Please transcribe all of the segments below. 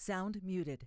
Sound muted.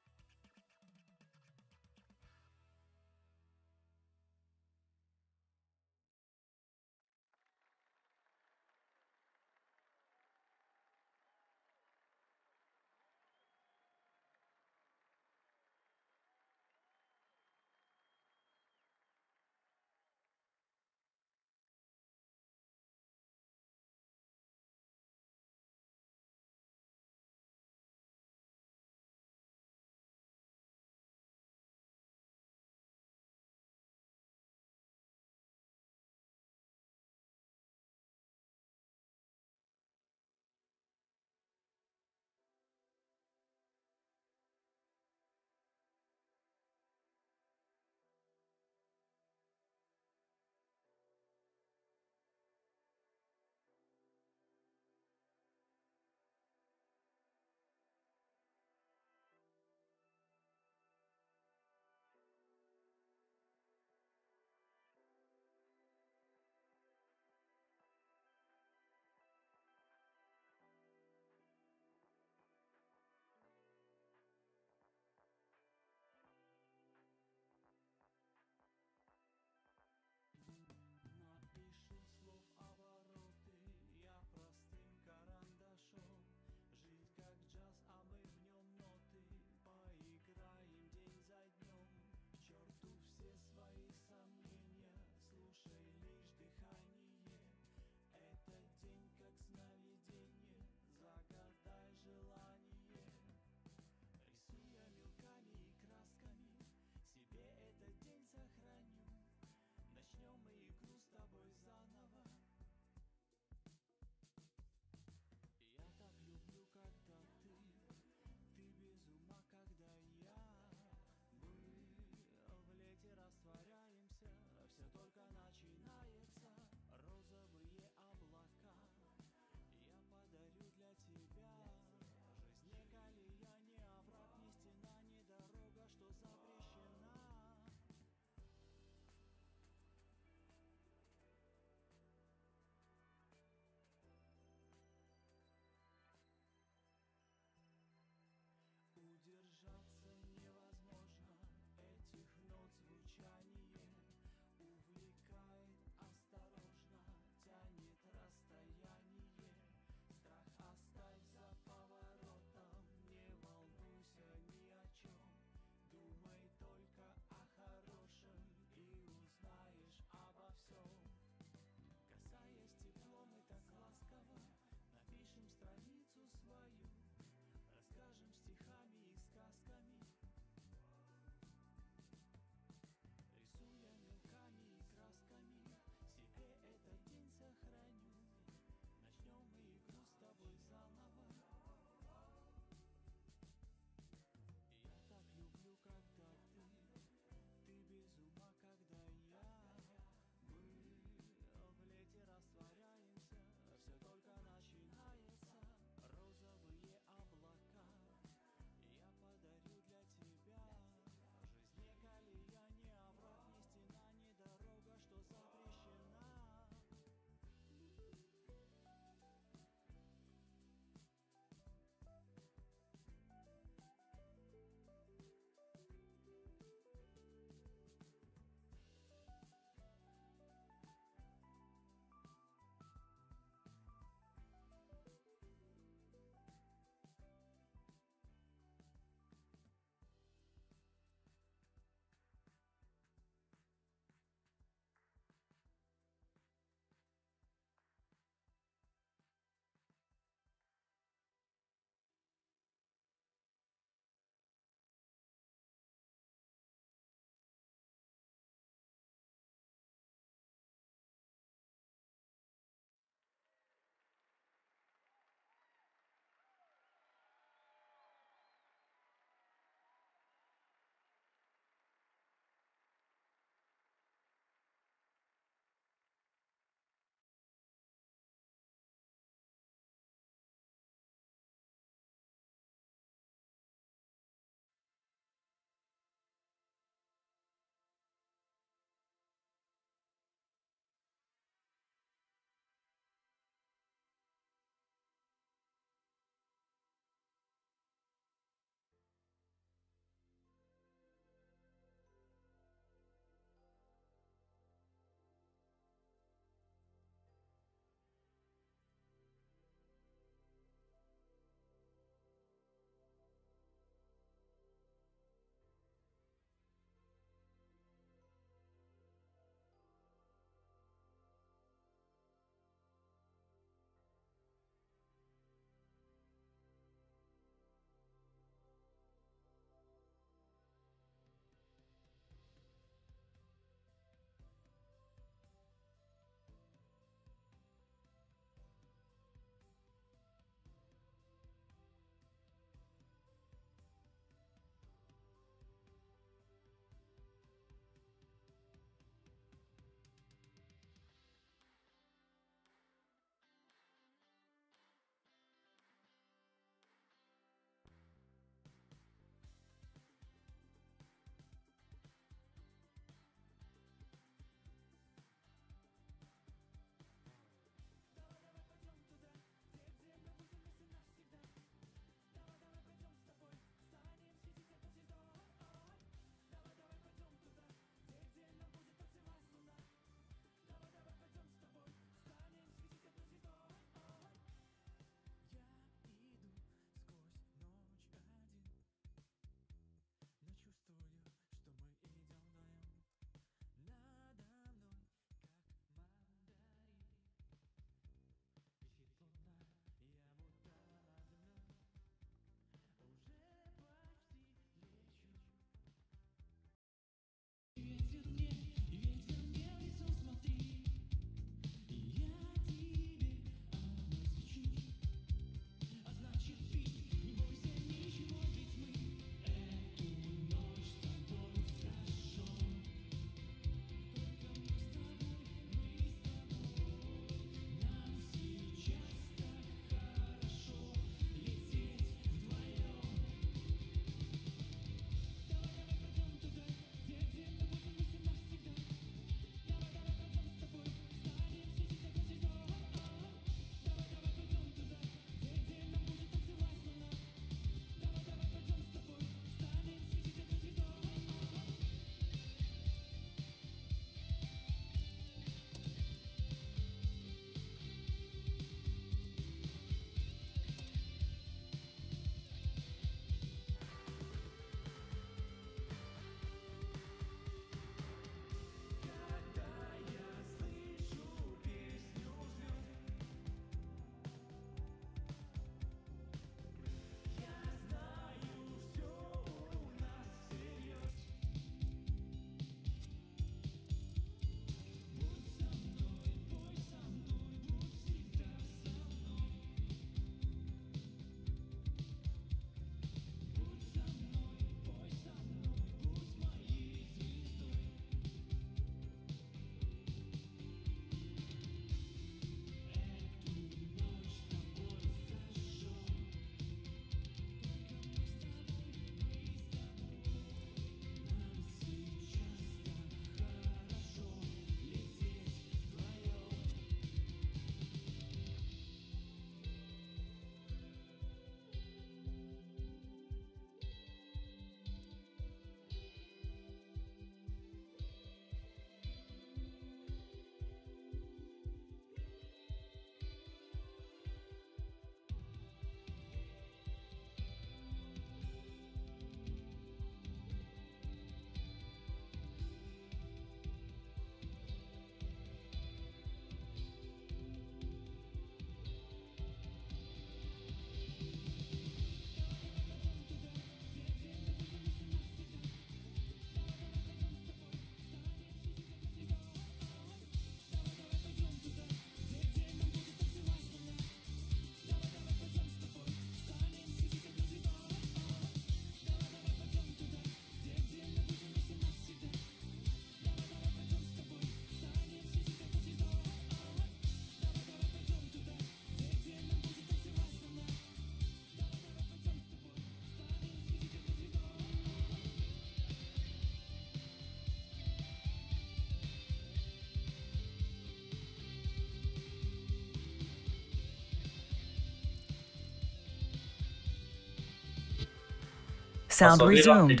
Sound resumed.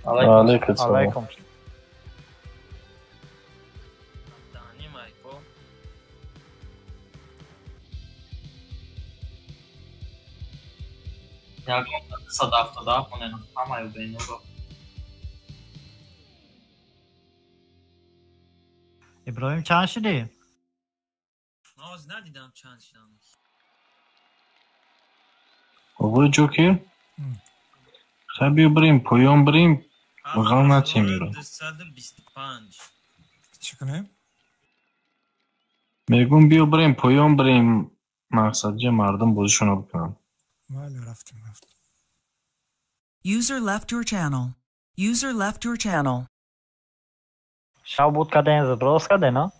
Alaikum salam. Alaikum. Jak صدفت داف من همه بین رو İbrahim چند شدی؟ ناز ندیدم چند شدم Ой, Джокер. Хабі بریم پایان بریم وقال نتیم میرم 225 چی کنیم؟ میگم بیا بریم پایان بریم مقصدی مردم بازیشون رو بکنم بله رفتیم User left your channel. User left your channel. شب بود کدن درست کده نه؟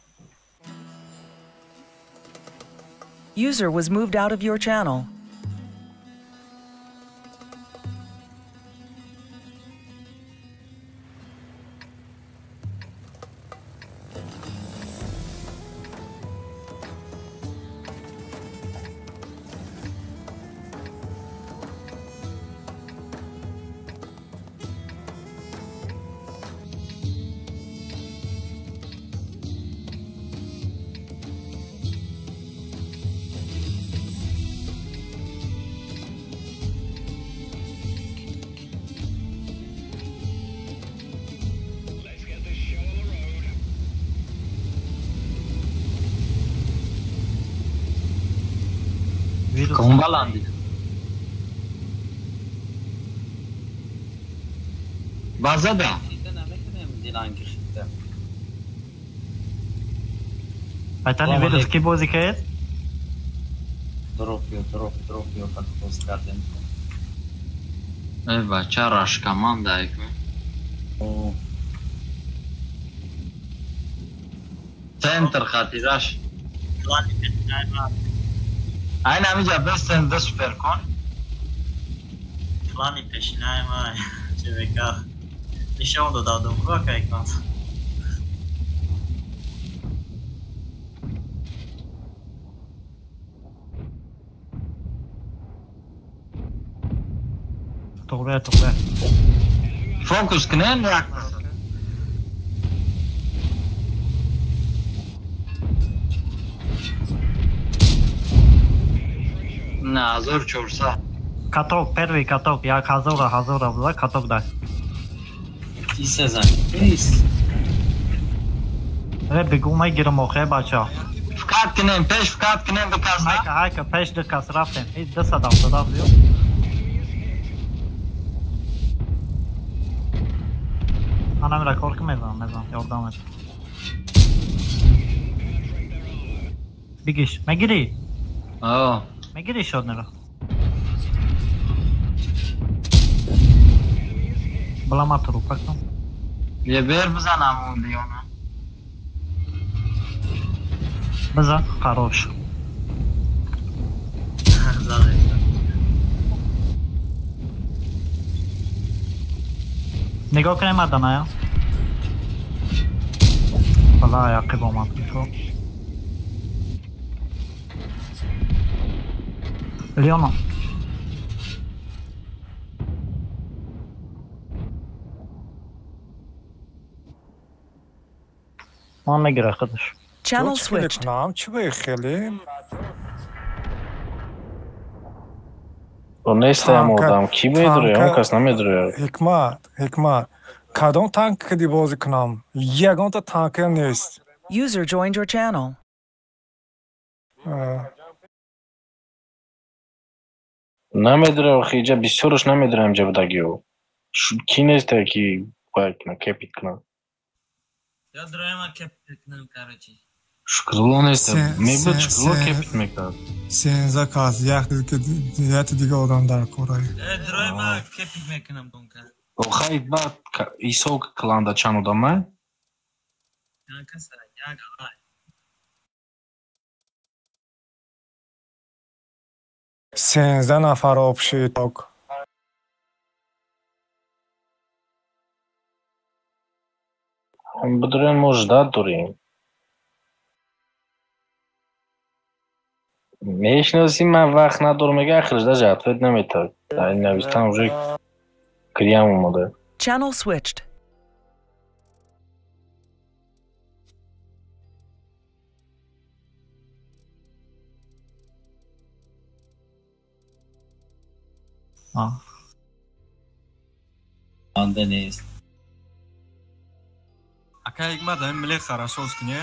User was moved out of your channel. Virüs. Kumbalandı. Baza da. Aytani virüs ki bozی کرد؟ دروپیو خط پست کردیم. ای بچه راش کمان دایک می. سنتر خطی راش. این همینجا بستن ده سوپر کن. فلانی peşine var. Çevika. Nişan da dadım bak ekran. To'g'ri. Fokus کنن yakmasın. نه زور چورسا. Каток, первый каток. Я Хазора была, каток дай. Ти сезон. Ис. بگو ما گیرم آخه بچه فکر کنیم پیش فکر کنیم بکاس نه. هایکا پیش دکاس رفتیم. این دست صدا بیو. انا میره کار که میزنم یادم بگیش مگیری مگیری شد نرو بلا ما تو رو پکتم یه بیر بزنم اون دیونه بزن خراش نگاه کنیم مردم آیا بلا یقیب آمد تو لیانا ما نگیره خودش Channel switched. کنم چی باید خیلی؟ رو نیستم آدم کی میدره اون کس نمیدره حکمت کدام تانک کدی بازی کنم یکم تا تانک نیست User joined your channel. نمیدره آخه اینجا بسیارش نمیدره اینجا بدگیو کی نیسته که باید کنه کپیت کنه یا درایما کپیت کنم کارچی شکرلا نیسته میبود شکرلا کپیت میکرد سینزه کاس یک دیگه آدم در کورایی درایما کپیت میکنم دونکا خواهی بعد ایسا کلانده چند آدمه kanka sen ya galay سینزه نفر آبشی تاک بدرین مجدد داریم میشناسی من وقت ندارم میگه اخرش ده جدوید نمیتاد در این نویستان уже کریم اومده. Channel switched. Анда نیست. Aka Igmadan milli хорошо скне.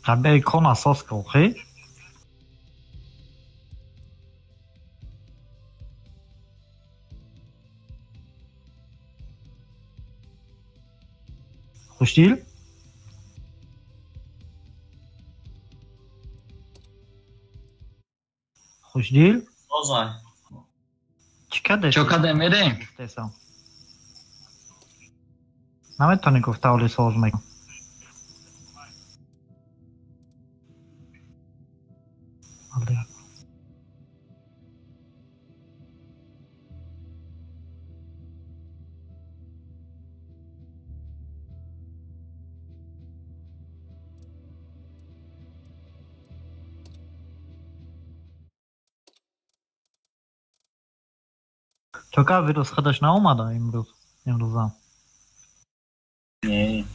Tabii ikona sos koki. Hoş değil. Hoş değil. Ozay. چیکار چوکا میریم. استیسان نمیتونی گفتاولی سوز میکن چوکا ویروس خودش ناومده امروزم نه.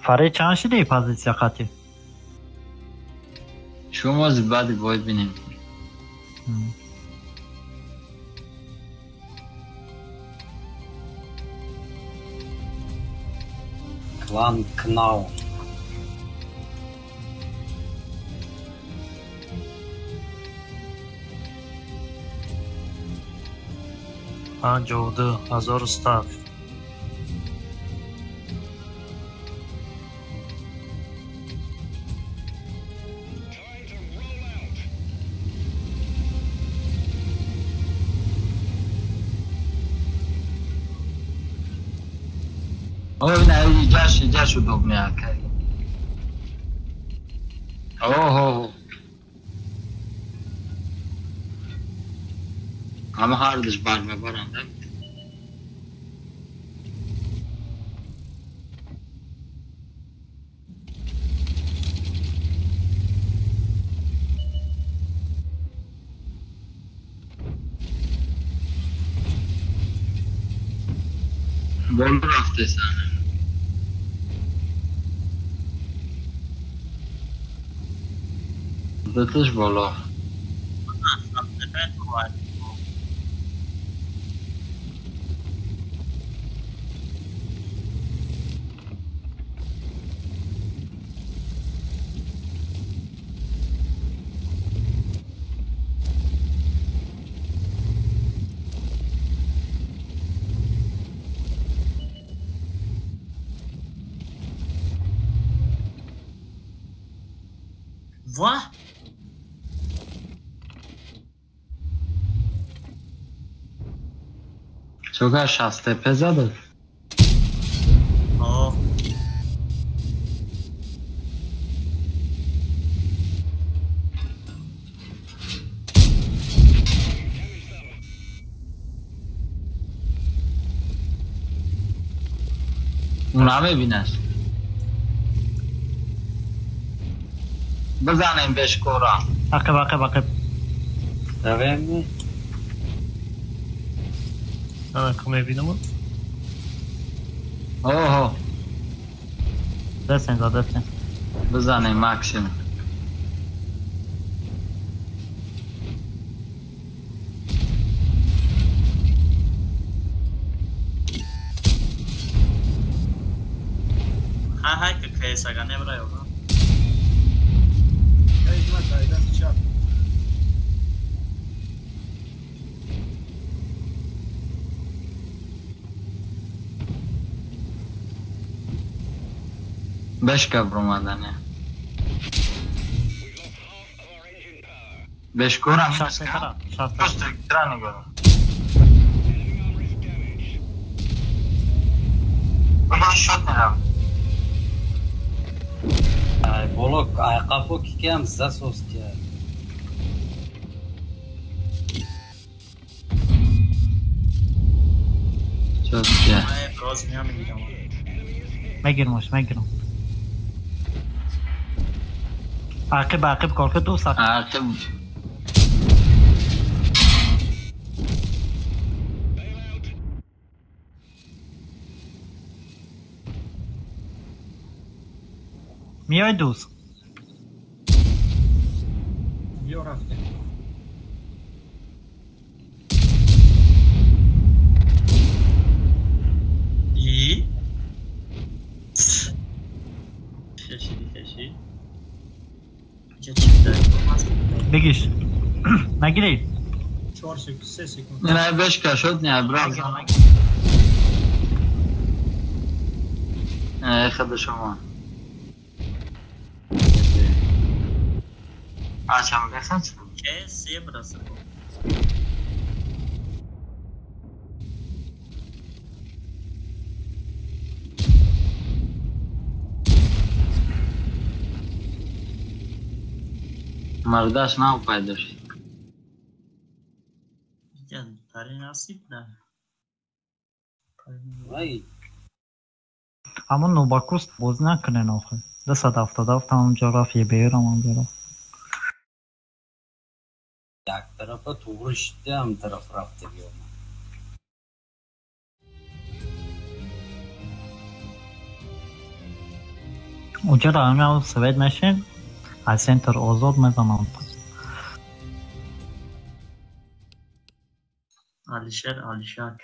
فرید چند شده پازیسیا خطی شما بعد باید بینیم. Клан Кнау. جوده 1000 استاف ببین جاشو دوم کرد. اوه ama hardır barba baranda. Bomba rafte sana. Datış bola. What? چوکا 60 تپه زده. آه اونا ببینش. بزنیم بهش کورا. عقب Давай. کمی بینم اوه دستن بزنیم مکسیم. Hai că crezi că ne vreau. بشکب رو مدنه بشکورم شرطه پشت ترا نگرم بنا شد نرم Bolok ayakkabı kikiyem size sos diye. که من براز میام میگیرم. میگیرمش میگیرم. عقب کارکت تو سر. عقب میای دوست. بیا رفته. ای کشی اینجا چی داره؟ بگیش. نگیرید. 4 سکند 3 سکند. نه بشکا شد نه براز خد شما آچم بخن چون که سی برسه مرداش نه پیدا شد دیگه داری نصیب نه وای همون نوباکوست باز نکنن آخه. 277 همونجا رفت یه بیرم همونجا رفت. یک طرف تو رشته هم طرف رفته بیام. اونجا را همه سوید نشین از سنتر آزاد میزنم. علیشک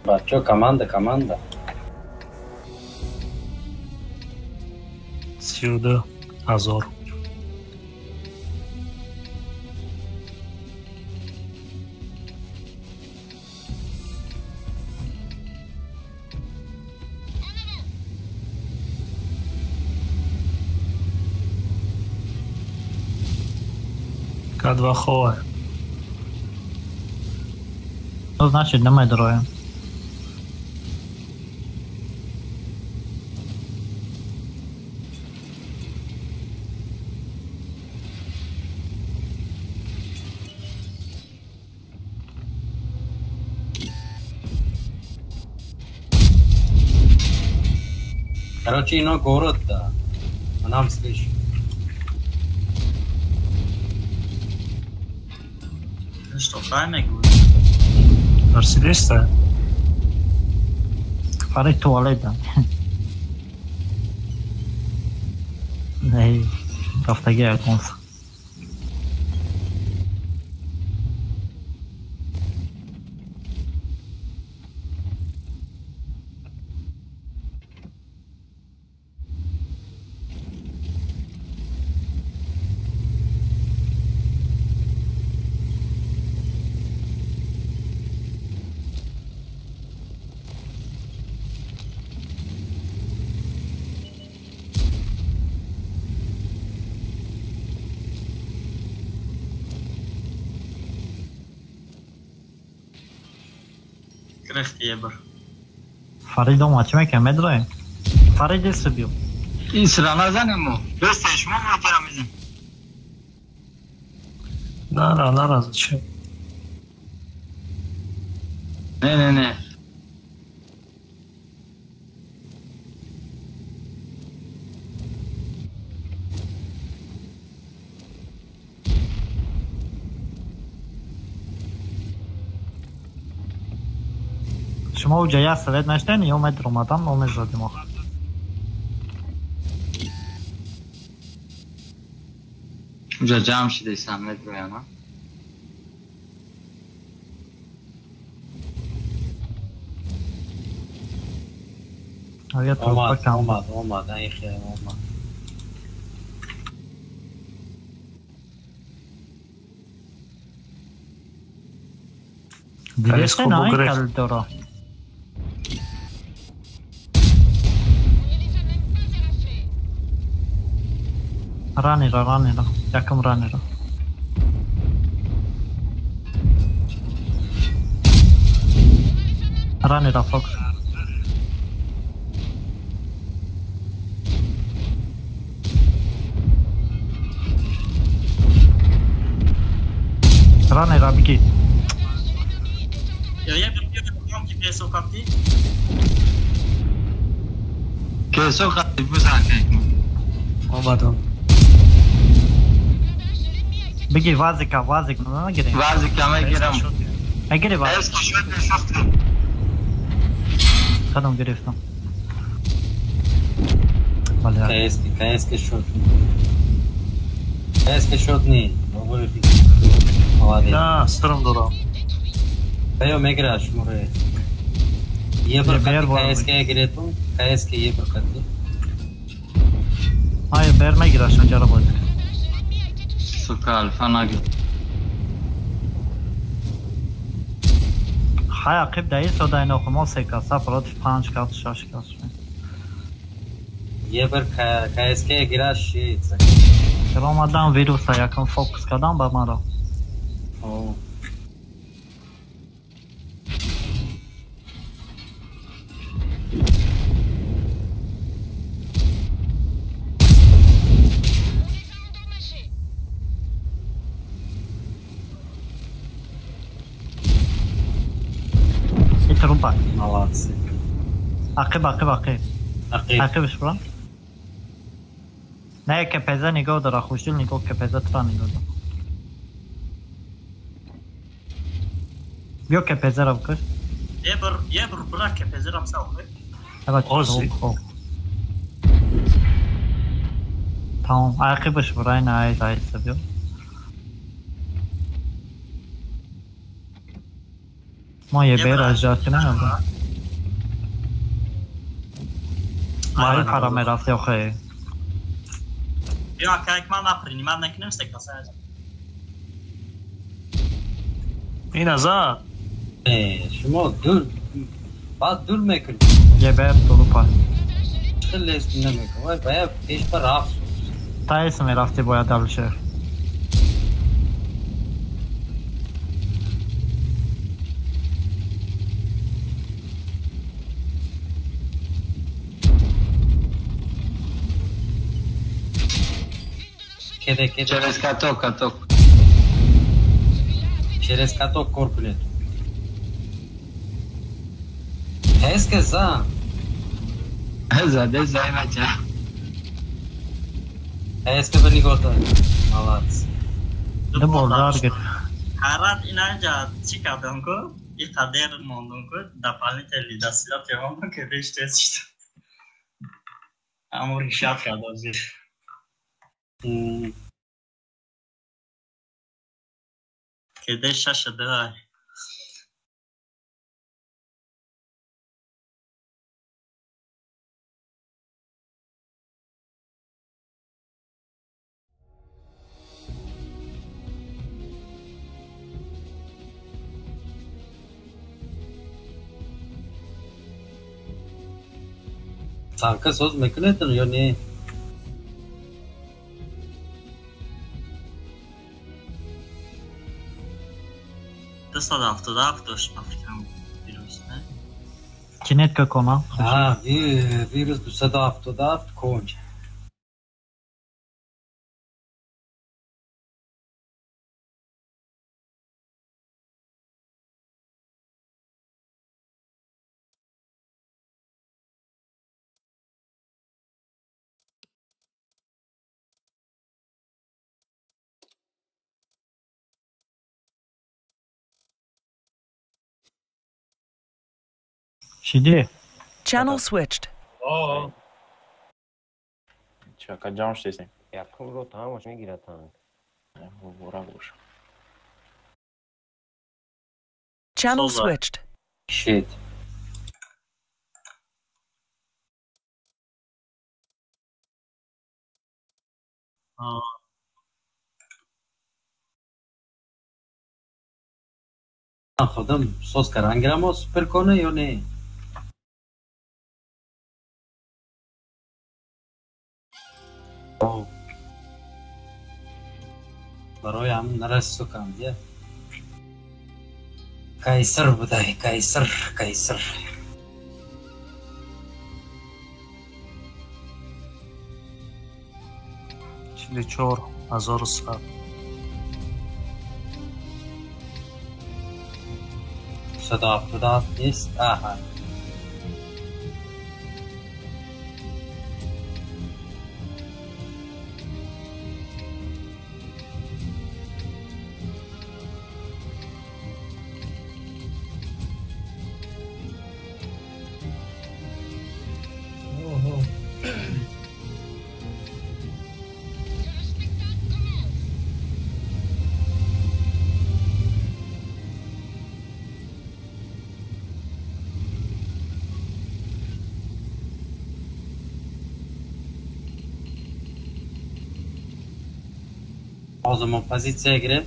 بچه کمانده 32,000 K2 ховай. Що значить немає дороги? Короче, ино город, да. А нам слышь. Что правильно говорю? Mercedes-te? Farei tuvaleta. Nej, rafta konsa. Крехтебер. Farei dá um ótimo aqui, é medroia. Farei desse subiu. این sıra نزنیم ما بستش ما محترمیم نه ناراضی چه نه شما اونجا یه سوید نشتن یا اومد رومدان اومد زدیم آخر اونجا جمع شده سمت رویانا آیا تو بکم اومد این خیلی اومد دیگه نه این کل دارا رانی را یکم رانی را رانی را فوکس رانی را بگی یا یه بگم که پیسو کپتی کیسو خیلی بزن که اومدم بگی وازی که نگیریم وزی کمه گیرم اگری وازی اسکی شد نشفت خدم گرفتم بله که شد که شد نی نه سرم دارم کایو میگراش موره یه برکتی که گرفتم که یه برکتی های بر میگراش اونجا رو بازی سوکال فناگی های عقیب دایی سودای نوخ ما سه کاسا پرات 5 کاس 6 کاس یه بر که گراش شید چرا آمدم ویروس ها یکم فوکس کردم با مرا Trumpa. Молодцы. عقبش برام نه که پزه نگاه داره خوشدل نگاه که پزه ترا نگاه داره بیا که پزه رو بکش یه بر برا که پزه رو بسا اوه اوزی تمام عقبش برای نه آیسته بیا ما یه بیر از جاتی نه مایی پرامه رفته آخه بیا که من نپرینی من نکنیم سکاسه ازم این ازا شما دور میکنی یه بیر دورو پای خیلی است نمیکنی باید پیش پر رفت تا اسم رفته باید دل شهر Che Через каток. Через каток корпулет. Eske za. Zade zajmača. Eske beni gota. Молодцы. ده بولدار گرد هرات اینا جا چی کردم که یه قدر موندم که دفعه تلی دستیات یوم که ریش تست شد اما ریشت کرد ازش که دیش شده داری Sanka söz mekanettin ya ne? تصادف داشت من فکرم ویروس نه؟ کنید که کنم ویروس 277 کنج چیدی؟ Channel switched. آه چقدر جان شدیم Yakın rota hoş ne girer tank. برا گوش Channel Sola. switched. Shit. خودم سوز کرانگرام رو سپر کنه یا نه؟ برای هم نرسو کم دیه کایسر بوده کایسر چلی چور 1100 170 نیست آها O zaman pozycję gry.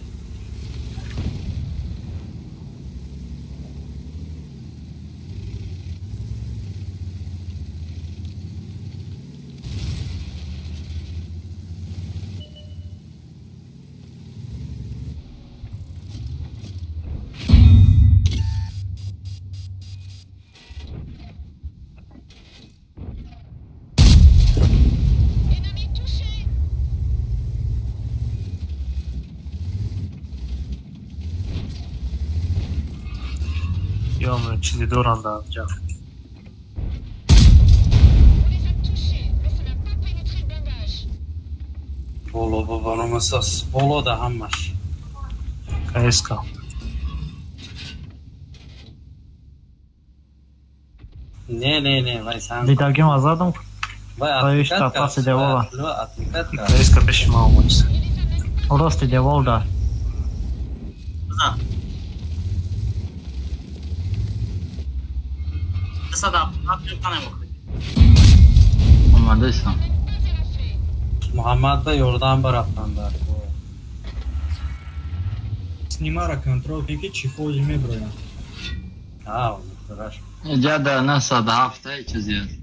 یا من چیزی دوران دارم جان Bolo babanın esas. Bolo da hammaş. کایسکا Ne vay sen. دیدگیم آزادم Vay Vay, atlikat işte, pası karşı. devam. Atlikat karşı. کایسکا پیش ما اومدیست راستی دیوال دار بزن تصدق هفت کنه مخی اومدهستم. Muhammed Bey oradan bıraklandı. Снимара контрол, какие чехол ими броя. Ha, хорошо. جدا نه 107 چیزی هست.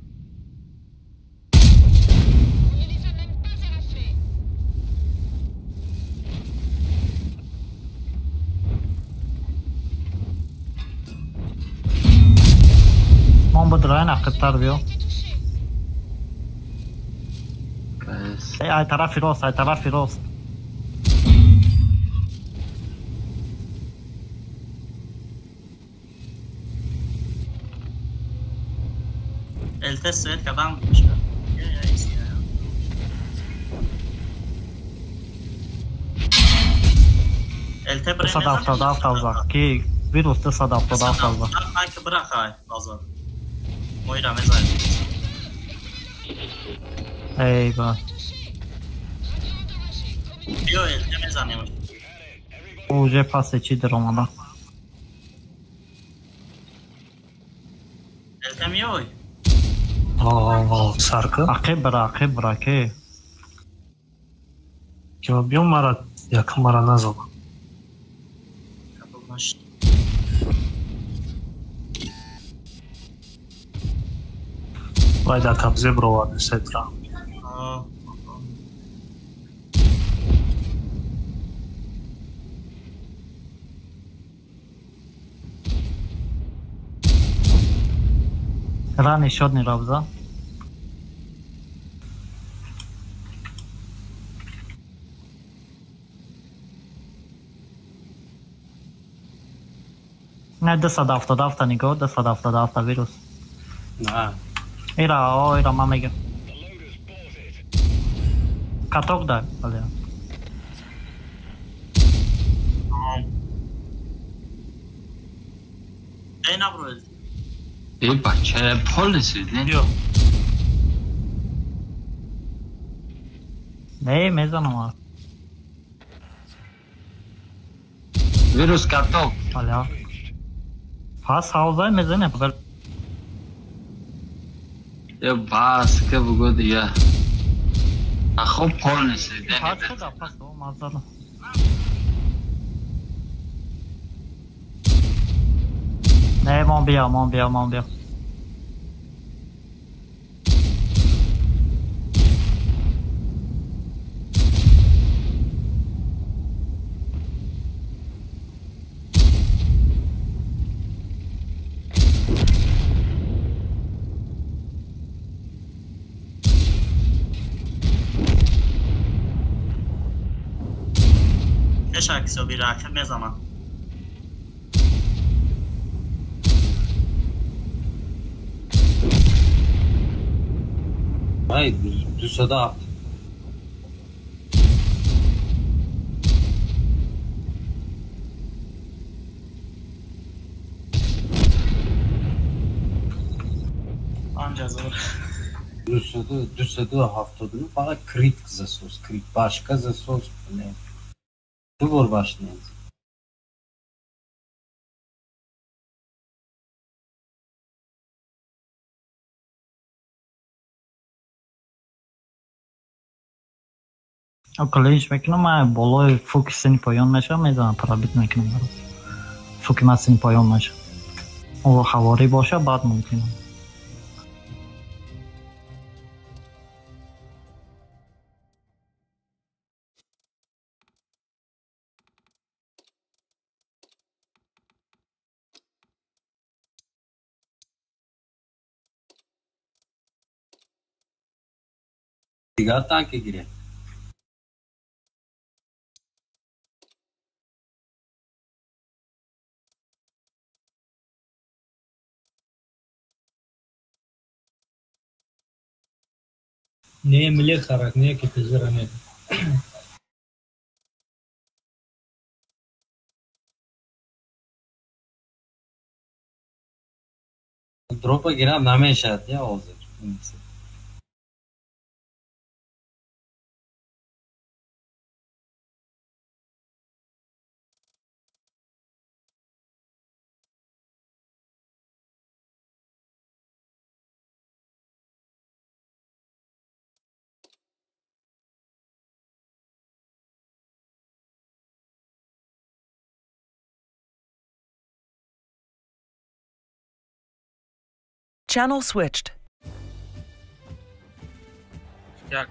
من بود رای نقدتر بیو کایس. ای طرفی راست التس سويت كمان مش يا ايسي التبر 177 کی ویروس 177 هاك برا خاي آزاد مويرا مزاج ای با بيو التم مزاني مش اوجه پس چی در اومده التم يوي سرکه عقب برا کی که ما بیام مرا یکم مرا نزد مش باید کبزه برواد سترا رانی شد نیرابزا نه 277 نگاه 277 ویروس نه ایرا من میگم کاتوک دار ولی اين ابرو ای بچه پول نسیدین؟ Yok. نه میزنم آره. ویروس کتاک حالا پس حوضه میزنه بگر یه بس که بگو دیگه خب پول نسیدین پس خدا پس او مزدم نه من بیا یه شخصو بی رکه میزنم ای 207 آنجا زور 270 faqat krit qilasiz krit boshqa qilasiz ne Dubor başlayın. کلیش میکنم من بالای فوک سنی پایان نشم میزنم پرابیت میکنم برای فوک من سنی پایان نشم او خواری باشه بعد ممکنه دیگر تانک گیره نه ملی خرک نه که تجربه نه دروپ گیرم نمیشد یا آزر Channel switched. Jak?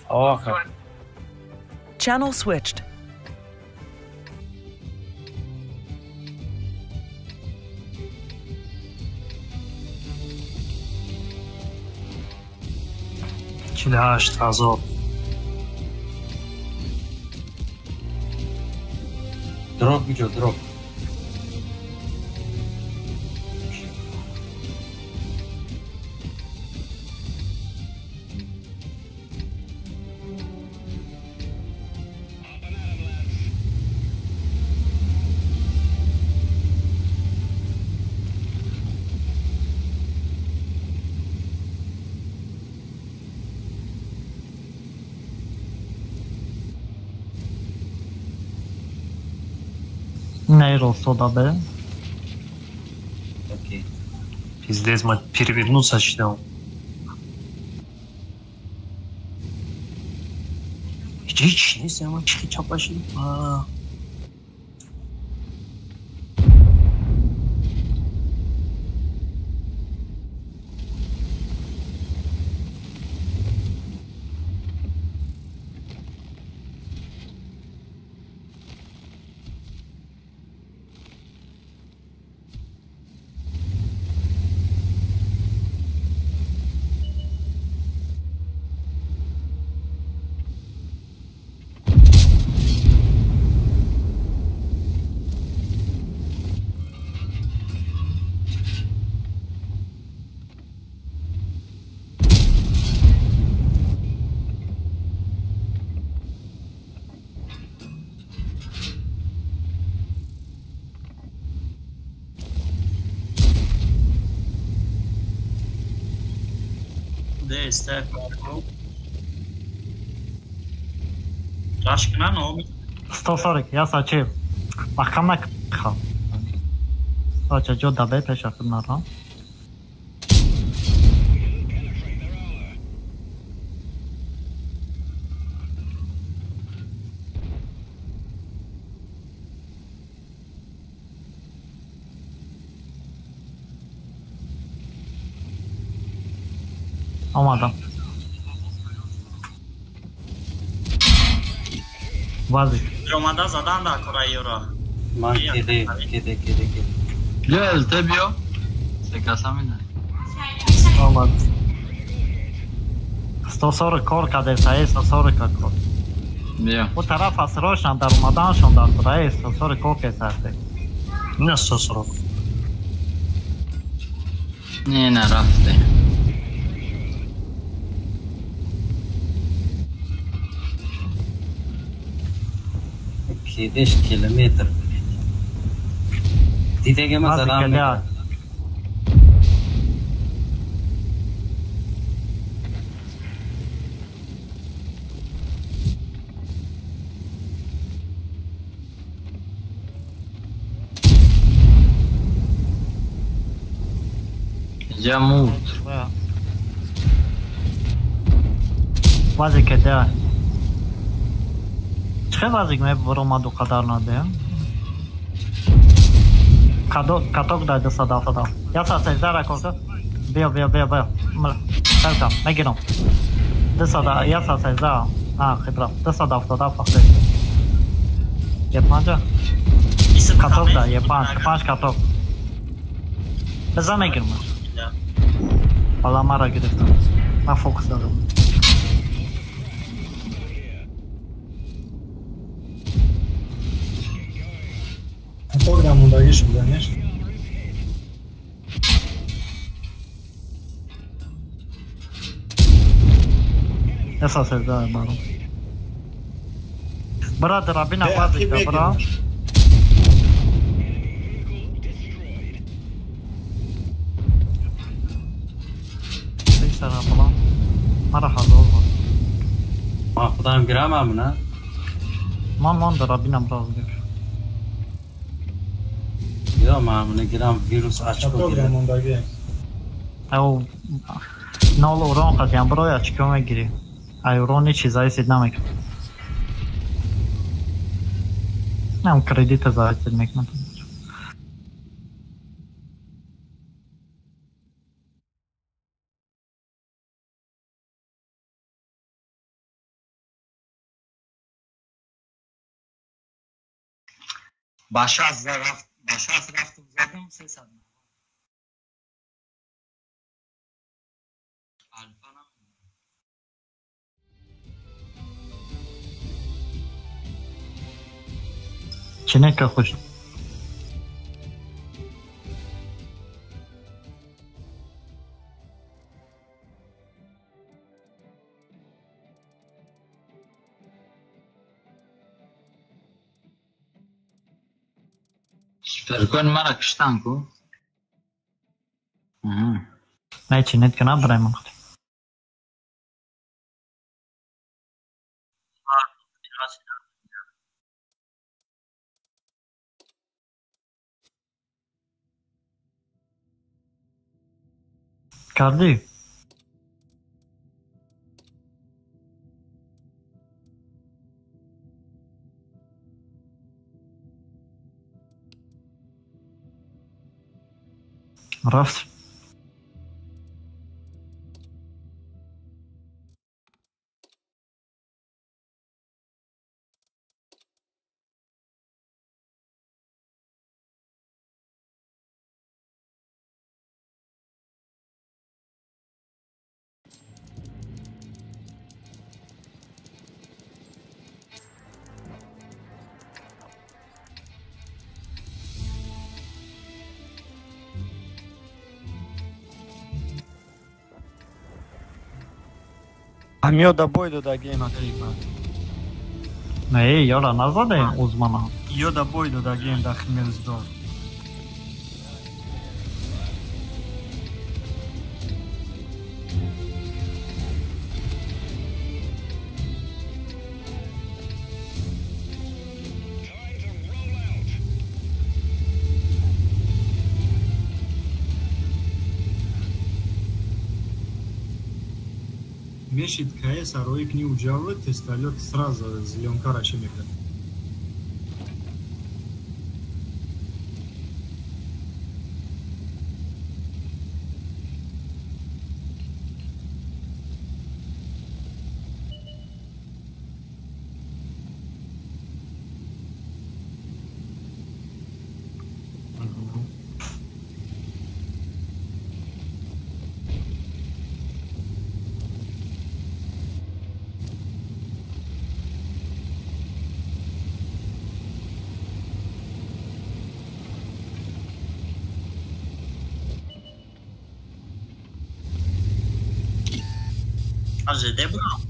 آخه Channel switched. چیلهشت غذا دروپ بیجو دروپ нейро сода бе окей пиздец мать перевернуться считал hiç neyse ama çıkı çaplaşayım ده استر کارو راش کنن او 140 я сачи махкама ха ача ҷо дабе пеша кунара آمدم بازی اومده زدن در کره یورا من کده Gel tebio. Se casamina. آمد 140 کار کرده سعی 140 کار بیا او طرف از روشن در اومدنشون در کره 140 کار که سرده نه 140 نه نرفته کدش کیلومتر دیده که مثلا میکنم جمود بازی کده چه بازی که برو ما دو قدر نده کتوک داده صدا فدا یا سازده را کرده بیا سلطم نگیرم ده صدا یا سازده خیلی ده صدا افتاده فقط یه پانجا کتوک ده یه پانج کتوک بزن نگیرم حالا ما را گرفتم من فوکس دارم Programındaki şimdiler. Esas da baro. Brother, abina bazı da bro. Selam falan. Merhaba oldu. ما خودم گرم هم نه من در abina bro. یا معموله گرم ویروس açık oluyor. Programındaki. او نال اوران خواستیم برای اچکا میگیری ایرانی چیزایی سید نمیکن هم کردیت زاید سید میکنم باشه از رفتم زدم 300 چنه که خوش Perkon mara kıştan ko. نه چنه که نبرای من خود کردی؟ رفت Amiyo da boydu da gema klipa. نه یالا نزده uzmana Io da boydu da gem da Himmelsdorf. Мешит КС, а Роик не уджавлет, и сталет сразу зеленка рачемика. ЖД брал.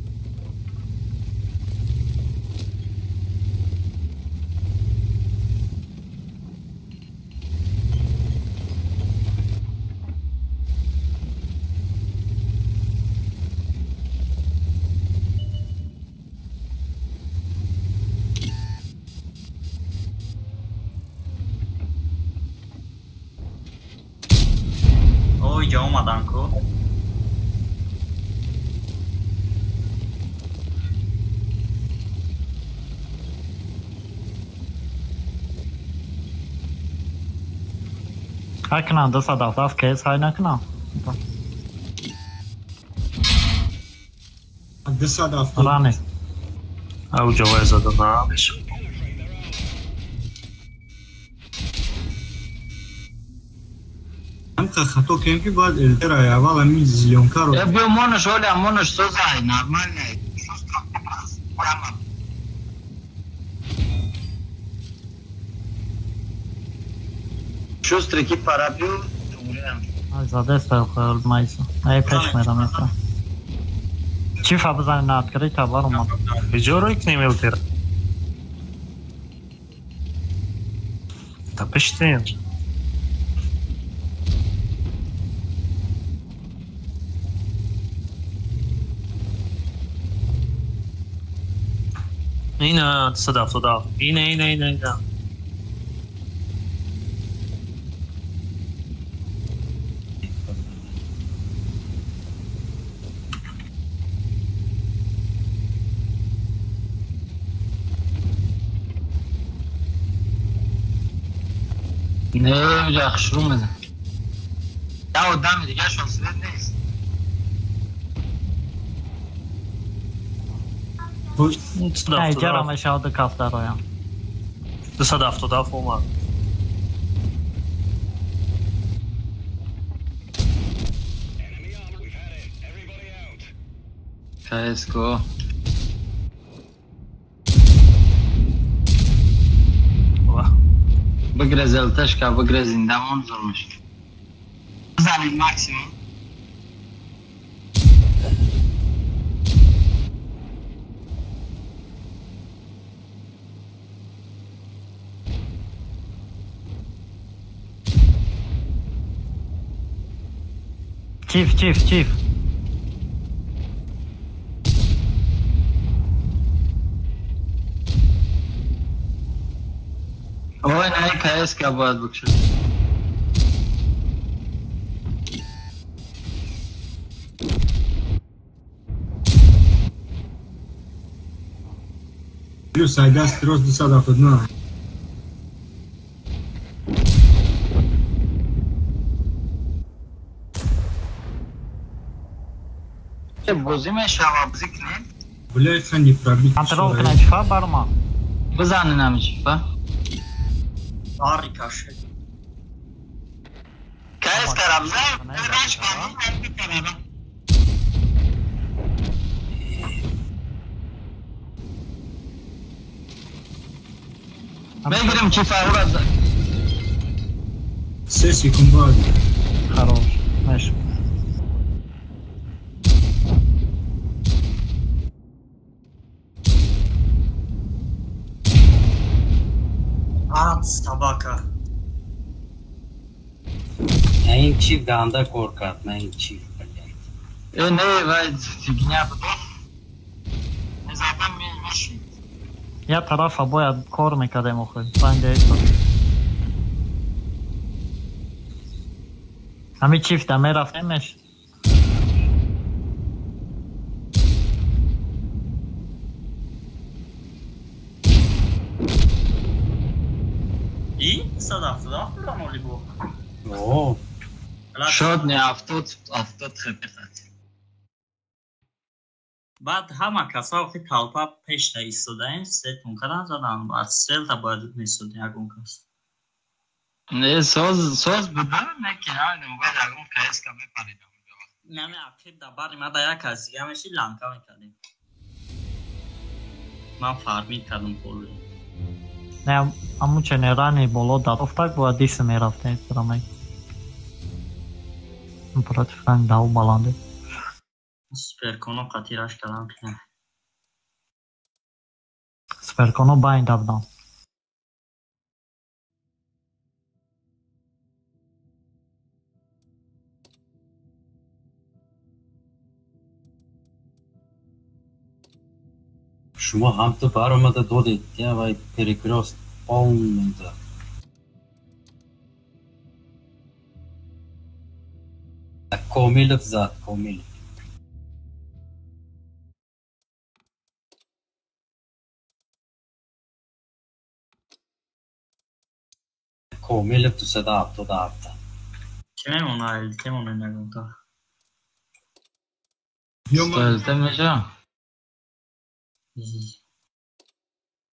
Ой, я умаданку. های کنم دو صدف رفت کیس های نکنم تصادف رانی او جوایز دادم هم خطو كان في بعض الترا يا والله مين زليون كارو ابي مونش ولا مونش توزع نورمال شو ستريكي بارابيو زاده است خیال مایسا ای پیش میرم ایسا چی فا بزنی نادگری تبار اومد بجا رویک نیمه تیر تا پشتین اینه صدف اینه نه yaxshi rumidi ya odam دیگه شانسیت نیست ای جرم شاید کافته رویم 277 اومد CSGO بگره زلتش که بگره زندمون ظلمش بزنید ماکسیموم چیف وين هيك هيسك ابغى بكشف Плюс айдаст рост десадов одна. بوزی میشه بازی کنیم بلای خندی پرابلیک کنترل کنه شفا برما بزنین همه شفا Harika şey. KS karabza baş kanun بگیریم چی فرورد سسی کن بادی خروش ماشي Tabaka. این چیف دانده کور کرد نه این چیف بلد نه باید فیگنیا بده نظام میشید یه طرف باید کار میکردیم آخه بنده ایسا همه چیف دمه رفتیمش 270 بودم ولی بود. اوه شد نه 70 خبرت. بعد همه کسا وقتی طلپا پیش تا ایستادن ستون کردن زدن بعد سل تا باید میستود یکون کس. نه ساز بوده نه که همین موقع یکون کس کمی پریدم. نمی اکید دباری ما دا یک از دیگه همشی لانکا میکردیم. من فارمید کردم پولی. نه همون چنرانی بالا در افتاد باید دیس میرفته درامه. امپرات فرنگ داو بالانده. سپرکونو قطیرش کردم که نه. سپرکونو باین دادم. شما هم تو برآمده دادید یا وای پریکراس اونجا کامل زد کامل کامل تو صدا هفته چه میمونه که مونه نگم تا استایلته میشه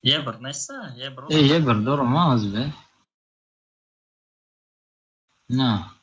یه بر نیسته یه بر دارم از به نه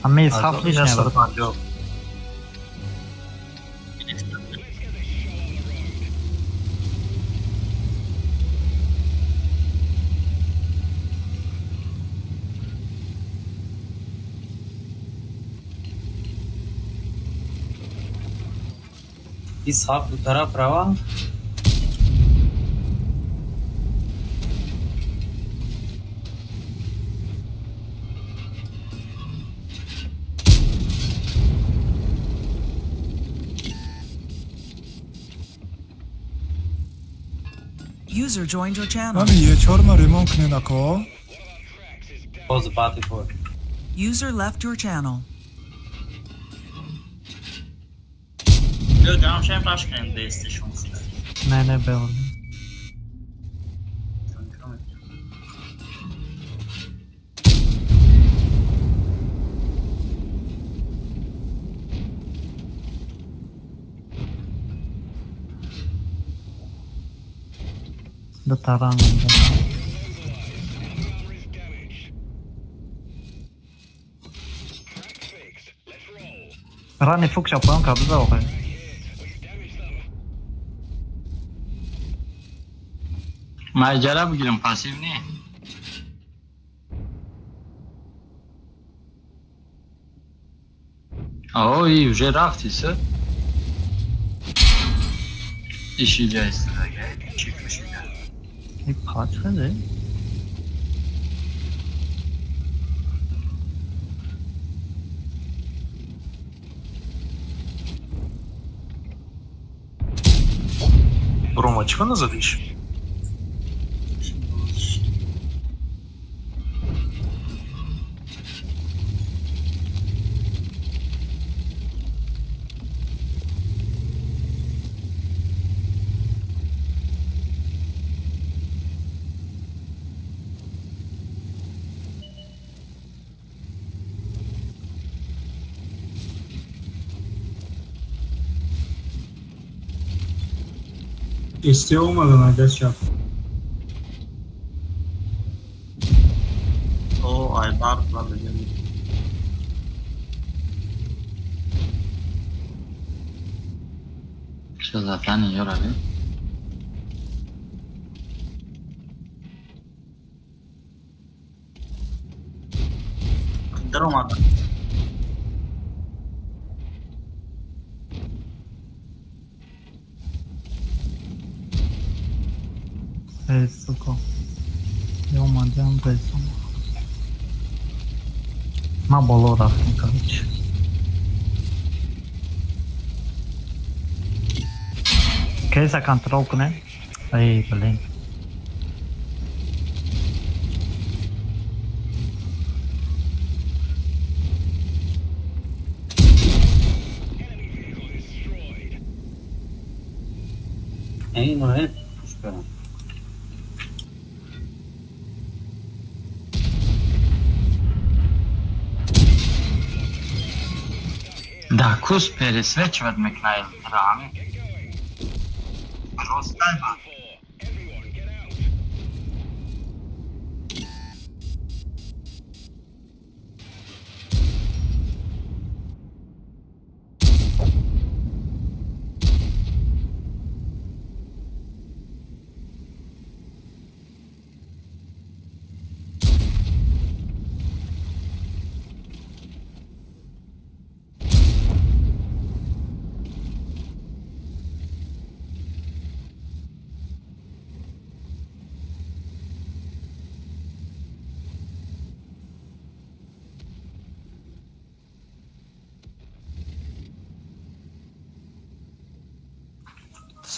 همه صف لیش نبود इस हाफ तरफ रवा User joined your channel. من یه چهار ما ریمون کنه نکو باز باتی پور User left your channel. یا دارم شاید باش کنیم دیستشون نه بیارم دو تران رانی فوق شپان که بزا آخه ما اجاره بگیرم پاسیو نه اوه уже رفتی سه ایشی جایسته دیگه چی کشیده این پاچ خده Ромочка назовешь? Este olmadan arkadaşlar. O Aybar falan da geldi. Başka zaten yiyor abi. Durmadı. Ey suko. Yo'madan bezim. Ma bolo raftim короче. कैसा कंट्रोल करें? Ey блин. اینو پوش برم. Da kus per sveč vad me knajl rami. Roztajba.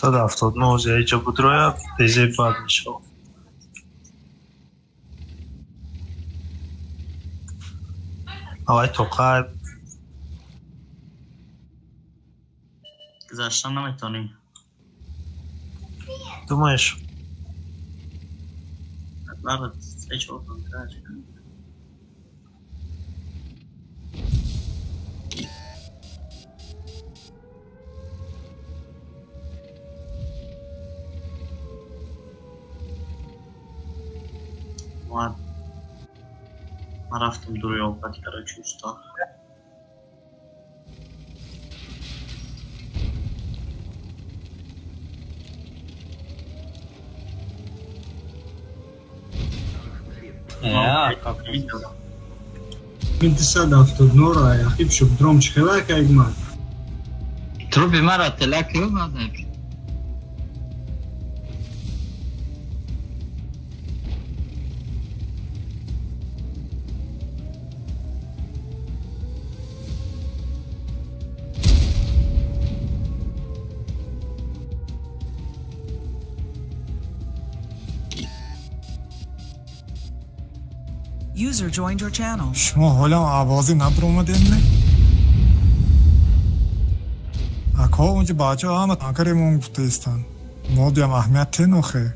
صد هفتاد موضوع اینجا بود روی دیزه بعد میشه آقای توقع گذشتن نمیتونیم دومش برد سیچ بکن ما رفتم دوری اوقات کراچی استا انت ساده افتاد نورا يا اخي بشوف دروم شخلاك يا جماعه تروبي مرة تلاك يوم هذاك User joined your channel. شما حالا آوازی نبر اومدین نه؟ اکا اونجا بچه ها همه تانکرمون گفته ایستن ما دیم اهمیت نخه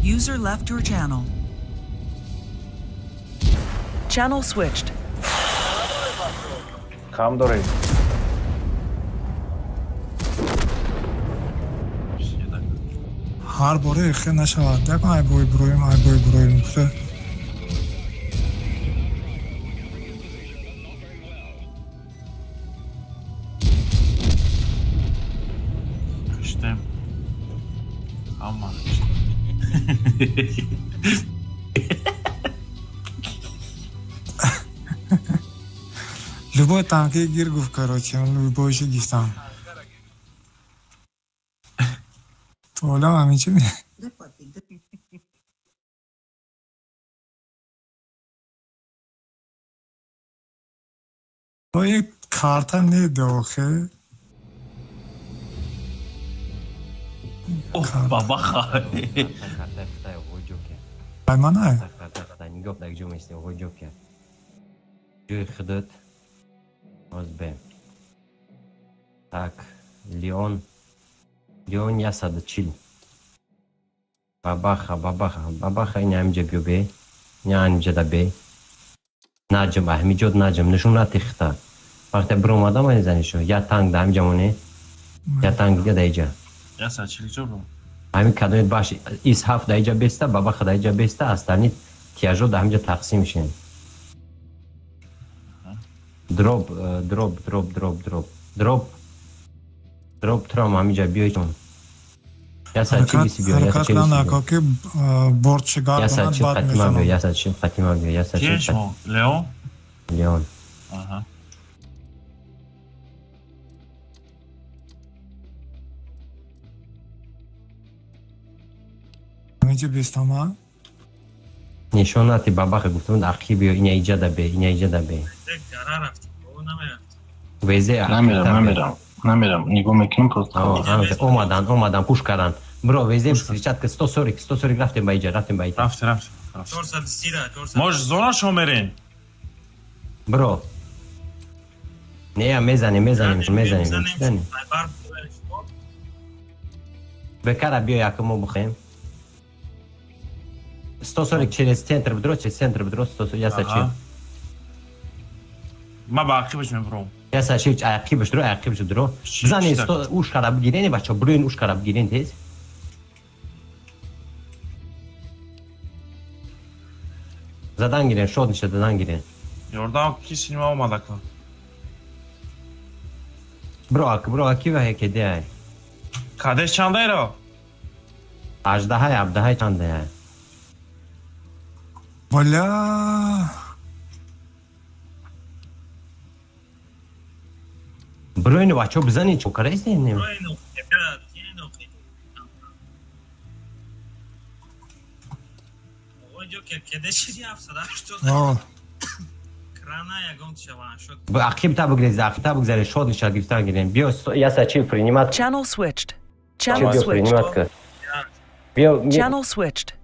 User left your channel. Channel switched. کام داری؟ هر باره خیلی نشود دکن ای بای برویم نکته کشتم اما لبای تانکی گیر گفت کراچی من لبایش گیستم تو حالا همین چه میگه با یک کارتا نیده آخه بابا خواهی ای من ای نگاه در جو میسته و جو کرد جوی خدت از بیم tak لیون یا ساده چیل باباخا این همجا بیو بی نه همجا دا بی ناجم اهمی جود ناجم نشون نتیختا وقتی بروم آدم های نزنی شو یا تانگ دا همجا مونه یا تانگ دیگه دا ایجا یا ساده چیلی جو رو همین کدومت باشی ایس هفت دا ایجا بیسته باباخا دا ایجا بیسته استانی تیاجو دا همجا تقسیم شین دروب ترام همینجا بیای چون یا سچی بیسی بیا یا سچی حرکت نکن که برد شگار یا کنند سچی بعد فتیما بیا میزنم یا سچی فتیما بیا یا سچی کیش ما لیون لیون آها اینجا بیستم نشوناتی بابا گفتم اخی بیا این ایجاد به این ایجاد به قرار رفت او نمیرفت ویزه نمیرم نگاه میکنم پست اومدن پوش کردن برو ویزه بسیچت که 140 رفتیم با ایجا رفتیم با ایجا رفتیم 430 ماش زونا شو میرین برو نه میزنیم بکره بیا یکمو بخیم 140 через центр بدرو 140 я сачи ما با عقیبش میبرم я сачи عقیبش درو زنی 100 اوش خراب گیرین بچا بروین اوش خراب گیرین تیز زدن گیرین شد نشه دادن گیرین یوردام کی سینما اومده کن برو اکی و هکی ده کدش چنده را 18 چنده والا بروین بچا بزنی چو کریز نیم عقیب تا بگذاری شد نشه گرفتن گیرین بیا یا سچی پرینیمت Channel switched. بیا Channel switched.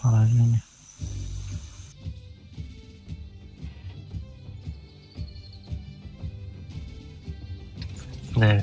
Поражение. Ne?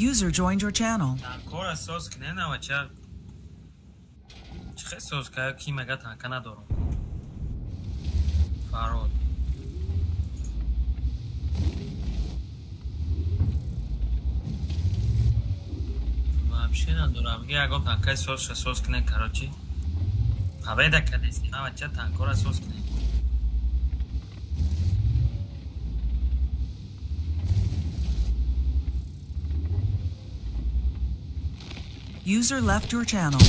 User joined your channel. کار اساس کنه نه و چه اساس که کی مگه تنکه ندارم فراد و همشه ندارم میگه اگه تنکه اساس کنه کراچی هوای دکه دیستی نه و چه تنکه اساس کنه User left your channel.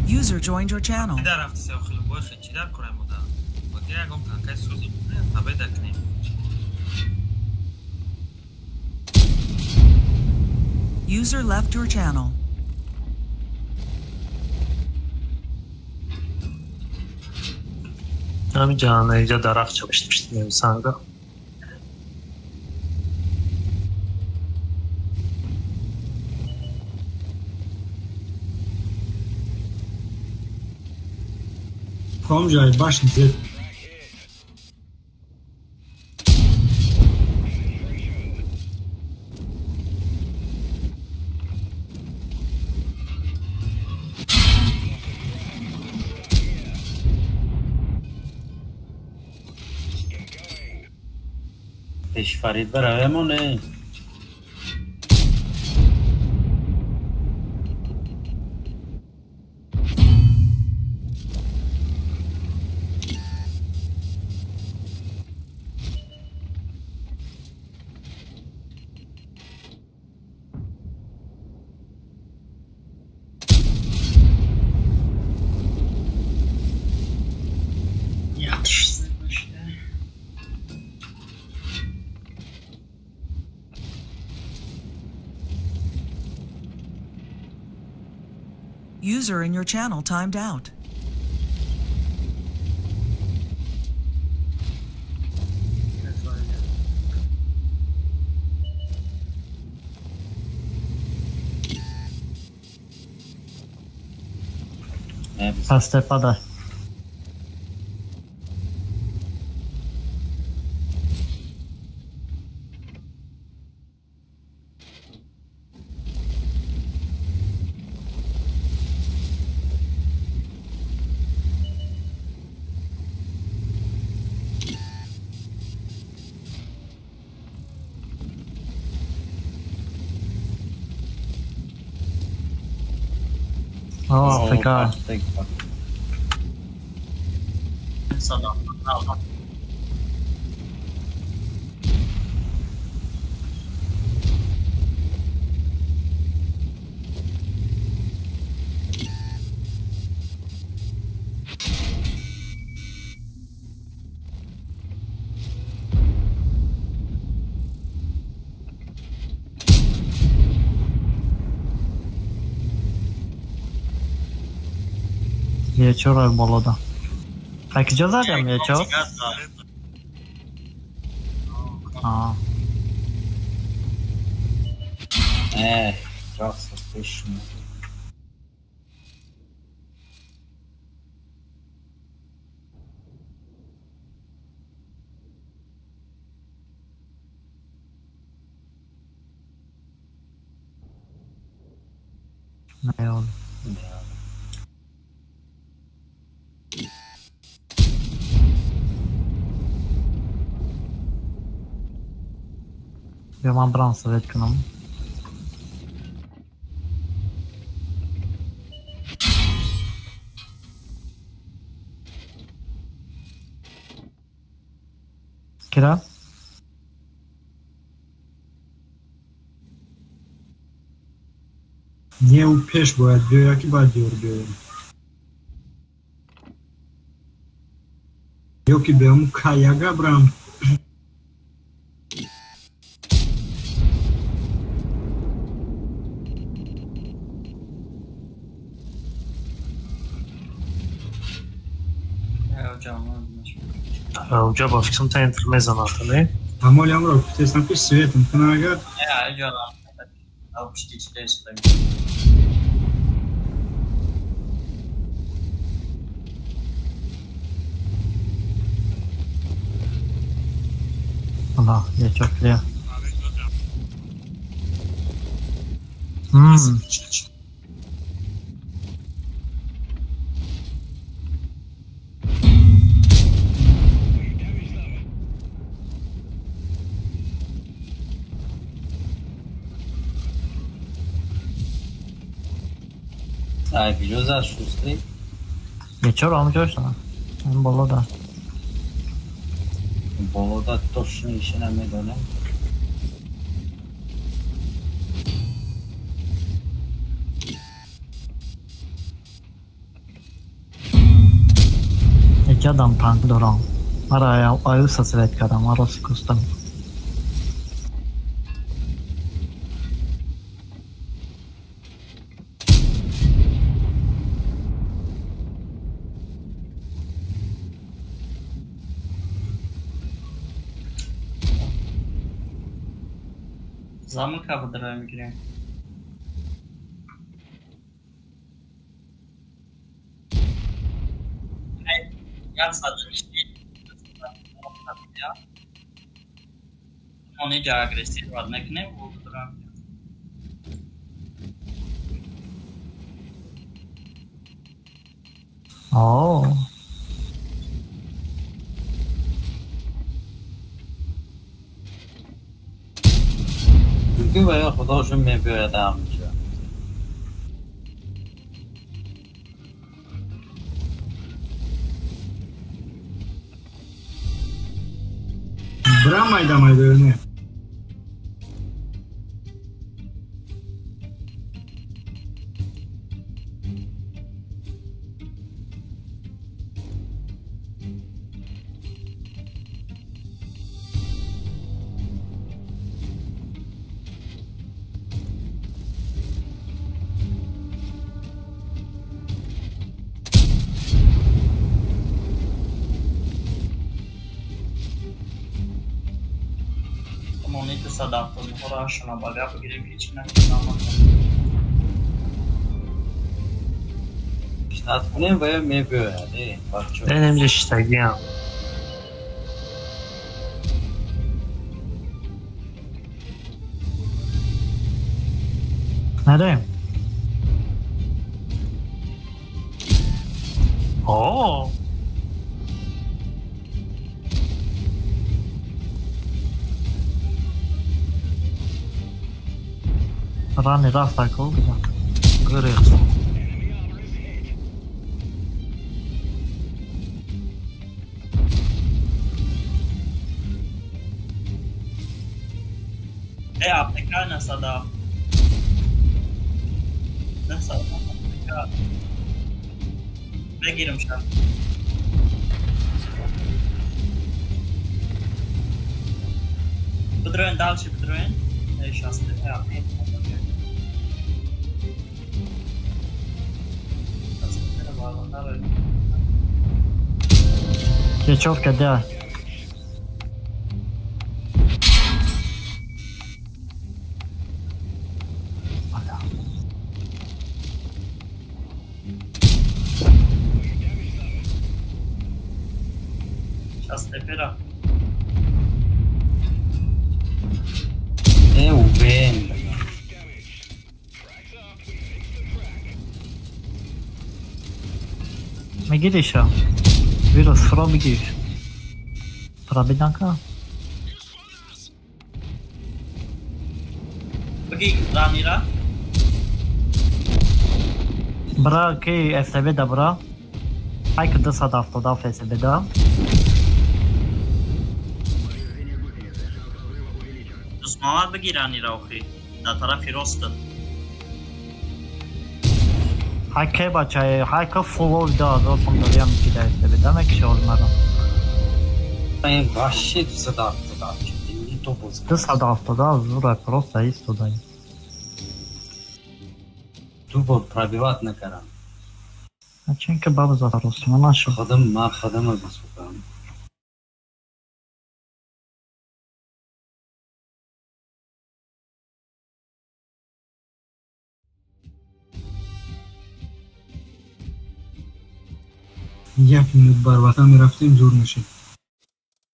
User joined your channel. در رفت سه خیلی باید خیلی در کنم بوده و دیگه اگه تنکه سوزی بوده هوای دکنه User left your channel. همینجا اینجا درخت çalışmıştım sanga. Komjay başın zet. پیش فرید برای مونه User in your channel timed out. پس تپاده آفریقا یه چرا بالا دا اکجا زدم یه چرا راست بشنو نیال بیا من برام سویت کنم کرا Nie u پیش باید بیا یا که باید دیور بیا یا که بیامو کایاگا برام اونجا با فیکسون تا انتر مزانات نه؟ Amol amor, te sam piš svijetom, to nagat. Ja, ja, au știi ce este. Allah, یه چکلیه پیجوز از شستی یه چرا همونجا شدن این بالا دا بالا دا توش نیشه نمیدونه یکی آدم تانک دارم مرا آیوس سویت کردم مرا سکستم Zaman kapıdır migrem. Ya sadece işte ya. Onu da agresif var. Ne buldu duram. Oh. کنیم و یا خداشون میباید همونجا. برام mayda ne? Money to صداقت میخوره شما بالا بگیریم هیچ نکنم پیشنهاد کنیم و یا میباید بچه Benim de iştagiyim. Nereye? Oo. Rani rafta oldu da. Görüyorsun. APK نه صدا نه صدا APK بگیرم شد بدرون دالشی بدرون ایش هسته Geçovka da. Şastepera. وین میگیریش ویروس فرا میگیریش فرا بیدن که بگی رامیرا برا که FTB دا برا های که 270 FTB دا دوست بگی رامیرا اخی در طرفی راست های که بچه های که فولو دا دوستم داریم که دا FTB دا مکشه olmadan این وحشی 270 این تو بزن 270 зура просто есть туда. تو пробивать نکردم. А чим که баба зарост на нашу. ما خدمه بس بکنم. یک minut بر وطن میرفتیم زور نشید.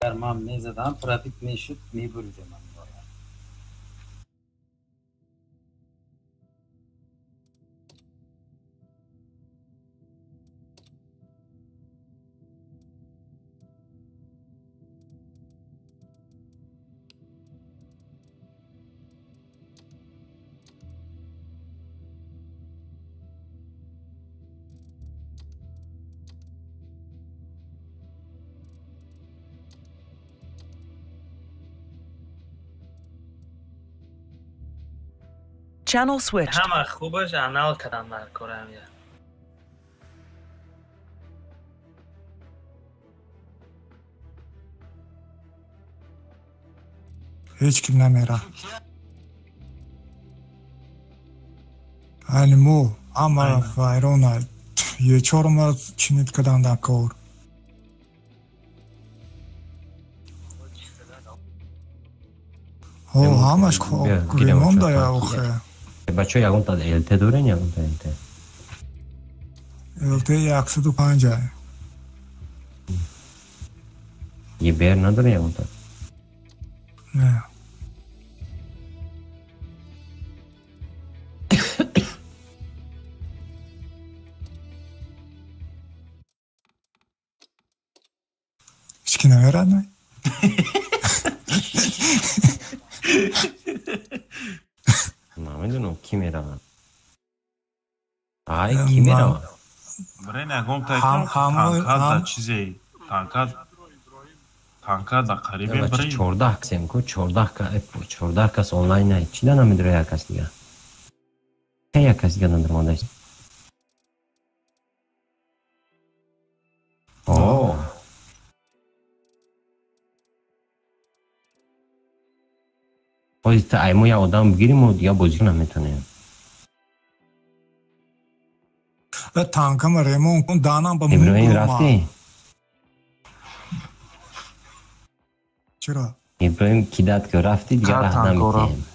اگر من میزدم پرافیک میشد میبریدم من باید. Channel switched. همه خوبش انال کردم در کارم یا هیچ kim نمیره animu ama vayrona یه چهارم چینید کدن در کار همش گریمان دا یا اوخه بچه یکون تا الته دورن یکون تا الته الته 150 یه بیر نداره یکون تا نه هیچکی نمیرد نه کی میره آی کی میره برای نگم تانکا دا چیزی تانکا دا قریبی برای 14 کسیم کو 14 کس آنلاین نه چی نمیدونه یک کس دیگه یک کس دیگه نمیدونه اوه باید تا ایمو یا آدم بگیریم و دیگه بازی نمیتونیم تانکم ریمون کن دانم با ابراهیم رفتی؟ چرا؟ ابراهیم کی داد که رفتی دیگه راه نمیتونیم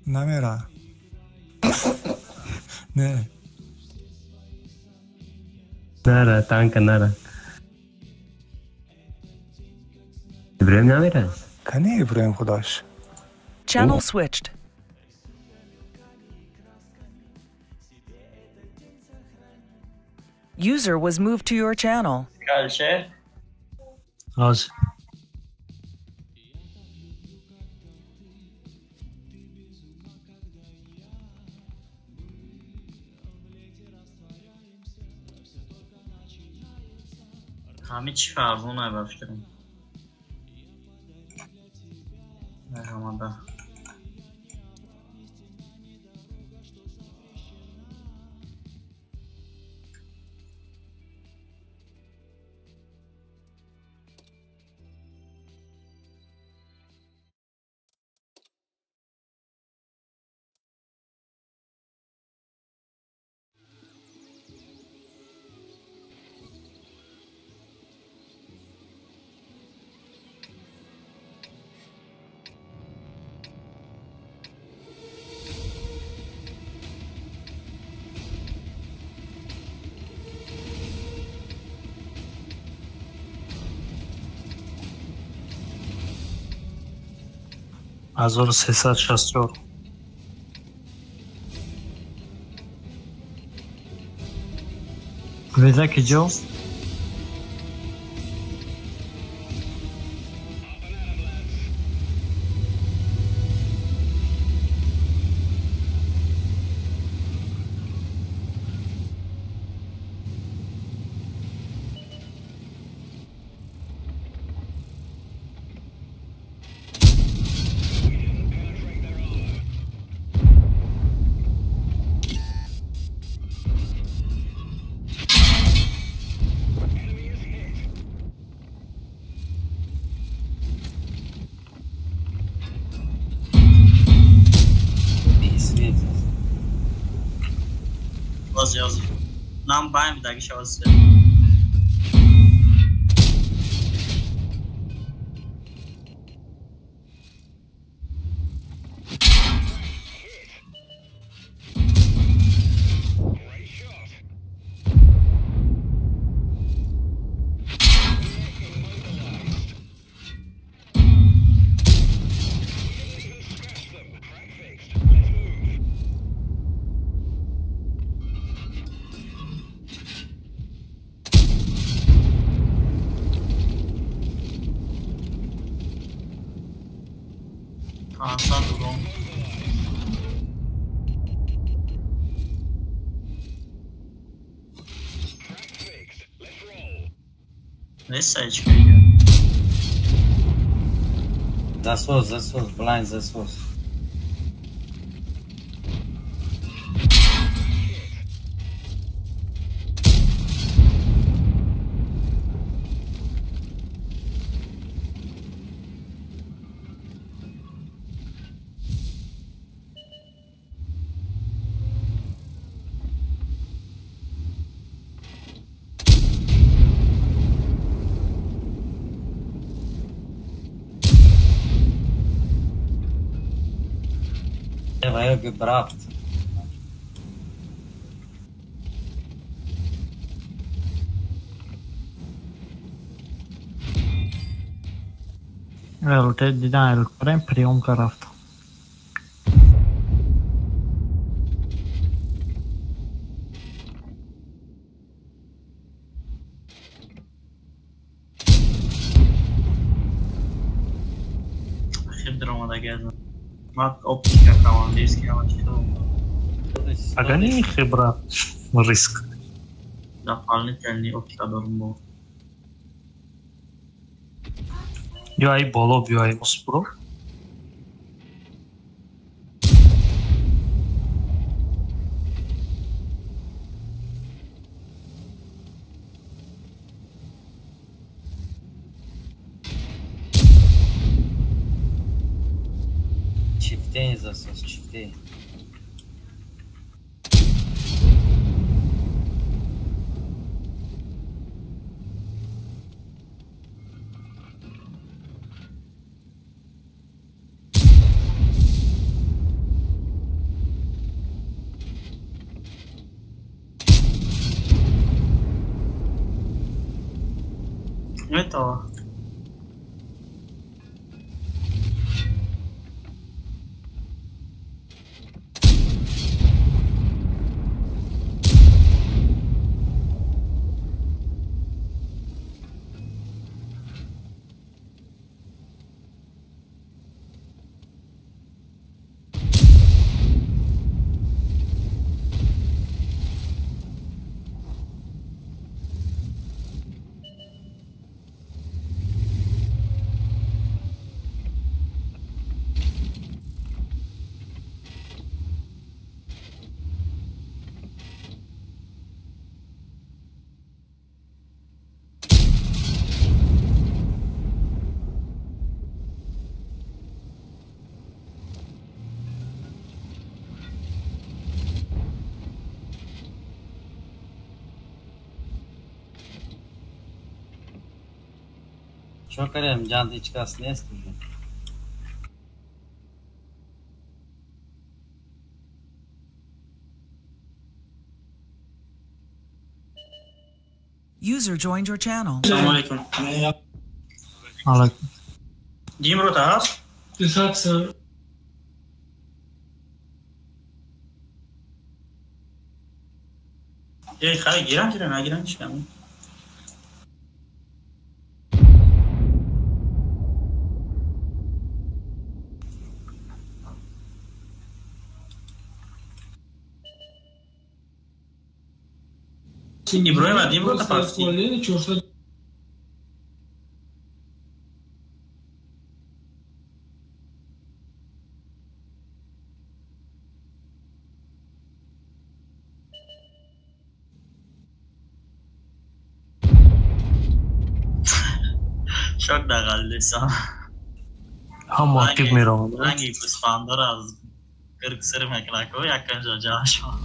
نمیره نه نره تانک نره ابراهیم نمیره کنی ابراهیم خداش Channel switched. User was moved to your channel. Kalşe. Az. همه چی فرمونه بفکرم همه از 1364 ویزا کی جو yazıyor. Nam bayan bir dakika şahıs. Cansado, Neyse çıkıyor. Засос, blind засос. Var jag gebracht. روتیت دیدن ال کنیم پریوم که رفت Magazine. Mat optika командирский авачка. Агани خبرات риск. Дополнительный оптика дормо. Биай боло биай муспро. Çifte yazasınız çifte. Это. Čo karem, Jandička snesli. User joined your channel. Assalamualaikum. Alaikum. Dimro tas? Exacto. Hayır giren çıkalım. Dimro ta pasti. Çok da kaldıysa. Ham aktif mi rao? Hangi kıskandır az 40 sırmak lako yakın çocuğa şu an.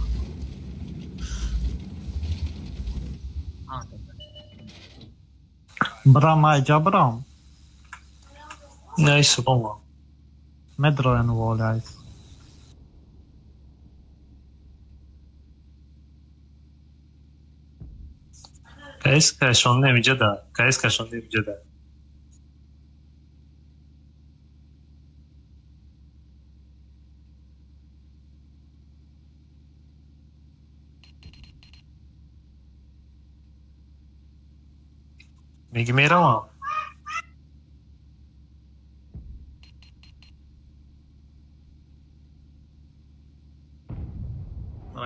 Bram ayca bram. Neyse baba. Medroyan volajs. Kayıs kaşon nemice da. Kayıs kaşon nemice da. میگی میرم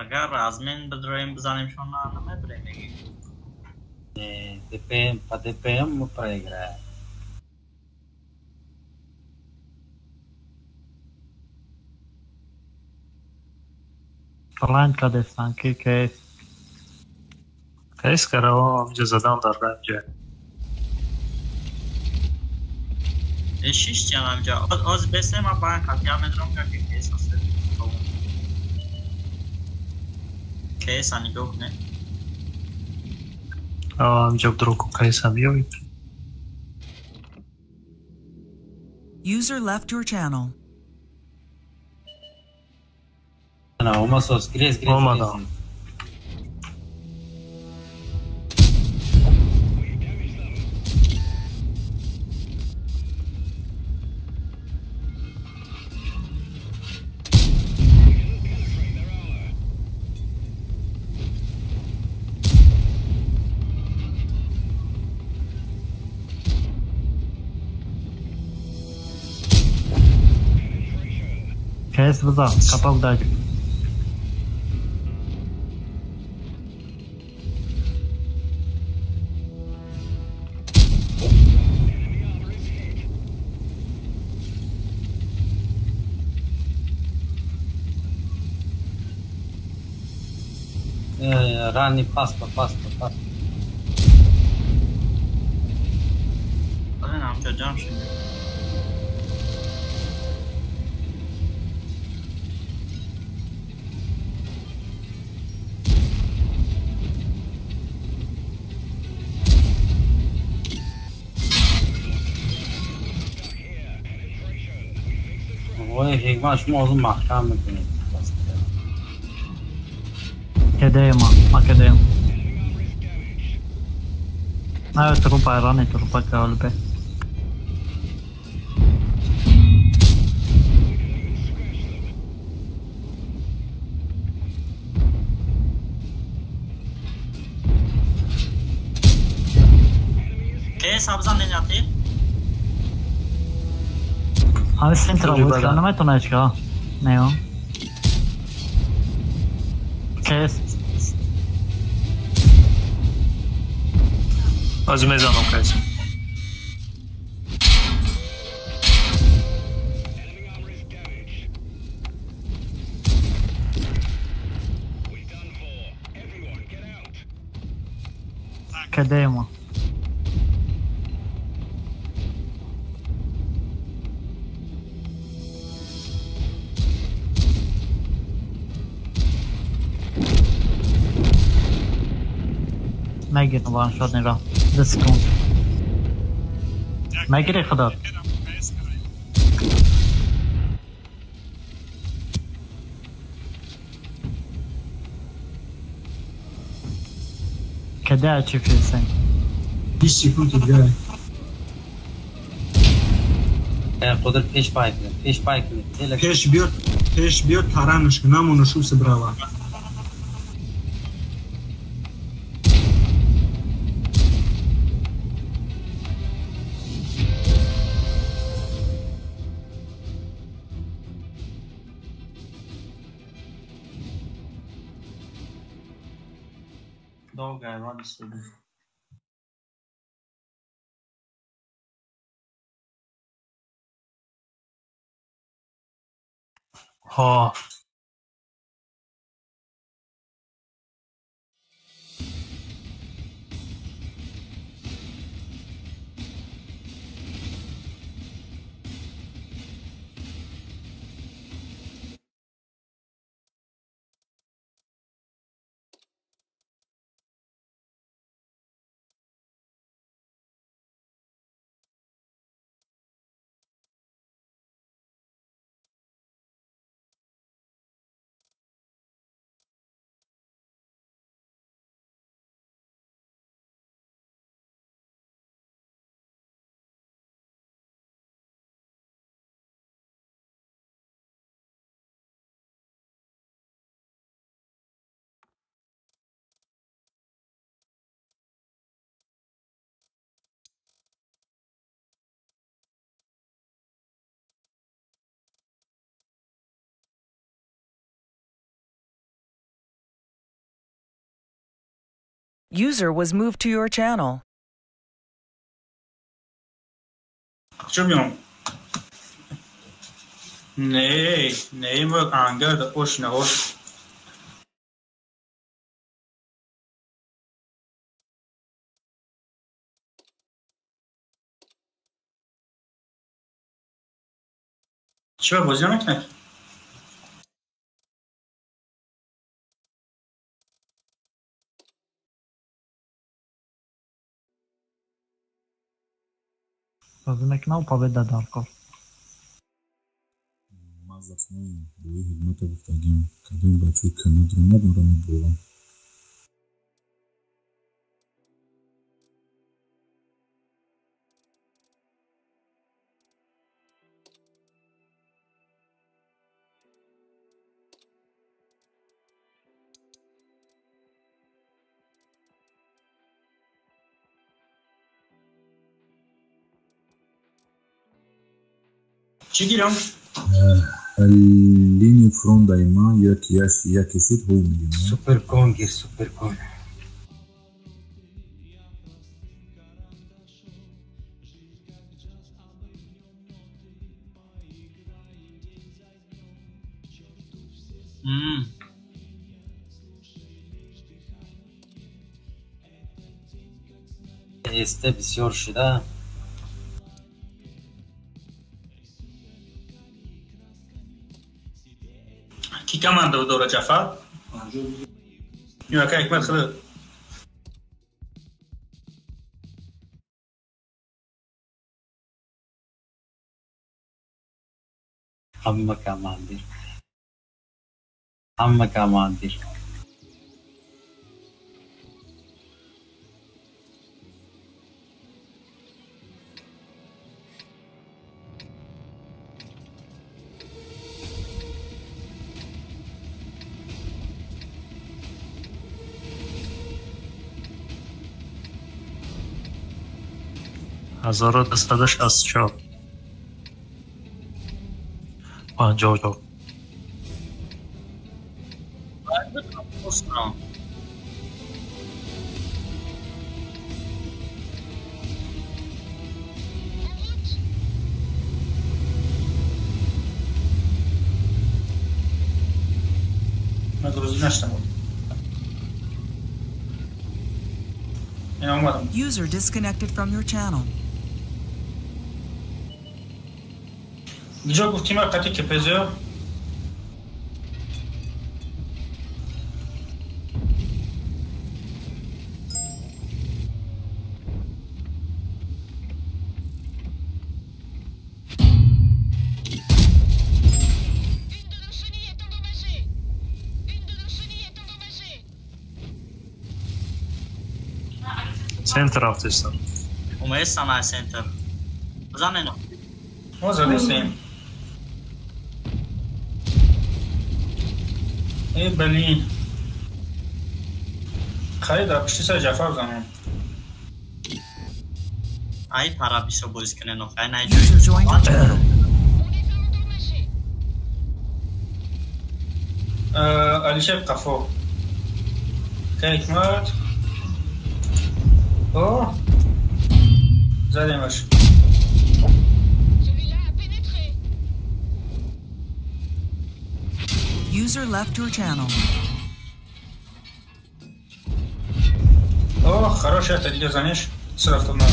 اگر رازمین بدریم بزنیم شون نه بدریم میگی DPM مپرگره Falan kade sanki کیس کرده همینجا زدم در رنجه شیش جنم جا از بسته ما باید خطیه مدرم که کیس هسته کیس هنی گوه نه همینجا بدرو کن کیس هم بیایید User left your channel. نه اوما سوز گریز اومدم Kes bıza. Kapak dayı. رانی پاس پاس پاس آره همجا جمع شده وای حکمت شما از اون محکم میکنید Kedeyim ha. Ma kedeyim. Evet trupa rani trupa kalbe. که سبزان نمیاتی؟ همه سنتر بود که نمیتونه چیکار نه کیس از میزانم کیس کدیما مگه نوان شد نگاه دسکون مگه خدا کده چی فیلسن 20 سکوند دیگه قدر پیش پای کنید پیش بیاد ترانش که نمونه شوس براوا دو گایوان استودی ها User was moved to your channel. چه بیام؟ نه مرد انگر ده اوش نه اوش چه بازی نمیکنی؟ Rozumiem, no opowiada Darko. من رفتم به یه خدمت گفتگیم کدوم بچه کمد رو ندارم بولم چی گیرم؟ ال این فرون دایما یکی شد هو میگیم سوپر کونگی سوپر کون استه بسیار شده کی команда у Дора Джафар? Юу как мэлхлэ? همه کماندیر همه کماندیر هزار دستش از چاپ 52 نگروزی نشتم این اومدم User disconnected from your channel. اینجا گفتیم قطعی که پزه سنتر رفتستم اومه صنع سنتر بزن اینو ما زدستیم ای بلین خیلی در پشتی سر جفر بزنم ای پرا بیسو بوز کنه نخواه نه User joined your channel. علیشه قفو که حکمت اوه زدیمش User left your channel. اوه خراش هسته دیگه زنش سر افتاد من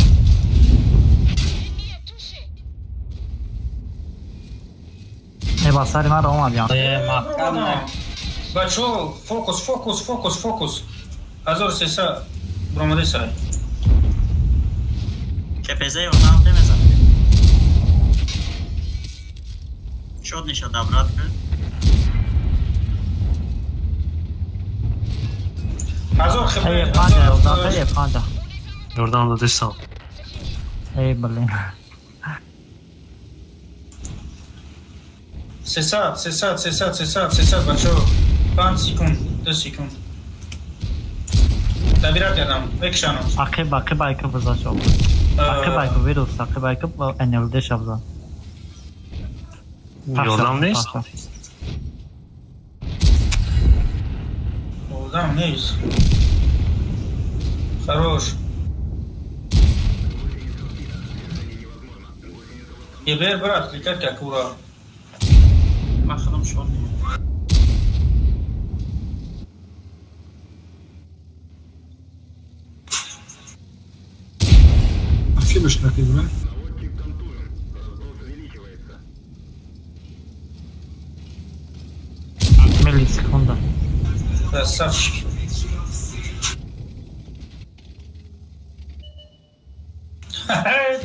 ای با سری من رو اومد بچه ها فوکوس فوکوس فوکوس فوکوس 1300 برامده سره که پزه او هم تیمزن شد نیشه دبرات کرد هزار خبره ای پانجا یوردان ای پانجا یوردان دادستان ای بلین 300 بچه ها 5 سیکوند 2 سیکوند تبیرات کردم بکشانم عقب عقب بزن شو عقب ویروس عقب انیلده شو بزن یوردان نیست؟ یوردان نیست خروش یه بیر برات کلیکت که کورا من خودم شد Ошибочь как играть? Миллисекунда. Красавчик.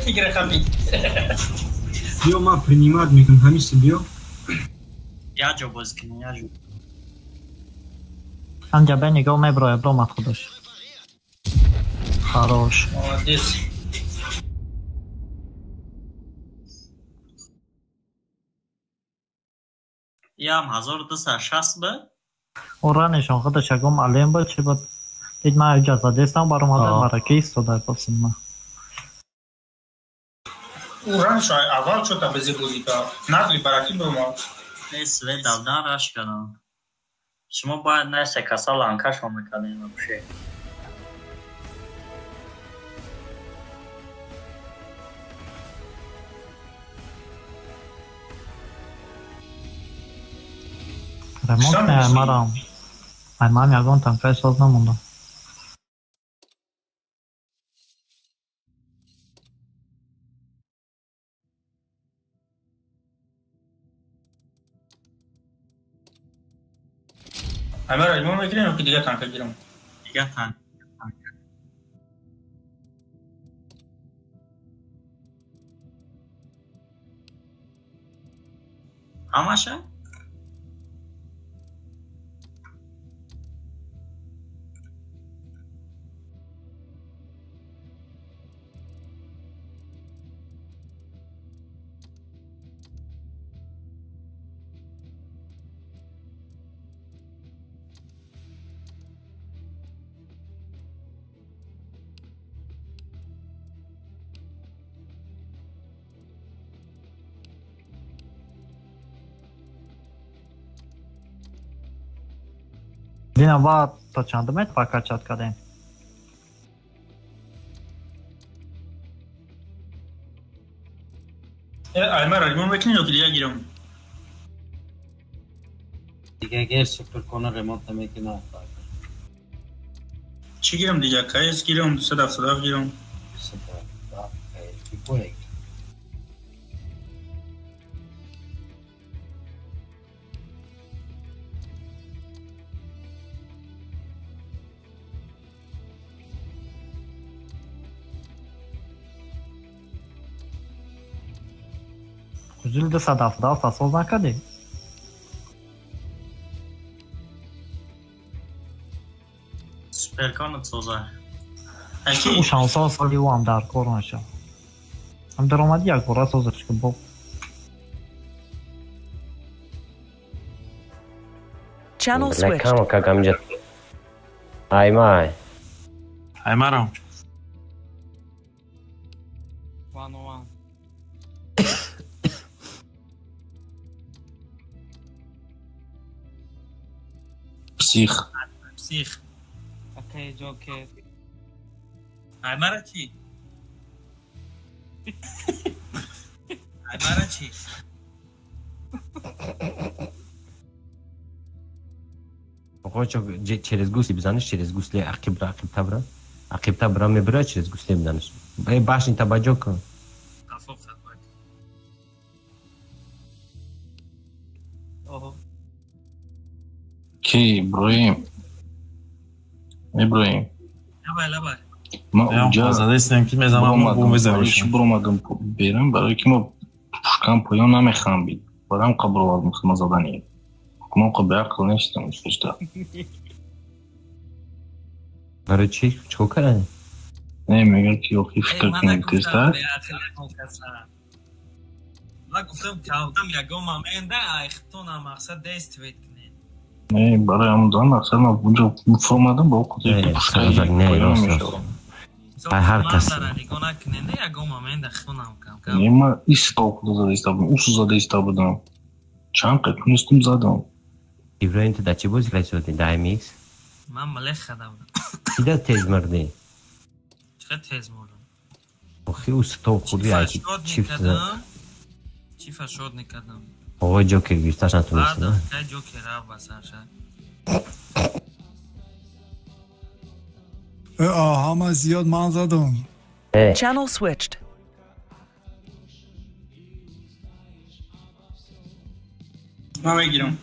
Тигр хабит. Биома принимает микрохамис био. Я جو باز کنم یا جو انجا به نگاه میبرای برامت خودش خراش молодец یا هم 1260 به اون را نشان خودش اگم علیم با چه بود دید من اجازه دستم برام آدم برای که ایستاده پسیم من او раньше اول что-то без языка надо ли бараки дома سوی دادن رش کردم شما باید نسته کسا لانکش هم میکردین بشه Remont ne Aymar'ım. Aymar'ım yagon tankay saz namundu. Aymer elma bitirin yok ki diğer tanka girelim. Diğer tank. How much? Dina va to çandı met pakachat kadem. Aymer elma bitirin yok ki diğer girelim. دیگه اگر سوپر کنه ریمونت نمیکنه چی گیرم دیگه کایس گیرم 270 گیرم Üzüldü sadaf da fasol nakadi. سوپرکان سوزه او شانسا سالی او هم در کار نشه هم در آمدی یک باره سازش که با Channel switched. Lekamo kakam jet. Aymar. Aymar'ım. 101. Psix. Psix. Okay, Joker. Aymar'a چی؟ Aymar'a چی؟ آقا چرز گوسلی بزنش چرز گوسلی عقیب تبرا میبره چرز گوسلی بزنش باش این توجه کن کی ابراهیم لبای ما اونجا زده استم که میزنم بوم بزنم برام برم برای که ما پشکم پایان نمیخوام بید برام قبر وارد میخوام زدنی من قبل عقل نشتم فشتا برای چی؟ چکو کرده؟ نه میگم که اوکی فکر کنیم تستا من گفتم کاودم یگو مامنده ایختون مقصد دست وید نه برای همون دارم مقصد ما اونجا فرمادم با اوکو دیگه پشکایی پایان میشم هر کسی نه ما ایست اوکو زده ایستا بودم اوسو زده ایستا بودم چند قد کنستم زدم ابراهیم تو در چی بازی کلاسی بودی؟ در میکس؟ من ملک خدا بودم چی در تیز مرده؟ چقدر تیز مردم؟ آخی او ستا خوردی هرکی چی فشاد نکردم؟ آقای جوکر گیرتاش نتونستی نه؟ که جوکر رو بسر شد همه زیاد من زدم Channel switched. من بگیرم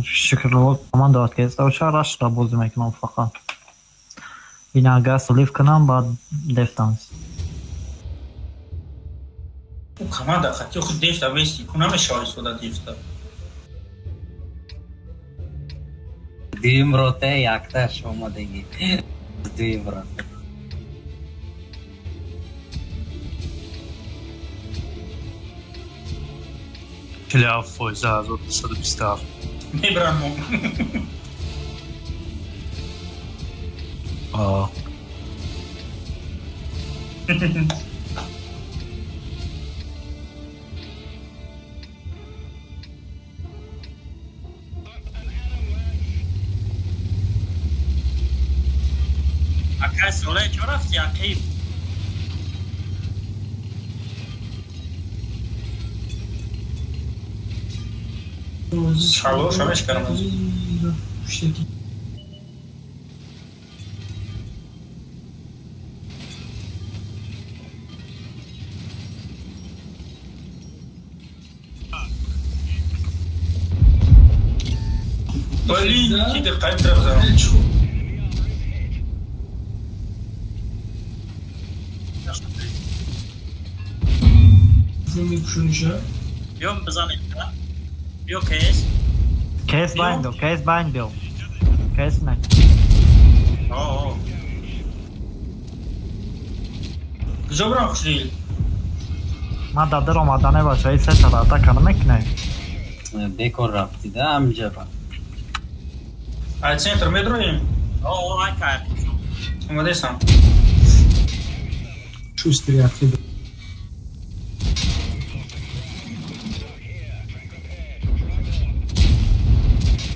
شکر من داد که استو شرش را بازی میکنم فقط این اگه سلیف کنم بعد دفتانس او کمان در خطی خود دیفتا ویستی کنم شایی سودا دیفتا دیم روته یکتش اومدگی دیم روته کلیاف فویزه 1227 میبرم اکای سوله چرا رفتی عقیب شمش کردم ولی کی دقیق تر بزنم بیام بزنیم بیو کیس کیس باین بیو کیس نه کجا برم خوشی من دادر آمدانه باشه ای سه تا تا کنم میکنه بیکن رفتی ده همجا با ای سنتر میدرویم ای کار اومده سم Чувствую активно.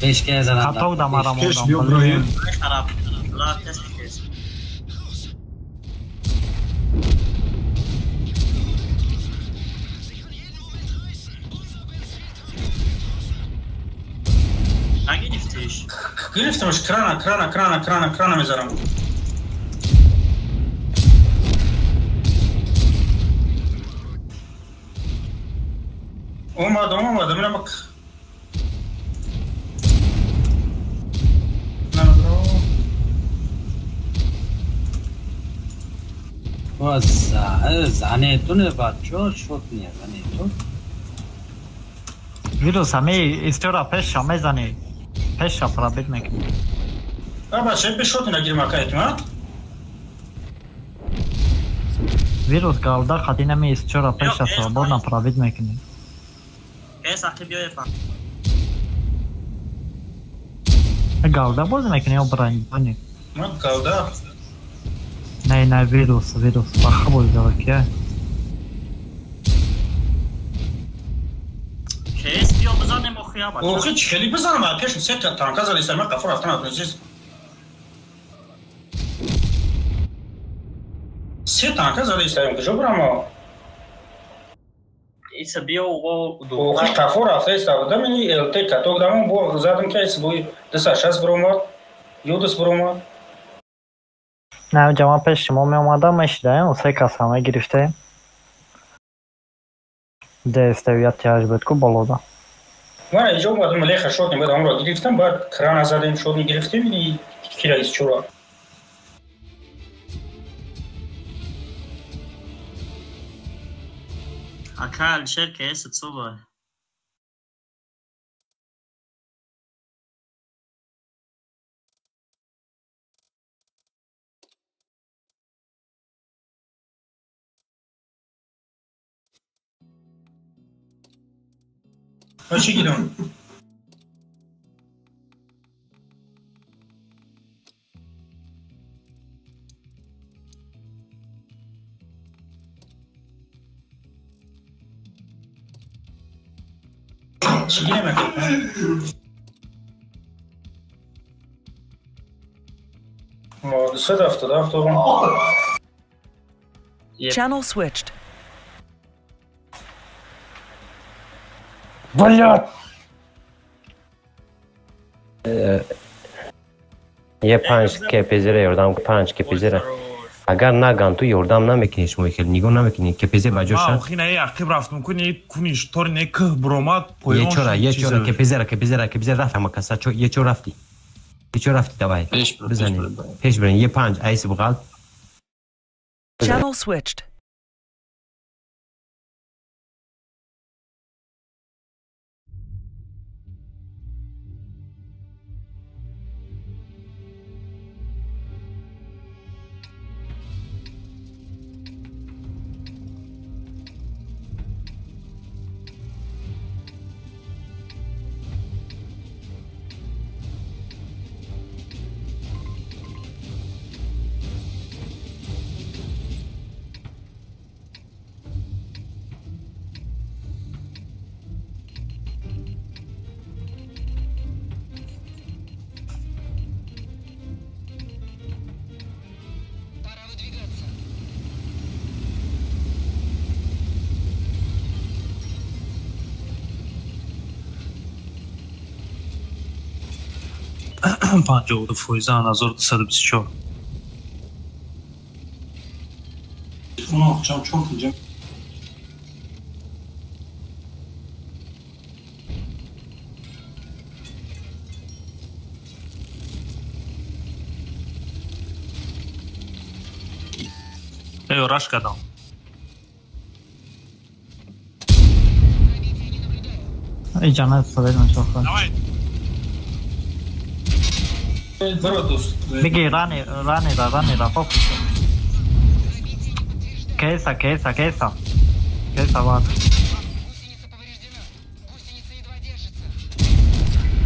پیش که زنم خطا بودم مرا Кеш бил броjem. خراب لا تست کیس نگرفتیش گرفتمش کرانا میذارم اومد میرم بک زنه تونه بچه شد نیه زنه تو ویروس همه استورا پشا میزنی پشا پرابیت میکنی بچه بشوت نگیرم اکایت ما ویروس گالدا خطی نمی استورا پشا سابورنا پرابیت میکنی کیس عقیب بیو یفا گالدا باز میکنی او برانی بانی ما گالدا نه ویروس بخه بولده که کیس بیو بزنیم و خیاب اوخی چکلی بزنم اکیش سه تا تانکا زدی سرمه قفر رفتن اتونسیز سه تانکا زدی استایم کجا برم ایسا بیو و اوخی قفر رفته استایم دمینی التی کتوک دمون بو زدم که ایسا بوی دسا شست برومد یو دست برومد نه جمع پیش شما می اومدم میشده و سه کس همه گرفته ده استویت تیاج بود که بالا من اینجا اومدم لیخ شد نمید همون را گرفتم بعد کران زدیم شد گرفتیم اینی کی رئیس چورا اکال شرکه ایسا تصوبه چی گیرم چی گیرم سه هفته Channel switched. بلیاد یه 5 کپیزره یردام 5 کپیزره اگر نگن تو یردام نمیکنی شما که نیگو نمیکنی کپیزه بجوش ما خیلی عقب رفتم کنی کنیش طور نک برومات یه چورا کپیزه رفتم مکسا چو یه چور رفتی دوای بزنی پیش برین یه 5 ایس بغل Channel switched. 52 فویزان 1224 اون آخشام چون اینجا ایو راش کردم ای جانب صدای من شوخه برو دوست بگی رانی را فوکس کیسا واد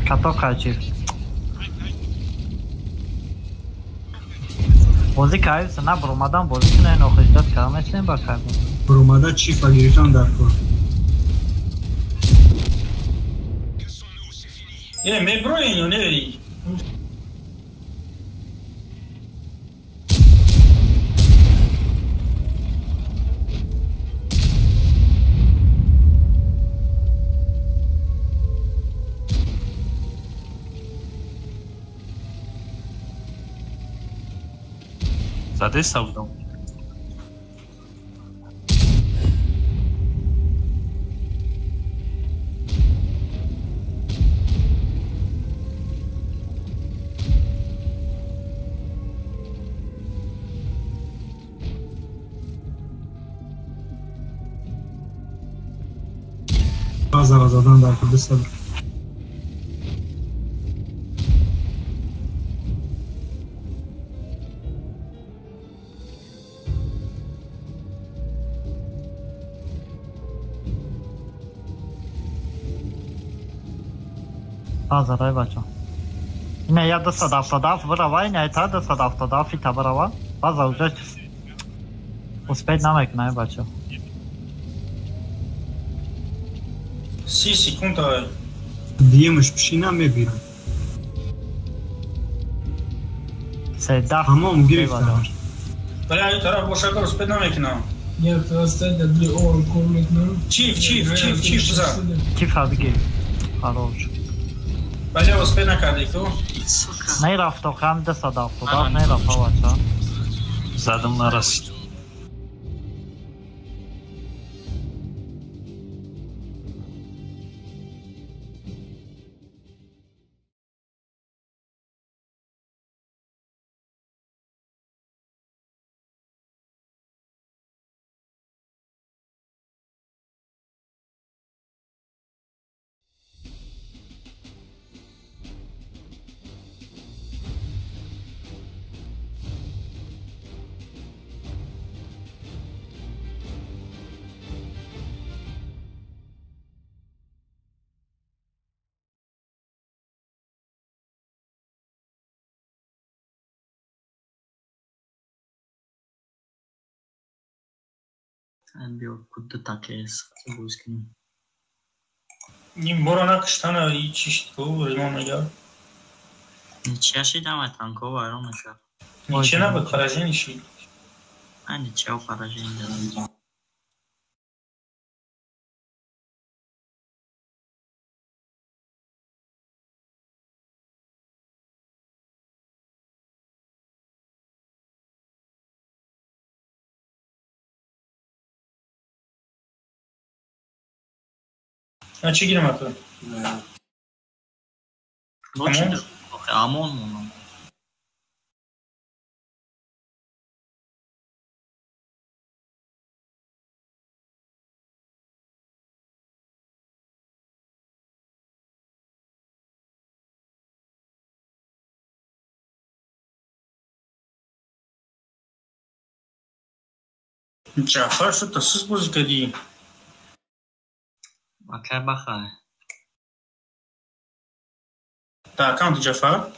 کاتو کچی بازی کایس نه برومادان بازی کنه اینو خجدت کامشتیم با کردن برومادا چی فاگیریتان در کن می برو اینو نوری زده سودم بازار زدن در کل بسر بازارای بچه اینه یا 270 بروا اینه تا 270 تا بروا باز اوجا اسپید نمیکنه بچه سی کنتا دیمش بشینم میبیرم سیده تمام گرفتم ولی این طرف باشه که اسپید نمیکنم چیف بزن چیف ها بگیر خراج ولی اسپید نکردی تو نیرفت و خم 270 نیرفت بچه زدم نرسید بیا کد تاکیس بوز کنیم این برو نکشتن چیشت کو ریمان نگر چیاشی دم تانکو بایرام نشد نیچه نه به کاراجه نیشی نیچه و کاراجه اینجا نه چی گیرم اکنون چی در امون مونم جعفر شو تسوس بازی کردی اکر بخواه تا اکاونت جعفر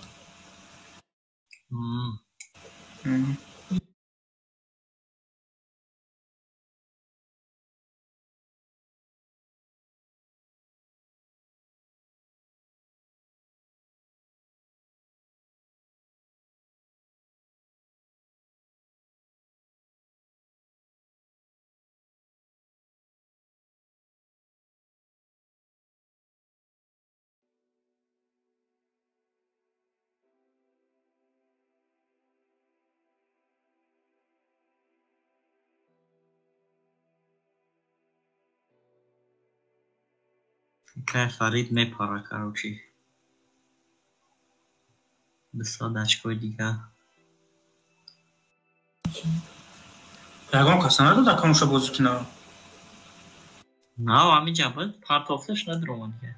که فرید میپره کروچی 200 очко دیگه یگان کسی نداد اکاموشا بازی کنه نه همینجا باید پرتافتش ندارم دیگه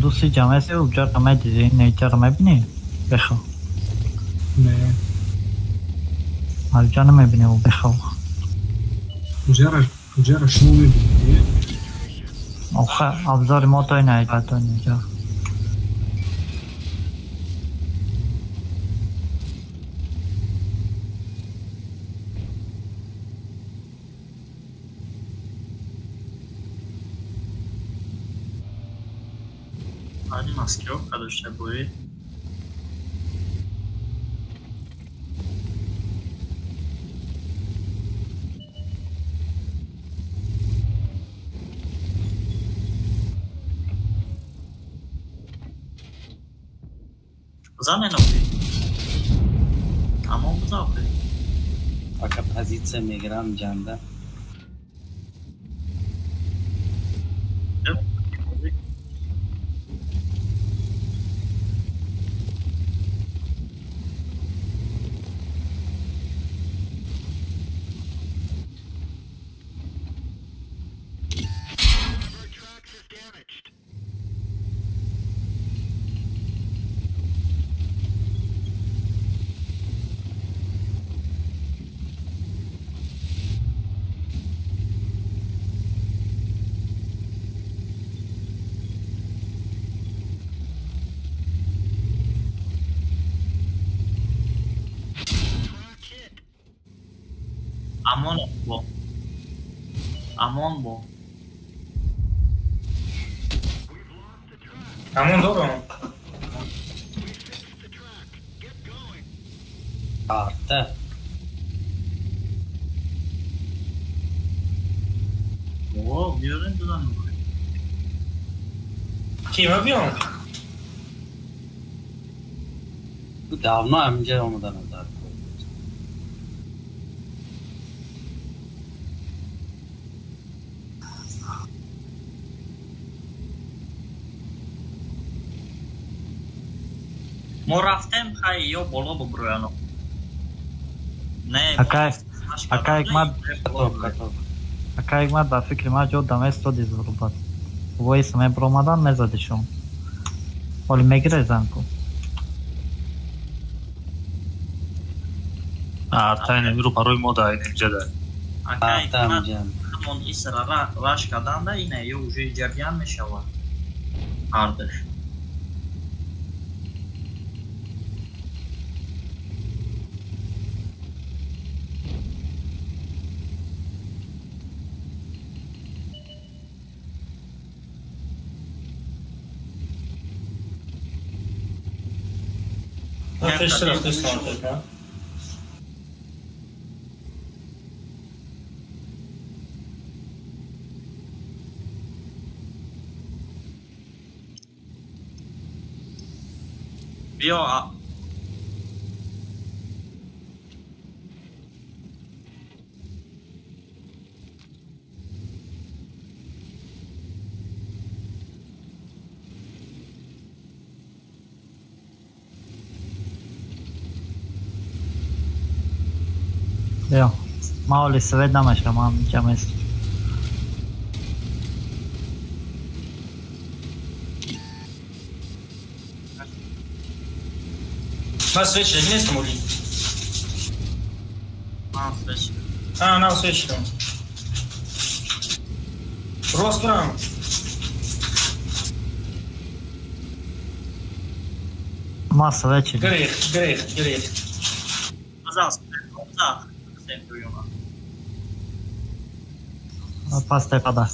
دوستی جمعه سی اونجا رمه دیدی نیجا رمه بینی بخوا نه اونجا نمیبینی او بخوا اونجا را شما میبینی آخه ابزار ما تای نیجا تا نیجا Hadi maske yok arkadaşlar burayı. Zanen okey. Tamam bu da okey. Fakat pozisyonu میگیرم جنده امان با امان دارم آرده اوه بیارین دادن کیما بیام داونا همینجا آمدن در ما رفتیم خیلی یا بالا ببرویانو نه اکا حکمت به فکر ما جو دمه استودی ضرورت وای سمه برامدن نزدشون ولی میگیره زن کو تاین رو برای ما داید اینجا ده اکا حکمت همون ایس را راش کردن ده اینه یا اوجه جریان میشود آردش Ateş tarafta sandık. بیا بیا ما ولی سوید نمشم ما اینجا است ما سویچ نیست مولی سویچ نه سویچ کن روز کنم ما سویچ گریخ Paste pada.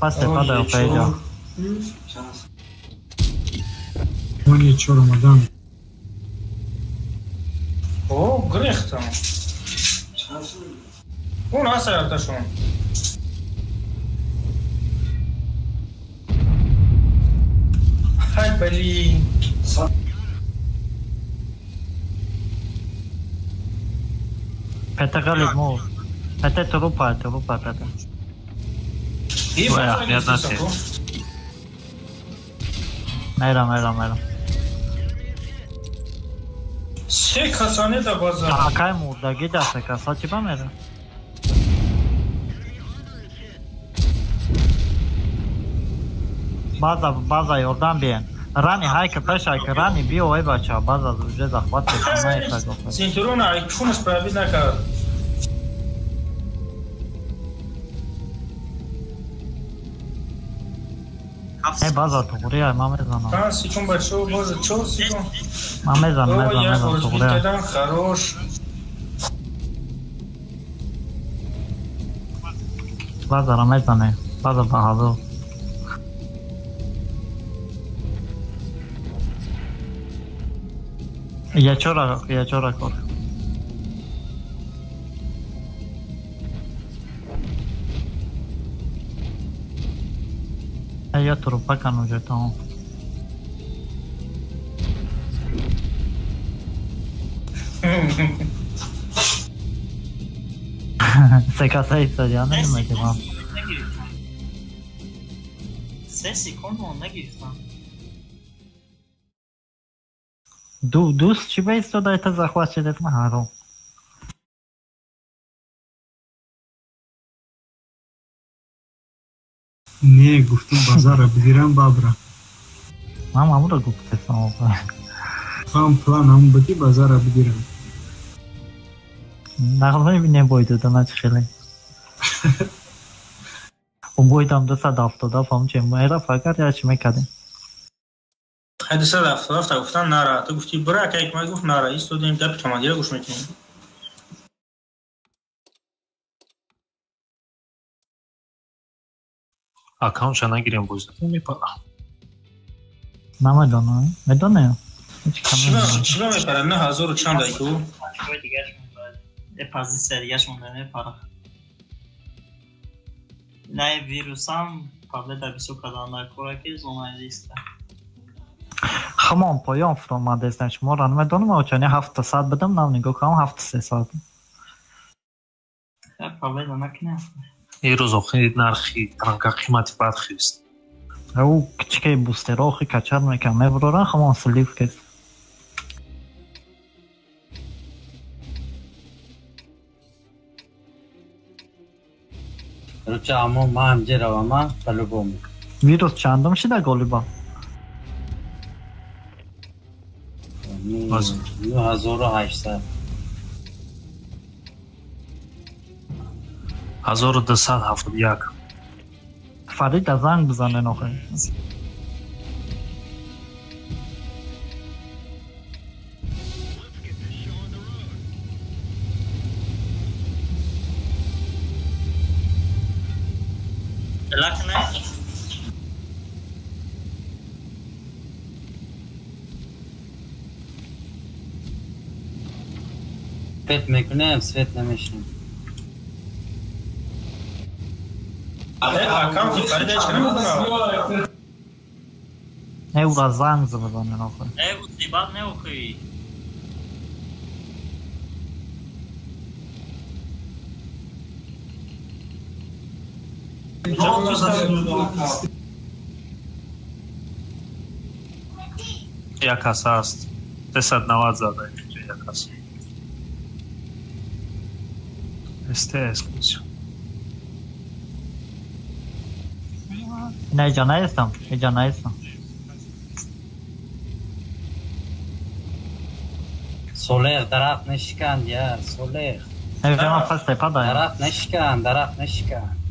Paste pada o fejde. On je čo Ramadan. O, grijh tam. Hoe naast hij dat schon? Hai bali. Pete galib mu. Pete trupa pete. Mera. Şey kasane da bazen. Akay murda giderse kasa çıpa mera. Baza yordan biyen. Rani hayke peşayke Rani biyo ey bacha baza уже захват не так. Cinturona ai cum spravi dacă Hey baza tuğriya mame zana. Ha sikun başo boza çok sikun. Mame zana tuğriya. Хорош. Baza ramezane. Baza bahadır. Я чора кор. Я трупакан уже там. Se casaysa ya ne demek ki ben? Sesi konu ne gitsin? Dost چی ایستاده ایت زخواه شدت محرم نه گفتم بازار بگیرم بابرا من همون را گفتم هم پلان هم بدی بازار بگیرم نقل نمیبینیم بایدو دانا چه خیلی اون بایدم 270 فهم چه مهره فکر یا چی میکردیم هذا سلف رفت گفتن نرا تو گفتی برا که ما گفت نرا ایستادیم گپ کمادی گوش میکنیم аккаунтша нагирем бозда мепара نمیدونم میدونه چی میپره نه 1000 چند ایکو دیگه پازیسیا دیگه مونده میپره نه ویروس هم قبل در بیسو کدام نکوره که زونه لیسته خمان پایان فرامده است شما را نمیدونم او چنین 700 بدم نم نگاه کنم 700 قبل نکنه این روز خیلی نرخی ترانکا قیمتی بدخیست او کچکه بوستر آخی کچر میکنم میبرارن خمان سلیف کست روچه اما ما همجه رو اما پلوبوم ویروس چندم شده گالیبا 9800 1271 فرید از زنگ بزنه نخواهی لکنه سویت میکنه سویت نمیشنم اکانتی فرید هیچ کنه میکنه نه او را زنگ بزنه نخواهی نه او سیباد نه اوخی یک کس هست 390 زده یک کس اسکلیشن نه ایجا نیستم سولر درخت نشکند یار سولر ایجا ما فست پا دایم درخت نشکند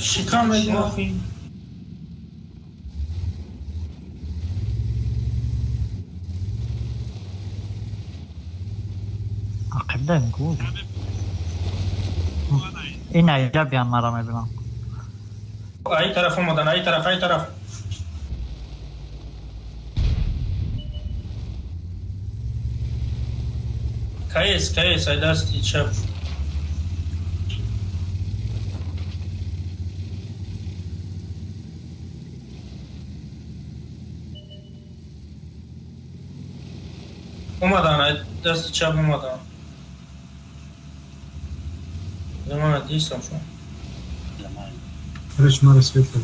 شکام میگه عقب داریم گود این ایجا بیان مرا میبینم ای طرف اومدن ای طرف کیس ای دستی چپ اومدن دست چپ اومدن زمان دیستم شون Короче, надо светло.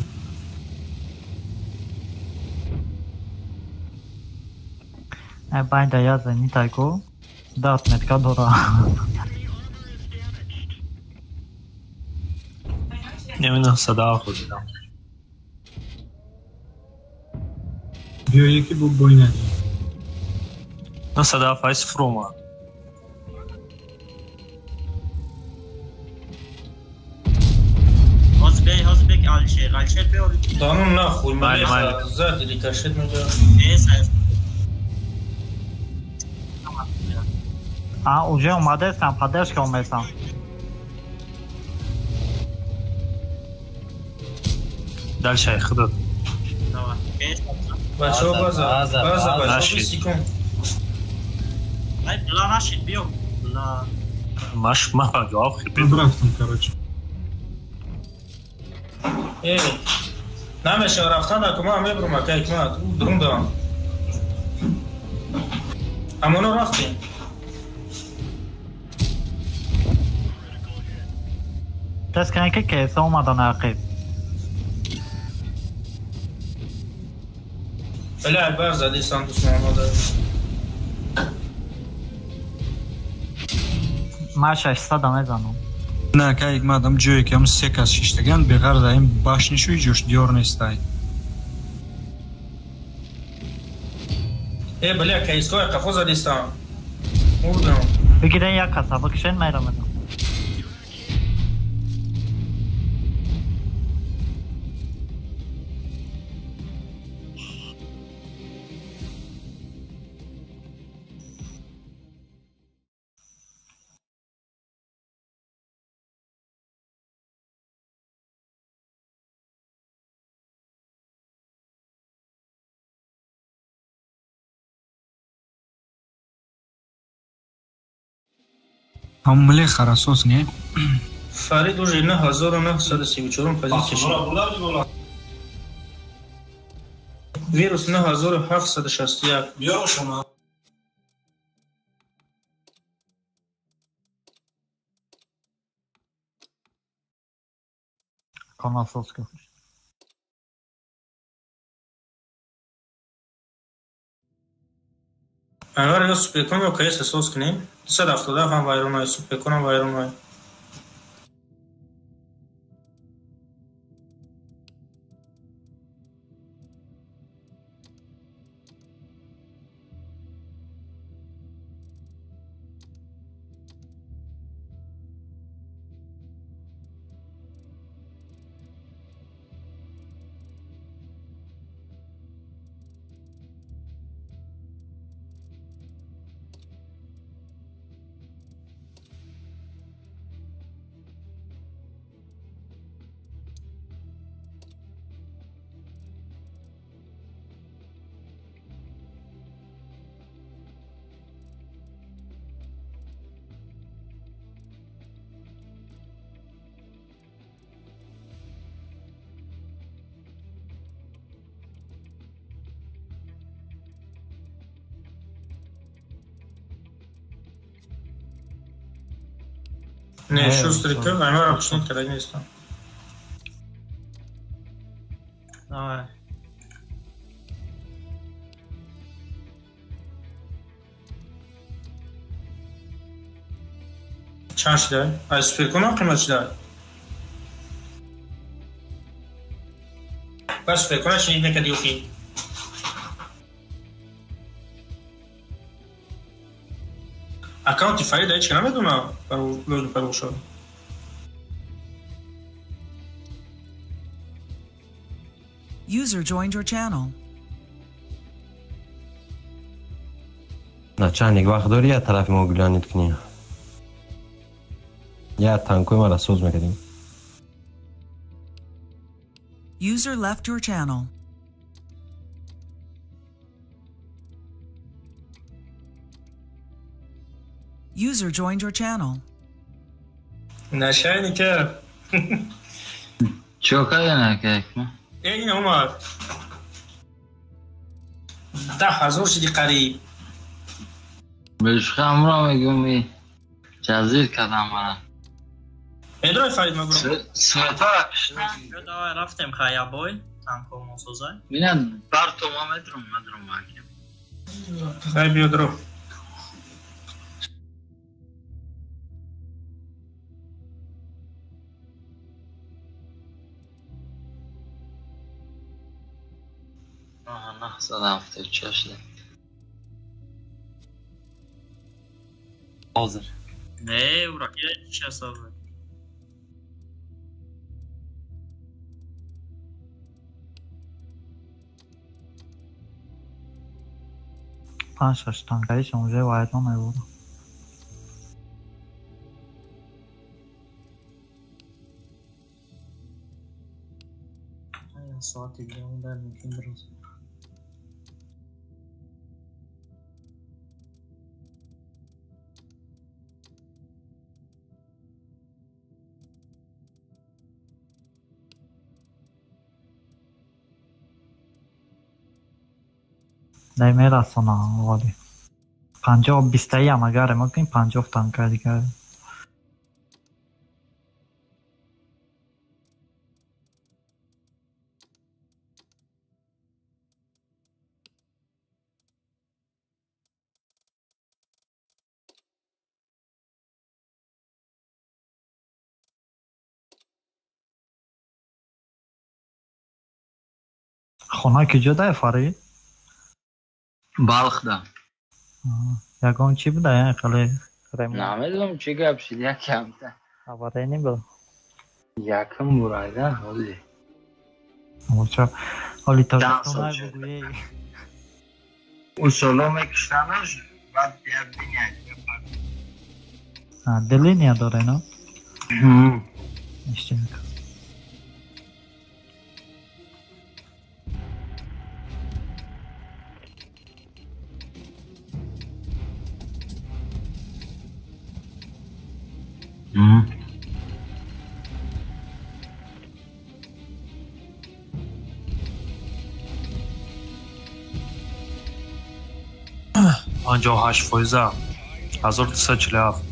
باید یاد زنی تایکو دات متکا دورا نمیدونم صدا خودیدم بیا یکی بود بوینه نه صدا فایس فروما هازبک الشیر بیار دانون نخوی من زد ریکاشت میگه اوجه اومده استم پدرش که اومدستم دل شیخ داد بچه ها بازه بیستی کن بلا نشید بیو بلا ماش ما جواب خیلی رفتم короче نمیشه رفتن اکو ما میبرم اکا اکمت درون دارم همونو رفتیم دست کنی که کیسه اومدن عقیب بله البر زدی سانتوس محمد من 600 میزنم نه که یک مادم جوی که هم 3 کس شیشتگن بغیر دایم باش نشوی جوش دیار نیستای بله کیسکوی قفو زدیستم مردم بگیرین یک کسا بکشین میرم ادام. عمله خراسوس نه فرید уже 9934 позиция. Вирус 9761. بیا شما Kanalsız köpüş. Анвар ино супекон ё кайс эсос кинем. 270 ҳам вайронай супеконам вайронай. Не, шустрый-то, Анвар обычный террорист. Давай. چند شده؟ از سوپر کنم قیمت شده؟ بس سوپر کنم شنید نکدی اوکی اکاونتی فرید هیچ که نمیدونه پر شد User joined your channel. نه چند یک وقت داری یا طرف ما گلانید کنی یا تانکوی ما را سوز میکردیم. User left your channel. User joined your channel. نشاینی که چوکای نکه این عمر 10,000 شدی قریب بهش خمرا میگم جزیر کردم مرا ادرای فرید مبرو سویتا رکشنه Давай رفتیم خیابوی تانکو موسوزای بینن بر تو ما مدرم مکیم خیلی بیادرو نه 174 شده حاضر نه او را که چه حسابه 5-6 تانکایش اونجا باید ما میبودم ساعتی دیگه اون در ممکن درست نه میرسونم ولی 50-20 هم اگر ممکن 50 تانکای دیگه خونه کجا فرید؟ بلخ ده یکم چی بوده خیلی نمیدونم چی گپ شد یکم تا آواره نیم یکم برایده حالی چرا حالی تابستون بگویی اصولا میکشتنش بعد بیا بینید دلی نیا داره نه؟ اشتی میکن آنجا 8 فایزه 1247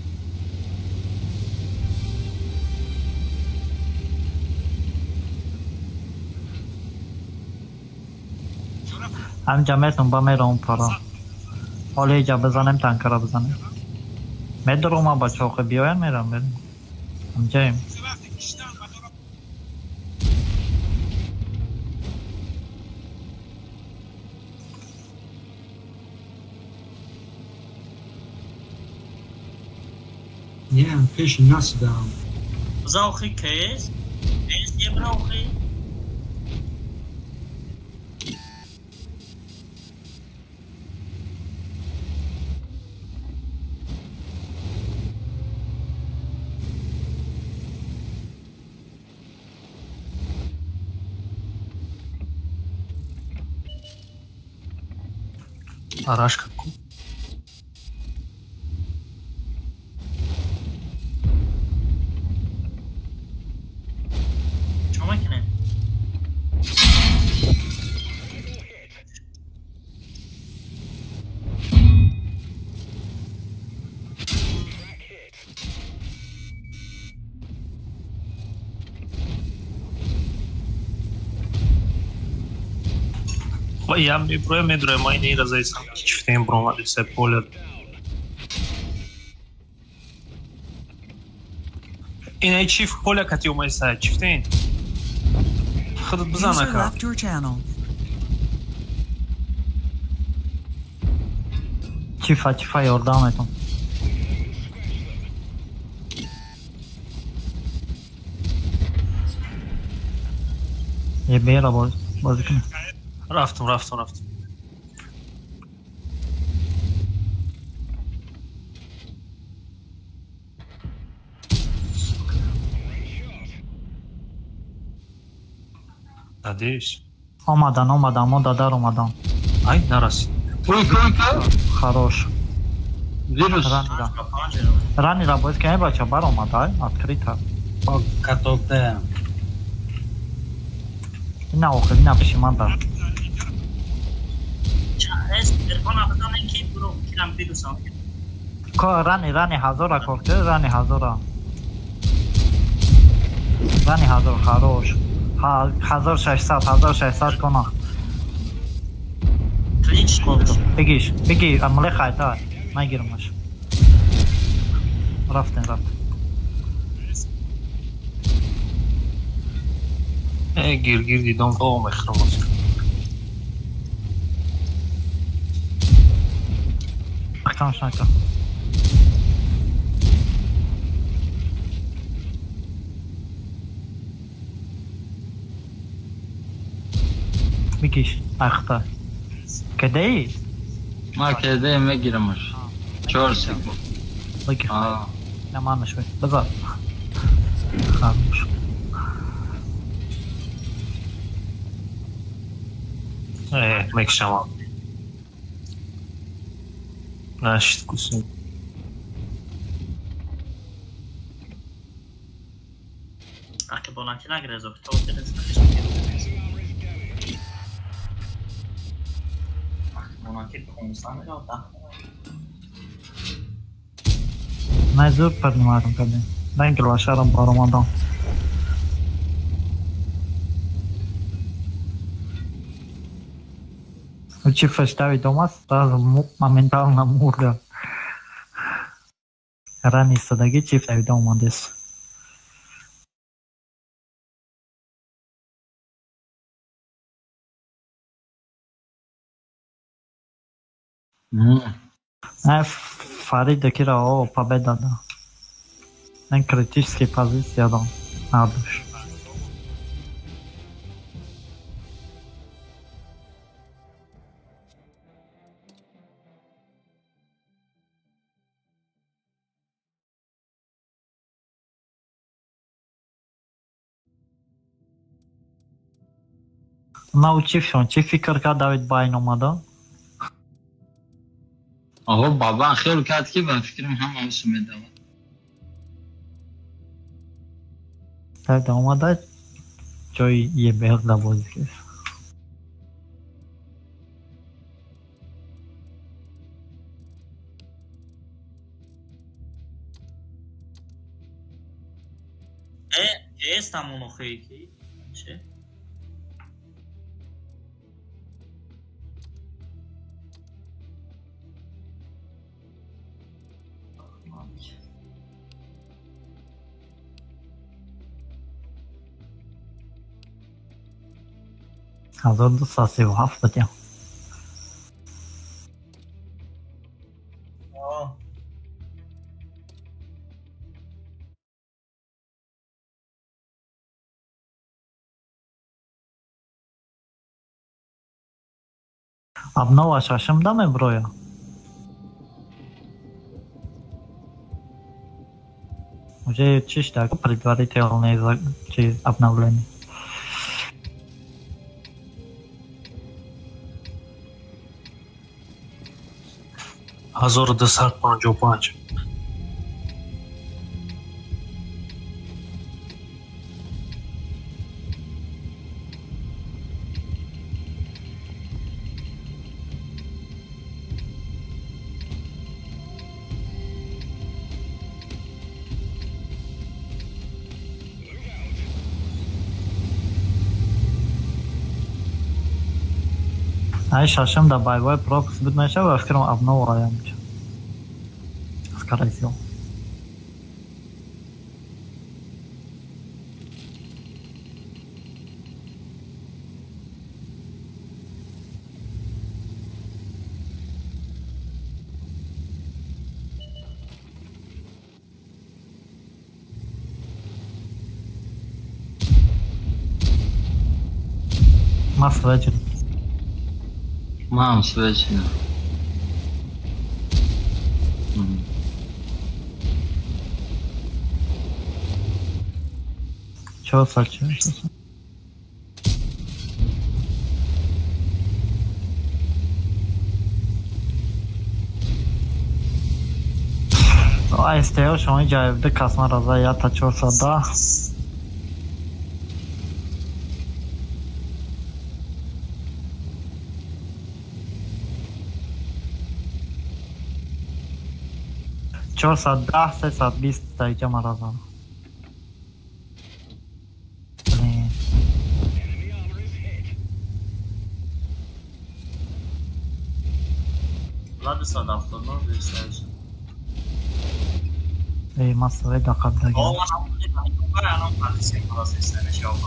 همینجا میتون با میره اون پارا حالا اینجا بزنیم تنکر را بزنیم میدرو ما با چوخه بیاین میرم بریم همینجاییم Nie, پیش نسیدم زاوخی کیس؟ کیس یه براوخی؟ Арашка. شما کنه Я ми проемедро майни разайсам чифтем бромади се поле. Ина чиф поле кати умайса чифтен. خدت User بزنکا. left your channel. چیفا یاردمتون یه بیره بازی کنه رفتم Надеюсь. اومدن ما دادر اومدن Ай, нарасид. хорош Вирус. رانی را باید که بچه بر اومده открыто Катокта. اینا آخر اینا پشیمان دار ارفان بزنن کی برو کلم بیروسان که رانی هزار کرده رانی هزار خروش 1600 کنه بگی عمله خیطه نگیرمش رفتن گیر دیدم با مخرمات اختامش نکن بگیش اخته کده ای؟ ما کده میگیرمش 4 سکون بگیر نمانش بذار خاموش میکشم نشد کسیم Anche Bonanti l'ha preso, Bonanti konusam ya da. نه زود پرنیمارم کردیم دنگل و شرم بارماندم چی فشتاوی دوماس سразу моментально мурда рани стадаги чифтави домандес Фарида Кира, о, победа, да. На критической позиции, да. Надуш. Научившон, چی فکر کرد داوید با این اومده؟ آقا بابا خیلی کرد که به فکرم هم همسو میدم داوید اومده جای یه بهر بازی کرد Esta monoxei aqui, che? هزار دو سال 37 بدیم обнова шашим даме броя уже чисто предварительные обновления هزار دو صد پنج و پنج ай шашим да боевой пропуск будет начало фикром обновляем скорее всего Mas вечер. Мам, свечено. Чего случилось? Ай, стоял, что он идет в космо раза, я точился, да. Чё, 10, 20 идем разом. Блин. Ладно, сад автонов, вещаешь. Эй, массовый докап да. О, она полиция просто сначала.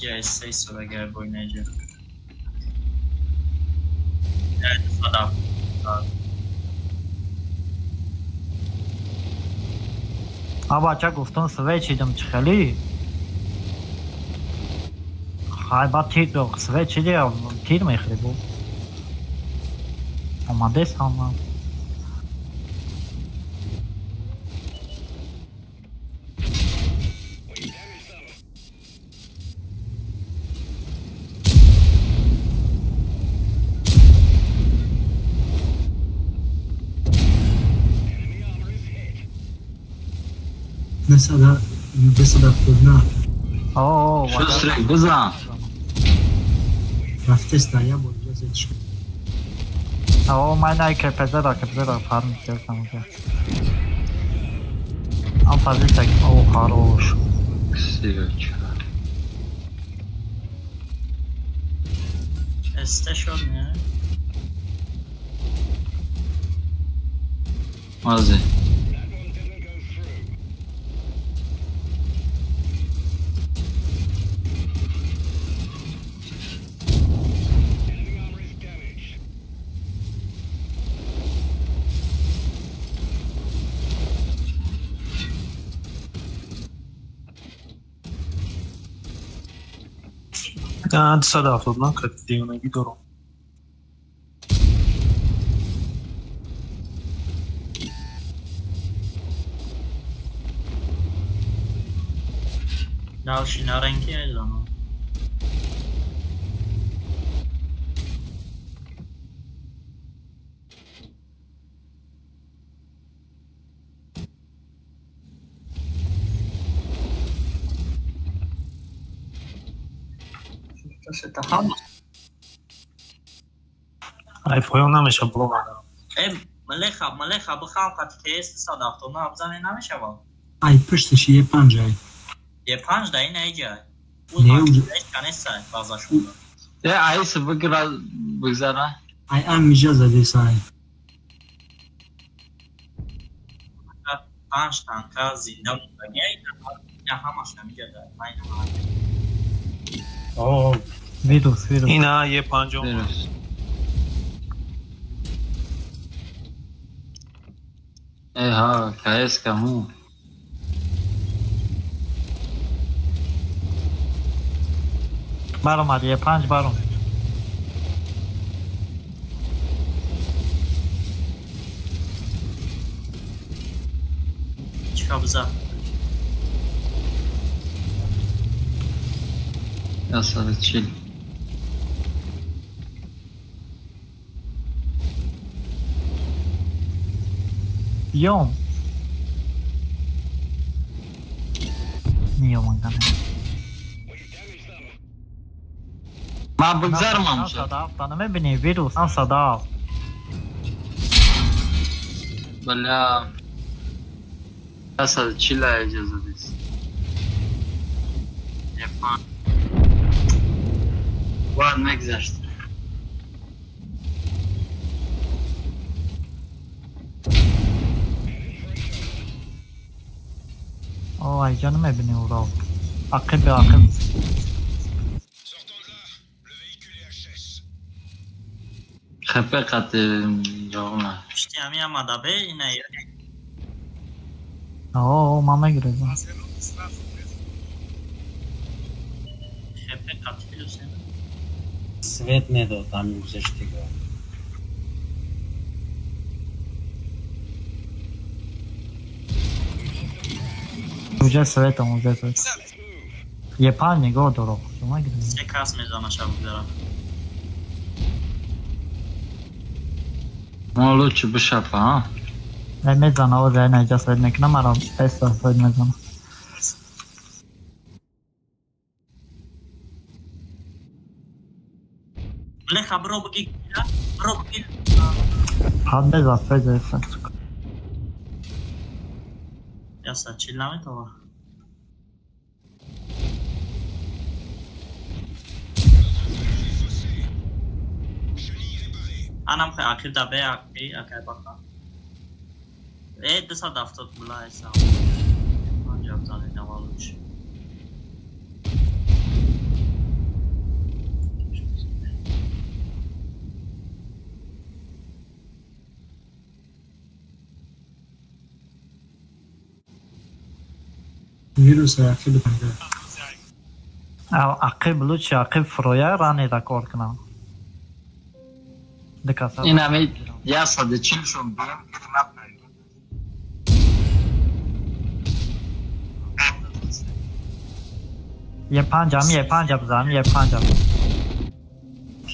Yes, sei só que é bom, né, gente? É, só dá. Aba çak uftan switch idem çıkalı. Hayba tit yok switch ile tir mi xribu? Ama des ama. مثلا بصدق نه شو سرک بزن رفته استایا بود جزش او من که پدر فارم کردم که ام فازی так او хорош سیرک استشون نه مازه نه 270 نکرد دیونگی دارم. Další na ranky je no. To se tahalo. ایفون نمیشه بلومه. ملخا بخوام قد کیست صدافتو نابزنه نمیشه با. ای پشتش یه پنجه. یه پنج دایی نیجای. نه اونجا. کنه سای بازاشون. یه عیس بگذاره. ای ام میجا زده سای. پنج تنکا زنده بگی نه همش نمیجا داره. اوه ویروس اینا یه پنجم. ها کایس کمو. برام یه پنج برام. چیکار بزن؟ یا سال چیل. یوم نیومن کنه ما بگذارم همشه صداف تا نمیبینی ویروس هم صداف بلا اصلا چیلا اجازه دیست یپان واد مگذاشت اوه اینجا نمیبینی او را عقب خپه قط جاونه پشتی همی هم مدبه اینه اوه ما مگرزم خپه قط فیلوسه سویت نداد همین گذشتگاه اونجا سویت یه پنج نگاه دارو شما گرزم سه کس میزانه شب بگذارم مالو چی بشپه ها میزنه او زیر اینجا سوید نکنه مرا پیستا سوید میزنه لخه برو بگی حد بزا سوید زیر یا سا چیل نمی تو انم خیلی اکیل دبه اکی بخواه ای دستا دفتاد بلا ایسا آنجا بزنی نوالوش ویروس اخیل پنجه عقب لوچ عقب فرویا رانی رکورد کنم این همه یه ساده چیل شون بیم یه پنج بزنم یه پنج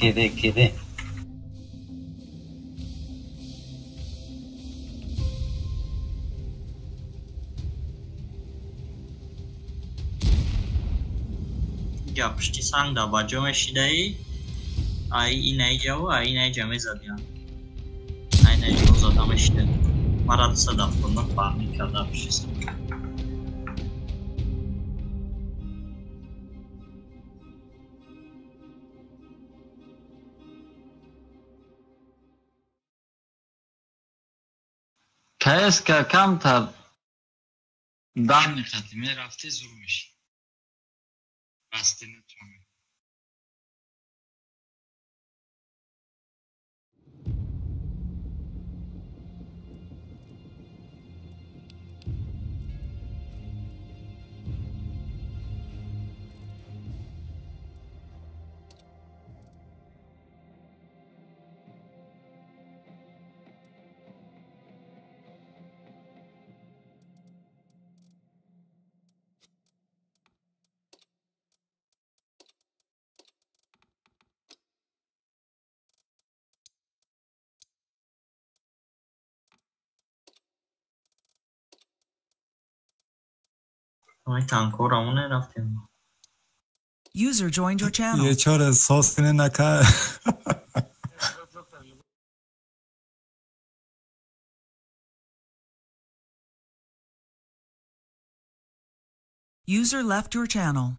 کده یا پشتی سنگ دا با جمع شیده ای این ایجا و این ایجا می زدیم این ایجا زدم شیده مرا صدف کنم فهمی کرده پشتی سنگ کایس که کم تر دام میخواتی می رفتی زور میشی بستی نتونی همه تانکو رامونه رفتیم. User joined your channel. یه چهار احساس کنه نکه User left your channel.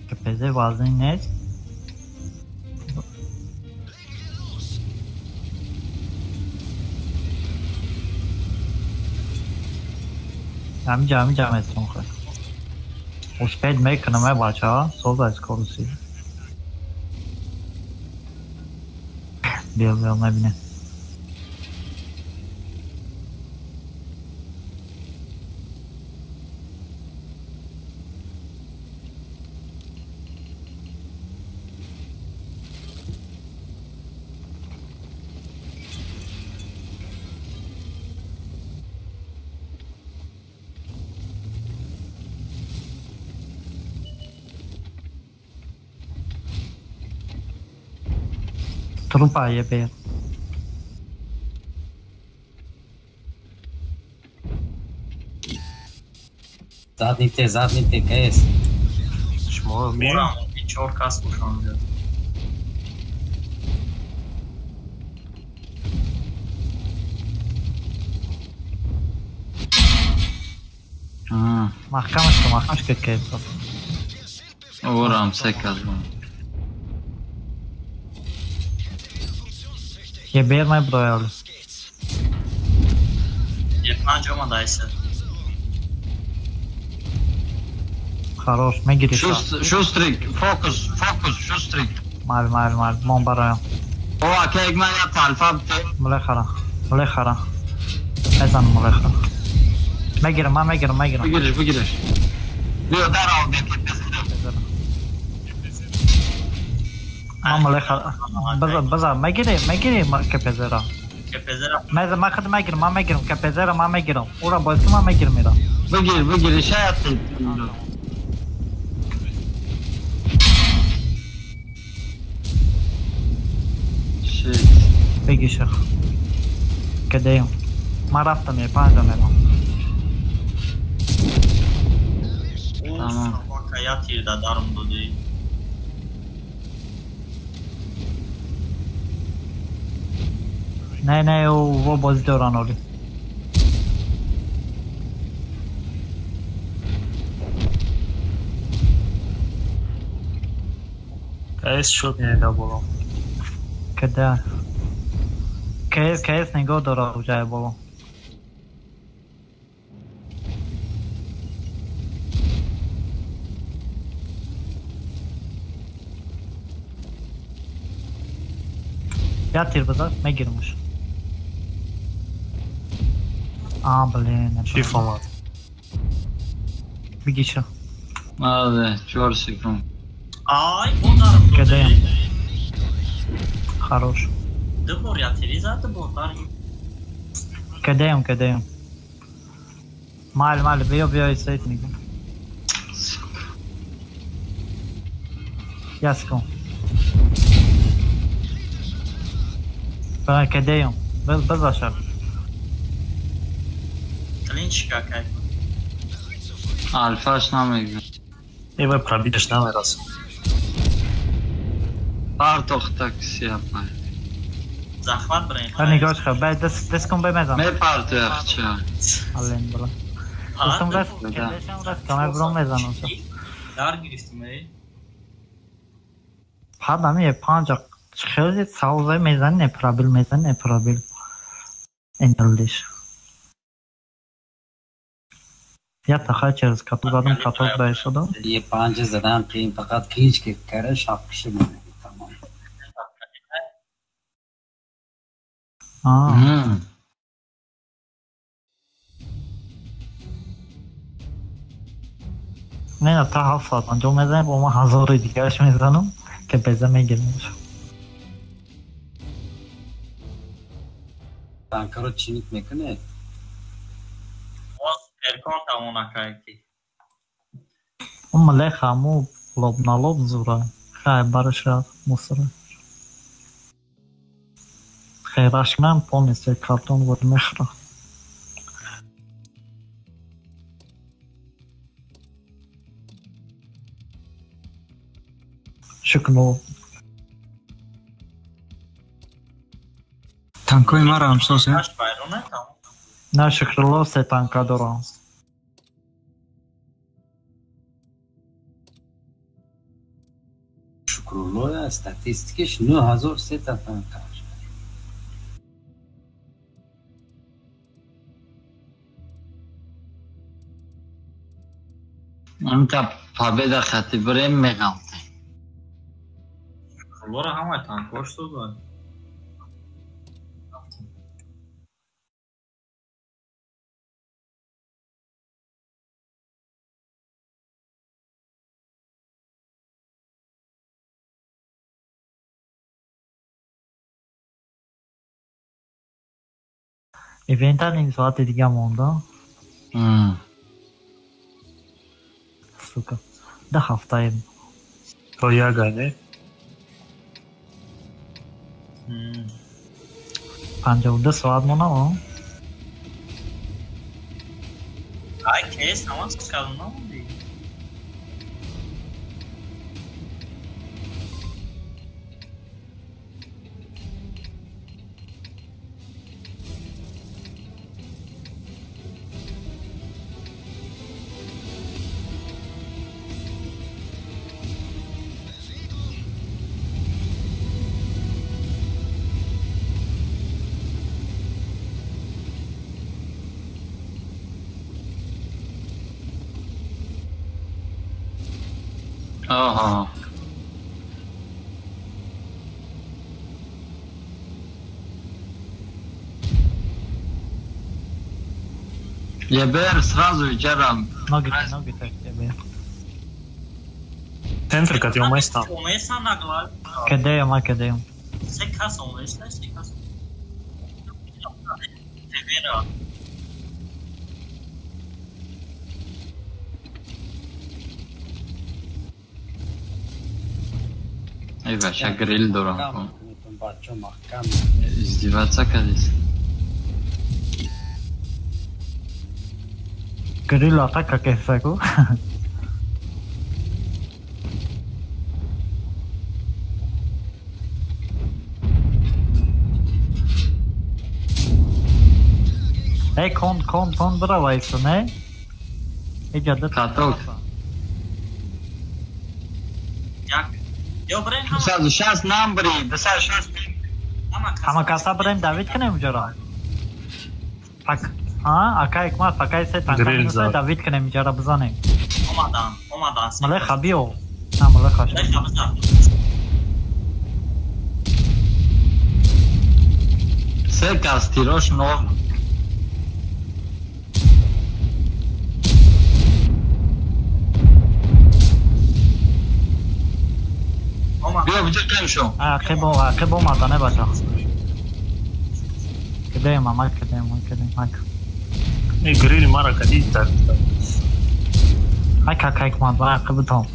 که پزه وزن نیست همینجا هستم خواهد اسپید میکنم بچه ها صبح از کروسی بیا نبینه Trupa je beer. Zadnite, kaj jest? Moram pičorka slušam. Mahkameš kaj je to. Moram sekat. Je beer me brojali. Je panđoma daj se. Хорош, मैं गिरी Шустрик, фокус, шустрик. मार मोम बराया ओ आके एक मैं यार अल्फा मुले खरा ezan मुले खरा मैं गिरा بگیرش بیا در آب मुले खरा बजा मैं गिरे के पेजरा मैं खद मैं गिरा के पेजरा मैं गिरा पूरा बस मैं गिर मेरा بگیر شاید بگیشه کدیم ما رفتم یه 5 میرم تمام واقعا تیر دادارم دادی نه او بازی دوران اولی کیس شد نیده بولم کده کیس نگاه داره جای بابا یا تیر بذار میگیرمش بلین چیف آمد بگی چه آده 4 سکون آی بودارم کدیم خروش دبور یا تیری زد بودار کدیم مال بیا ایسایت نگم یاس کن برای کدیم بزاشر کلین چیکار کرد الفاش نمیگم ای باید پرابیدش نمیرسم پارتوخ تاکسی اپای زخمت برای نگاهش خب باید دست کن بمیزم می پارتوخ چه الان بلا دستم رفت کامه برام میزنم دار گرفتیم حد همه 5 خیلی ساوزه میزن نپرابیل Engelliş. Ya takay через каток задам каток да шуда. ये 5 زدم که این فقط خیچ که کره شاقش مونه تمام. نه تا 7 انجام میزنم با ما 1000 دیگهش میزنم که بزه میگیرم. تانکا رو چینیت میکنه؟ ارکان تمونا کردی اون مله خامو لب نلب زوره خیلی برش مصره خیرش کنم پونیسته کارتون بود میخره شکنو تانکای ما را همساسه؟ نه شکرلو سه تانکا دارم شکرلو استاتیستیکش 9003 تا تانکا انت победа خطی بریم میگم شکرلو را همه تانکاش تو داره ایونت این ساعت دیگه مونده سوکا 10 هفته تا یگانه 52 ساعت مونده ای کیس همه سکال نموندی آها یه بر сразу جرم ноги так тебе центр kad jau mēs tam кидаю Секас он лишь секас Тевера ای بچه گریل دارم کن بچه محکم ازدیواتسا کدیست گریل атака کیفه کو ای کن برا وایسو نه ایجاده کاتوک سازو شاست نام بریم بسر شاست اما کاسا بریم داوید کنیم جرا پک اکا اکمال پکای سه تانکا داوید کنیم جرا بزنیم اومدان مله خبیو نه مله خاش سه کاس تیروش نو بیا بجا کم شو عقب اومدانه بچه کدیم مک این گریل ما را کدید تر اک ماد برای عقب تام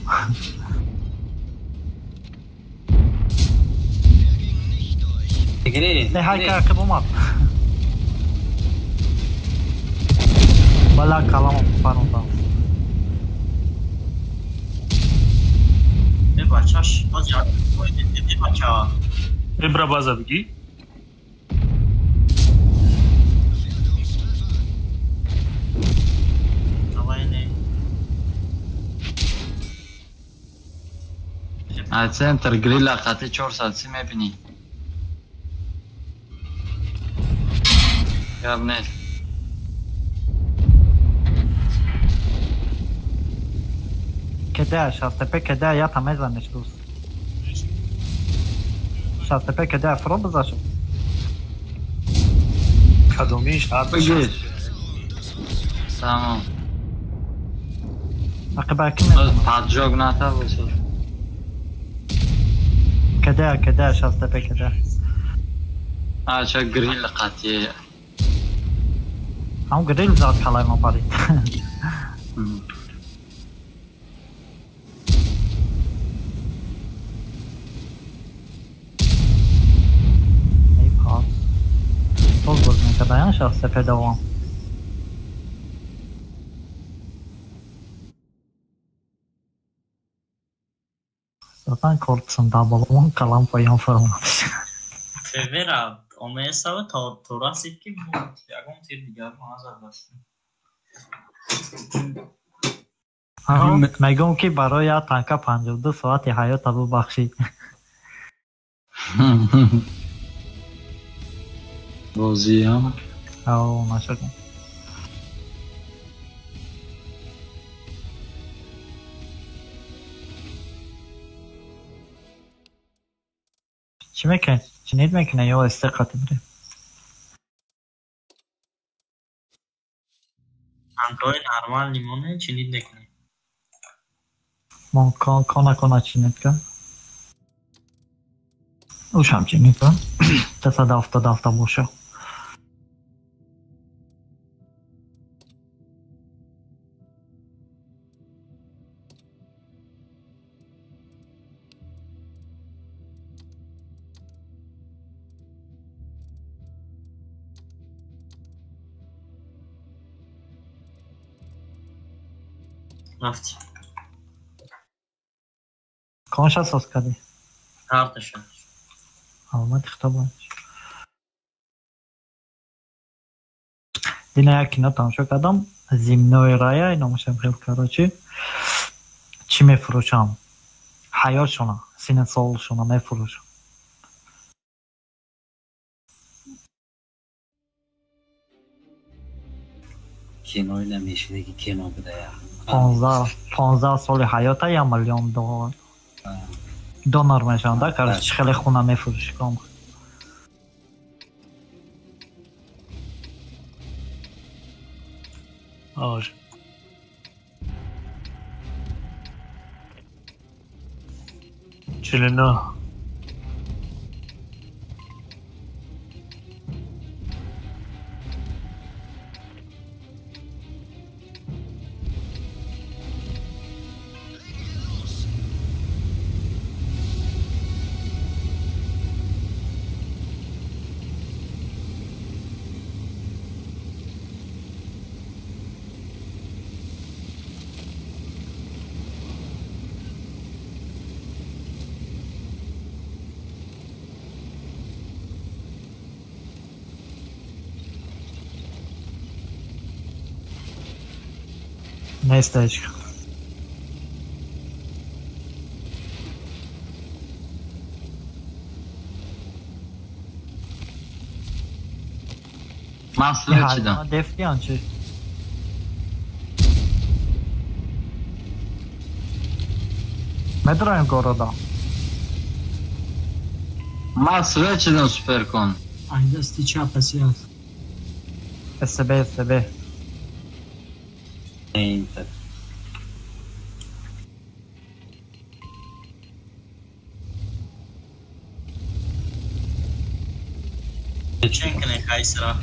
گریل عقب اومد بلا کلام فرمودم بچه‌اش باز یاد می‌کنه بچه‌ها ابرا بازا بگی центр гриля خطی 4 ساعتی میبینی گپ نیست. کده شاستپه کده یا تمه زنش دوست شاستپه کده فرو بذاشو کدومیش بگیر. تمام. عقبه کی میزنم پادجاگ نتا بسید. کده شاستپه کده چه گریل قطعی. هم گریل زاد کلای ما پارید ای پاس توز بزنی کده یا شاستپه دوام zaten korksun dabalımın kalan payın formatı. Fevera, omesa ve torasik ki bu yagam tir diğer mazar bastım. میگم که برای تانکا 52 ساعت حیات ابو بخشی بازی هم او ماشاءالله چی میکنی؟ چی نید میکنی یا استقاطی بری؟ Android normal limone çinit dekne. من کانا چی نید کن؟ اوش هم چی نید کن؟ تصد هفته باشه Rafti. کانش اساس کردی؟ Tartışın. آمد خطابه دینا یکی نا تماشا کردم زیمنوی رایه اینا میشم خیلی کراچی چی میفروشم حیاتشونه سینه سالشونه میفروشم کنوی نمیشه که کنو بده یا 15 سال حیاته یا میلیون دلار میشن ده کارش خیلی خونه میفروشی کام آره چلنا نیستش مسئله چیدم دفتی چی؟ میدرایم گورودا مسئله چیدم سپر کن Ai dasti چپ هست SB این Çünkü ne kaysıra.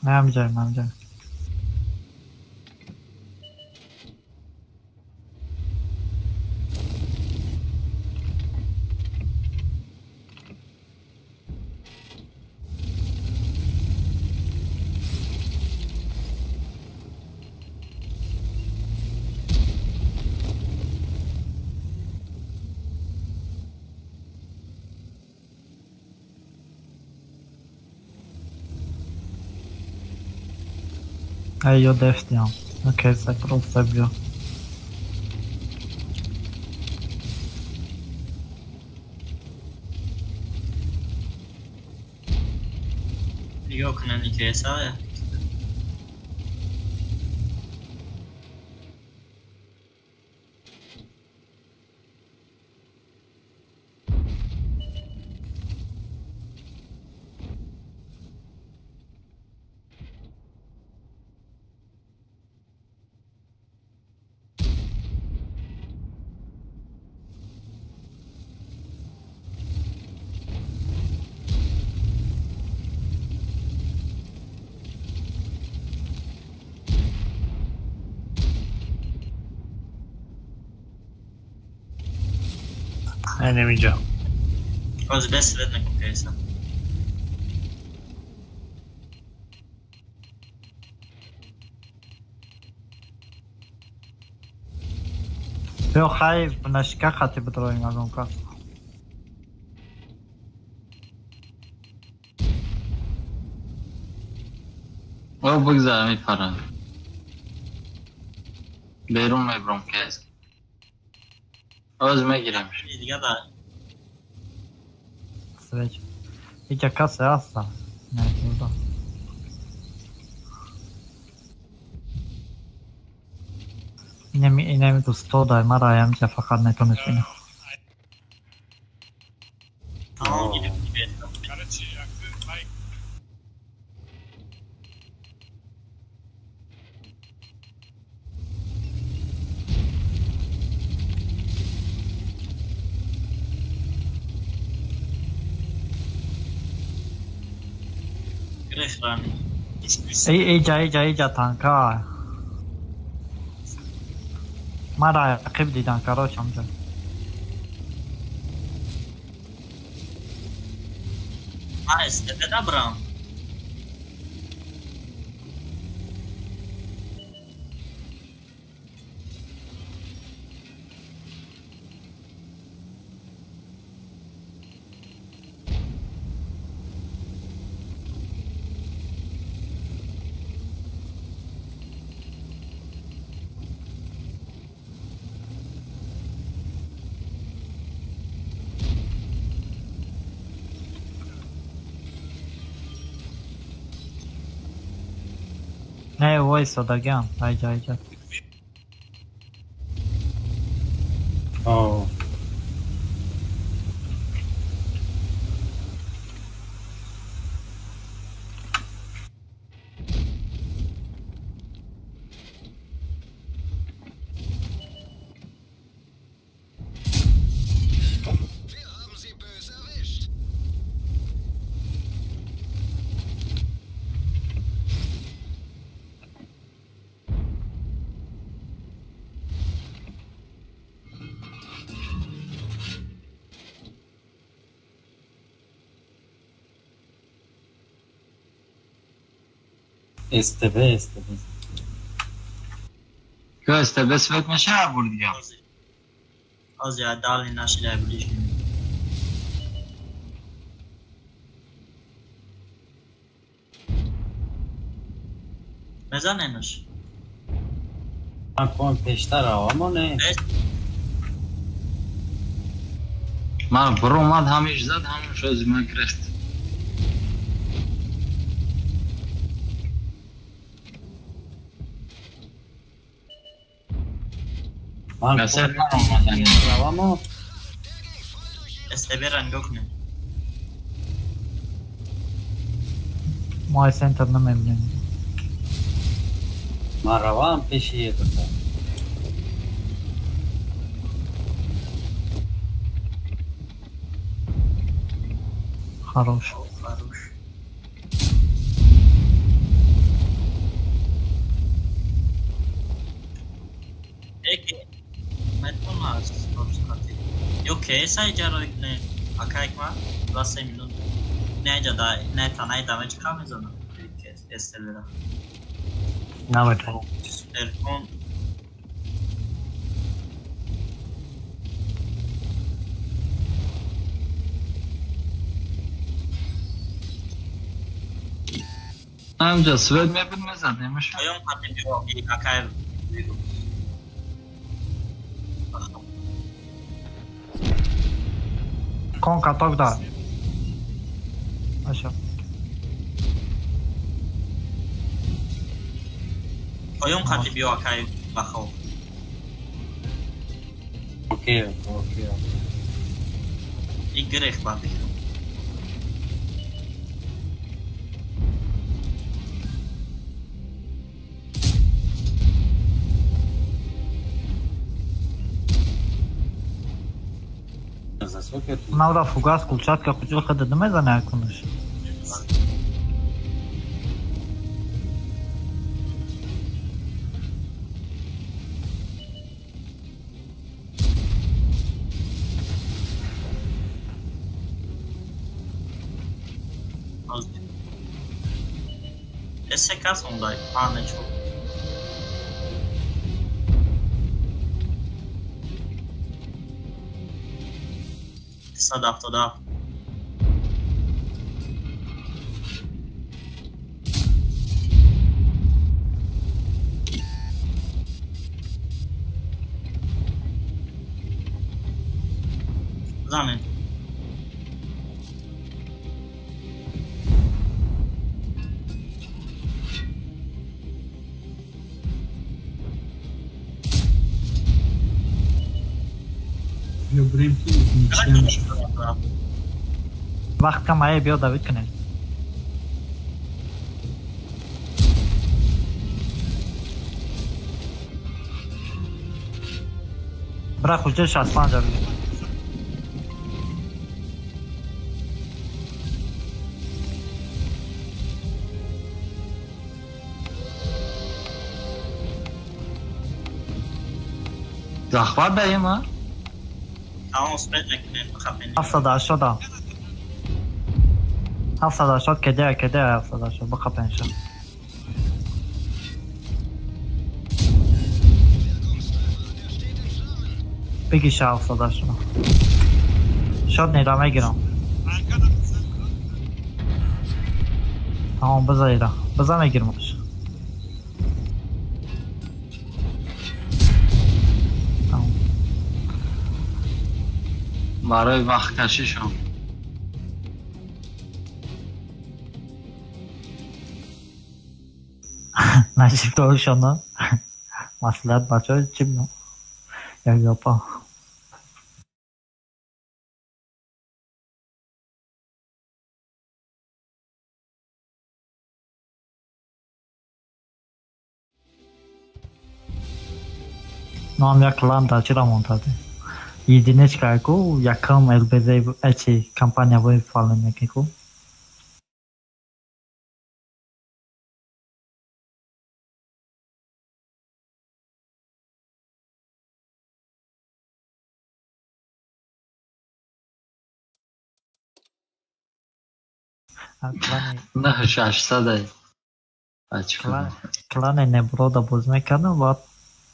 نمی‌جایم Io deftiam. Ok, se prosebio. Yok ne hikayesi var ya. نمیجا Az best red nekom hikayesi. Jag خايف من اشكاختي بدروين على المكان. او بگذار میپرم بیرون میبرم کس آز میگیرم دیگه da Sreće. Ića kase asta. Neki da. İne mi tu 100 da mara ja mi fakat ne to ne svinja. tamam gidip gidelim. Güneş rani. Ića tanka. Mara قب دیدن کاراش هم زد. Ha istedi de bram. Ne vojso da gem. Ajde. Oh. استبه که استبه سویت میشه بردی یا Az ya dali naşile bilişim. Mezanemiş. Akon peşter ama ne? من برو اومد همیش زد همون شو از من گرفت مثلا ama Esteberan yok ne? Maj center nememlem. Maravan peşi yedim. Хорош. Хорош. Peki. Metron lazım. Yok sai già ne akaikma 20 minuti. Ne già da ne tanai da meç kamezona. Estelera. نمید Telefon همجا سوید میبین نزدیمش پایان خطی بیوا یک اکای کن کاتاک دار باشه پایان خطی بیوا اکای بخو اوکی یک گریخ باید Навра фугас кулчатка кучилка дедиме за некунеш. Esse caso não dá, né, tipo. صدف زمین وقت کم آیه بیا داوید کنه برا خوشده 65 جا بگیر زخبر دهیم ها؟ تمام سپید نکنیم بخفین 780 780 كده 780 بقى بنشا بيجي شاو 780 شاد نيرا میگیرم تمام بذار میگیرمش برای وقت کشیشم نجیب روشانا مسئلت بچه های چی بینم یا یاپا نام یک کلان دا چرا منتاده یدینش که کو یکم البزه اچی کمپانیا باید فعال نمی کو نه 600 کلان نبرودا باز میکردم و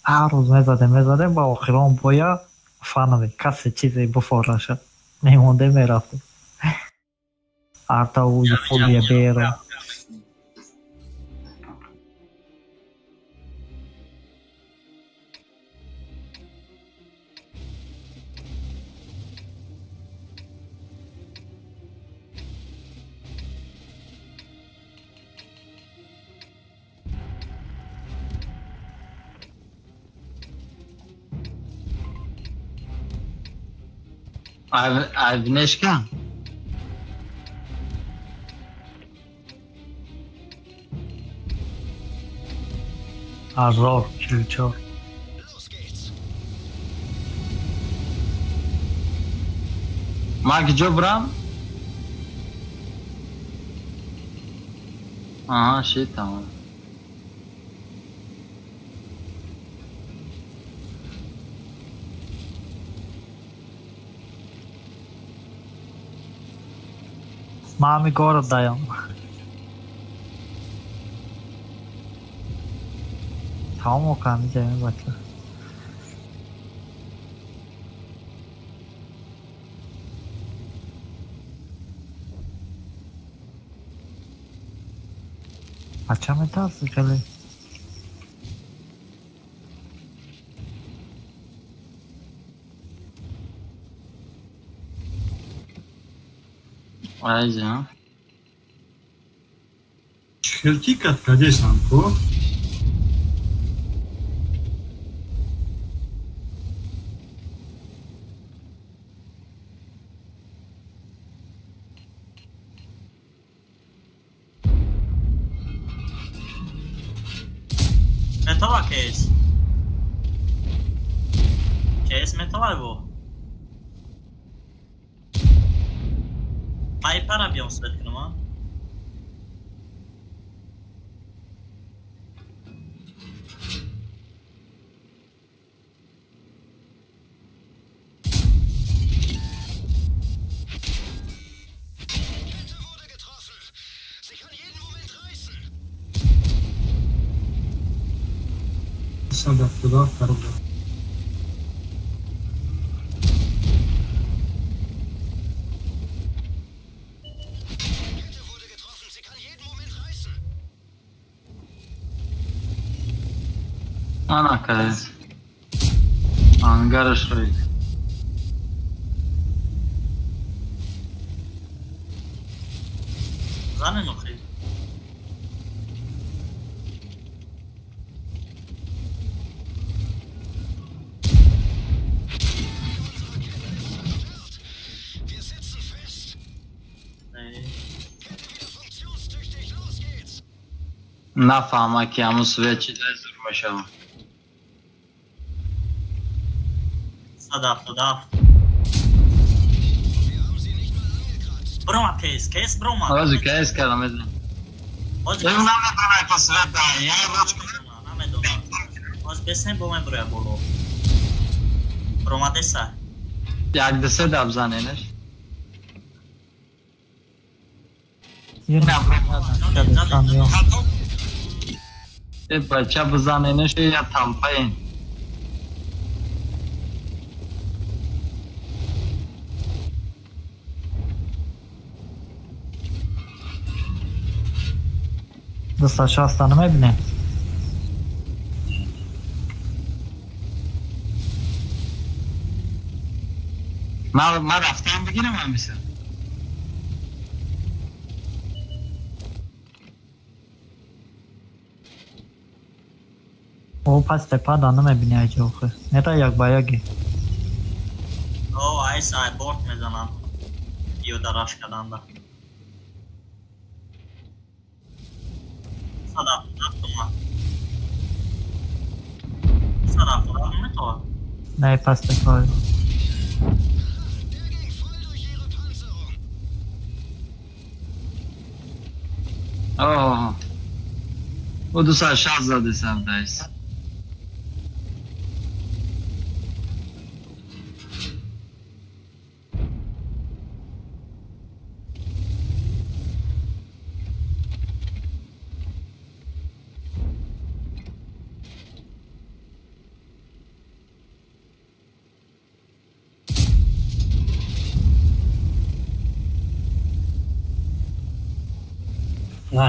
هر روز میزده با آخران باید فانوی کسی چیزی بفارشه نمونده میرفته آرتا و فولیه بیرو Agnieszka? Arror, kültür. Mark Jobram? Aha, şey tamam. Mami gora dayan. Tamam o kanıcayım bakla. Açam etas kale. Ayca. Шхелки каткаде самко. Metala case. Case metal bu. Mai parabion svetkim ha. Sadaftada karıldı. Ana kaz. Angara şoy. Zanen okey. Nafahma ki ama süveççiler zurmaşalım. Sadaf. Broma case broma. Ozi case kalam edin. Ozi Benim name broma pasvet da ya roç. name dona. Ozi besen broma buraya bolo. Broma desa. Jak dese da abzaneler. Yine broma. बच्चा बजाने से या थम पाए Dostlar şu aslanım evine. ما رفتم بگیرم همیشه O pas tepa danım evine acı oku. Nere yak bayagi. Oh, I bought me zaman. Yoda Rashkadan da. Sadaf mı? Sadaf mı to? Ne pas tepa. اوه و دو ساعت شخص زده سم دایست نه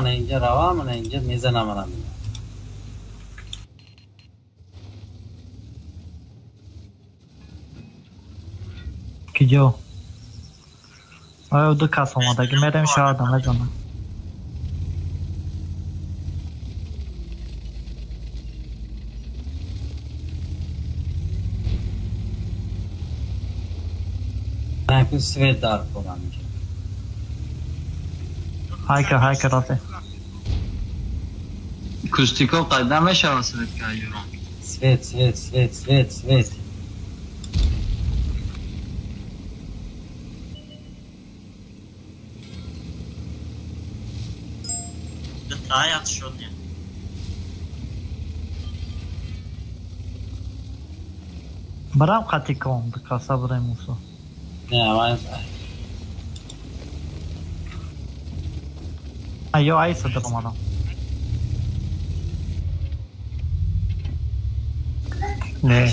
اینجا روا منه اینجا میزنم منم Gidiyor. Ay o da kasılmadaki merem şahadam ne zaman. نه کن سوید دار کنم Hayka rafi. کشتیکو قدمش واسه که ایران سوید Detayat şut ya. Bram katikom da kasa bram muso. نه من Ayo ay sadırım adam. Ne?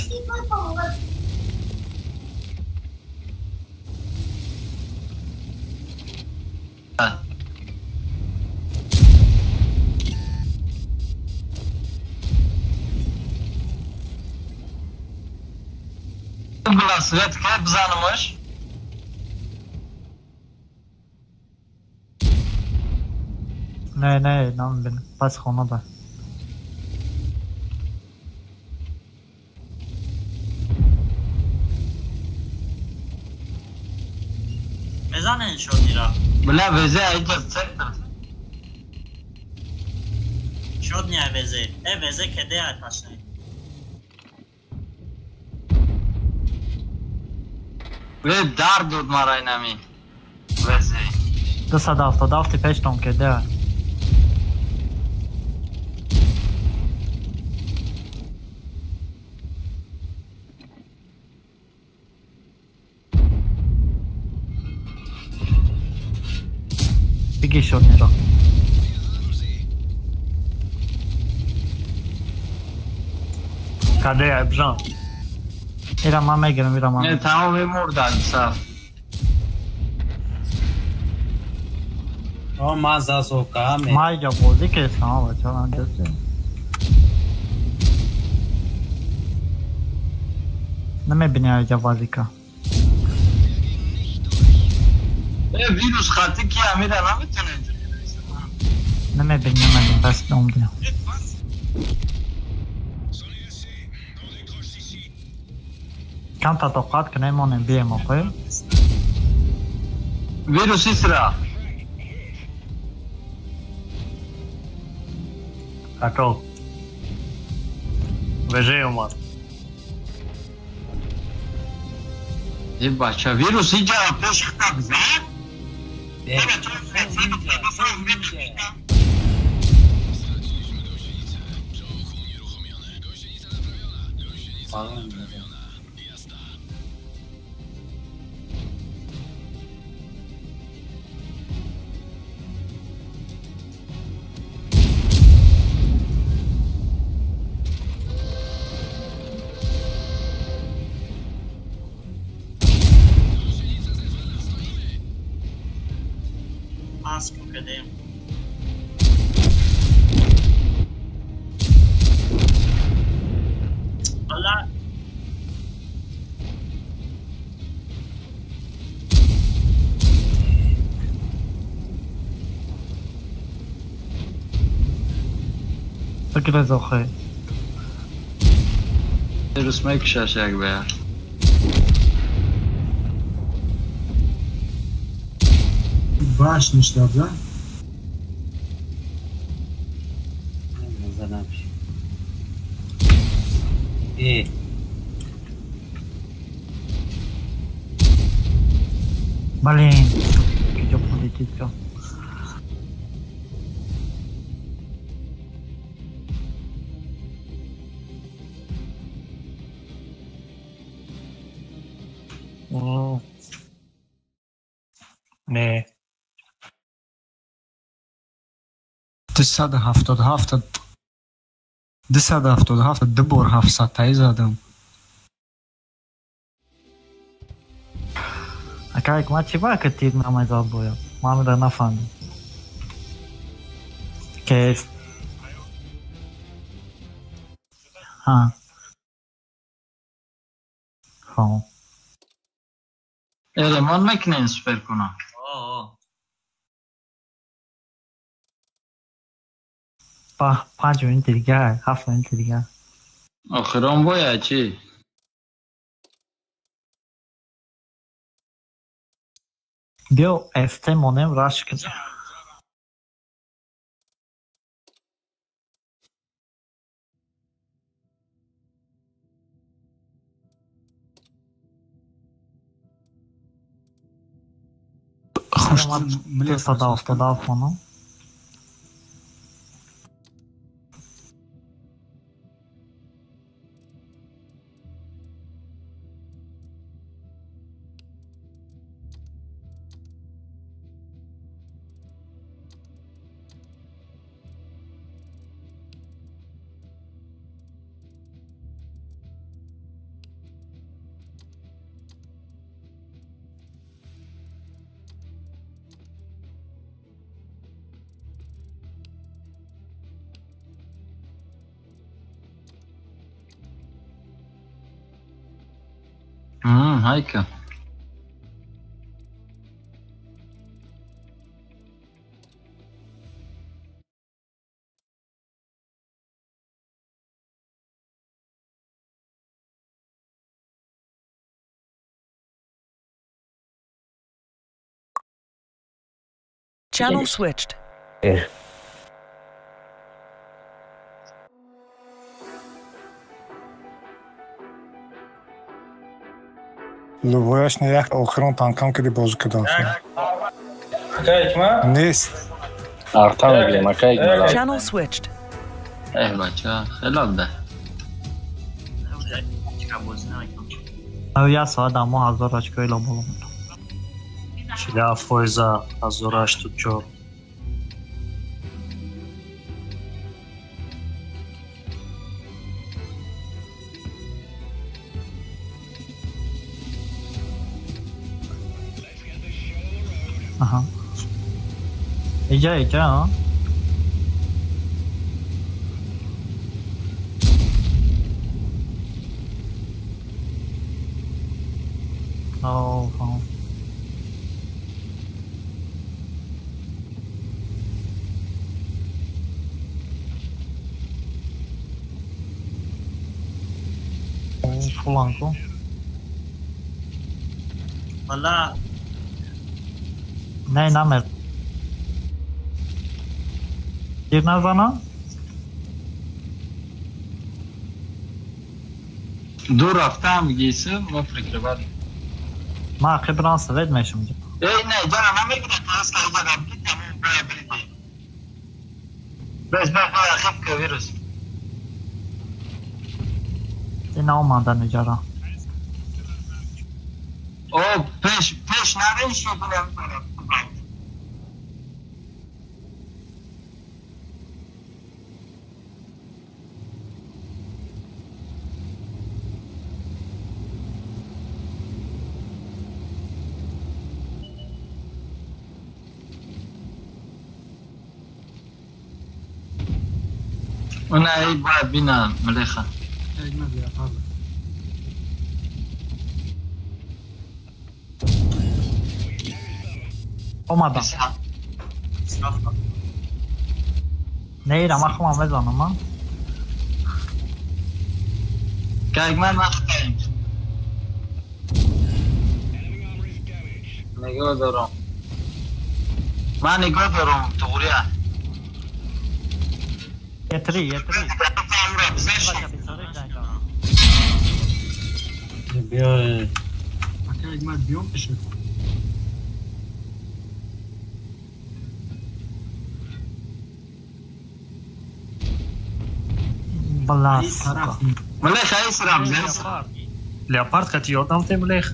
بلاسیت که بزنمش نه نمیبینم پس خونه ده بزنن شدی را بله ویزه ایجا سکتر شد نیه ویزه ویزه که ده اتاشنه وی در دود مرای نمی ویزه 277 پشتم که ده بگی شد نیرا کده ابجان ایرم من میگیرم ایرم من نه تمامی مردن صف مازا سوکا ما اینجا بازی که اسلام بچه من جسته نمیبینی اینجا بازی که ویروس خطی که امیره نمیتونه نمیبینی بس نمیدونم کم تا توقعات که نمانیم بیم آخوی ویروسی سرا کتو وجه اومد یه بچه ویروس اینجا پیش خطا بزن ماسک کده والا فکر از آخوی ویروس میکشش یک بیر Башня штаб, да? Задам. Блин, идёт полетит всё. نه 277 دبور 700 تایی زدم Акай, ма чива că tig n-am mai dat boia. Mamă, dar n-a fan. Kes. Ha. Ha. eleman میکنین سپر کنم Pa, 5 minute دیگه 7 minute دیگه آخران باید چی؟ بیا استمونم راش کنه خوش صدا کنم هایکا Channel switched. لوبایش نه یک آخران تانکم کدی بازی کدام نیست ارتان میگیرم اکایک ملا Channel switched. بچه خیلی ده او یا ساعت اما 1000 açkıyla bulundu. Şila Foyza Azoraş Tutço. Aha. Ece ha. Oh, oh. Fulanko. Valla Ne namer? Bir nazana? دو رفتم گیسم و فکر بعد ما خبران سوید میشم جا ای نه جانا نمیگیره درست که جانا بیتیم برای بریدی بس بخواه خب که ویروس این آماندن اجارا او پیش نرین شو کنم انا ای باید بینم ملیخه اومدم نیرم اخوام بزنم من که من خطاییم نگاه دارم من نگاه دارم تغریه یتری بیا اگمت بیام بشه بلاس ملیخ ای سرم Leopard gaat je dan tegen leg.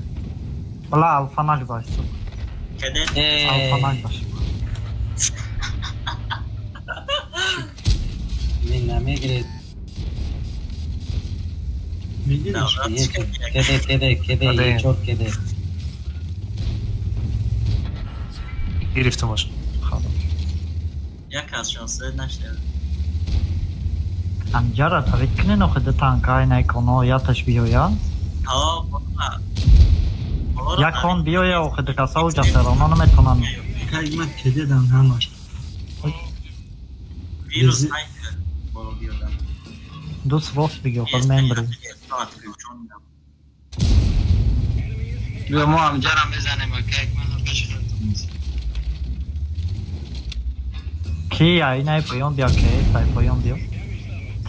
بلا alfanak baş کده alfanak baş من نمیگیرید کده چور کده گرفتمش یک از شانسه نشده انجارا تاوید کنه نو خود تانکای نیکنو یا تش بیویا ها یا کن بیویا و خود کسا و جسر اونا نمیتونن اگمت کده دم همش ویروس نایده برو بیادم دوست روست بگیو خود ممبری بیا ما هم جرم بزنیم و که من بشه کی ای نای پایون بیا که ای پایون بیا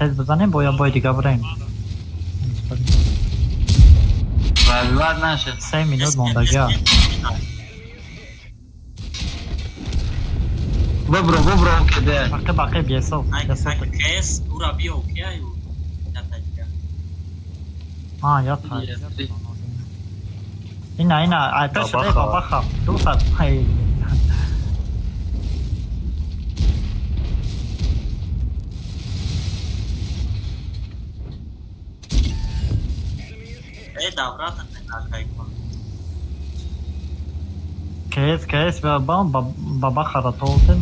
تز بزنیم بایا باید دیگه بریم بعد نشه 3 minut موندگی ببرو که ده باقی بیسو کیس او را بیا او که ایو یا تا اینا ای پیش ری بابا خواه دوست ای دورات نکای کن کیس بابا خرطوته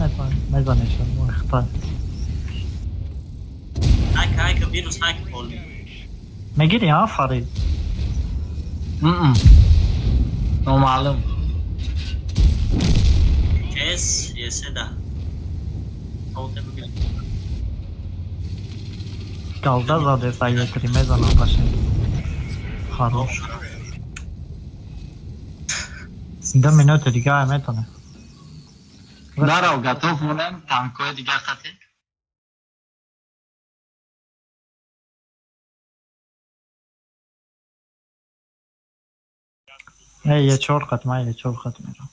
میزنیشن و اختار های که ویروس های که پول میگیری ها فرید نامعلوم كيس يا سيدة او تبقى Kalda zade sayı kırmızı zana başı. Хорош. 2 минути دیگه میتونه. Дарав, готов мунем, танкои дига хати. یه 4 خط من یه 4 خط میرم.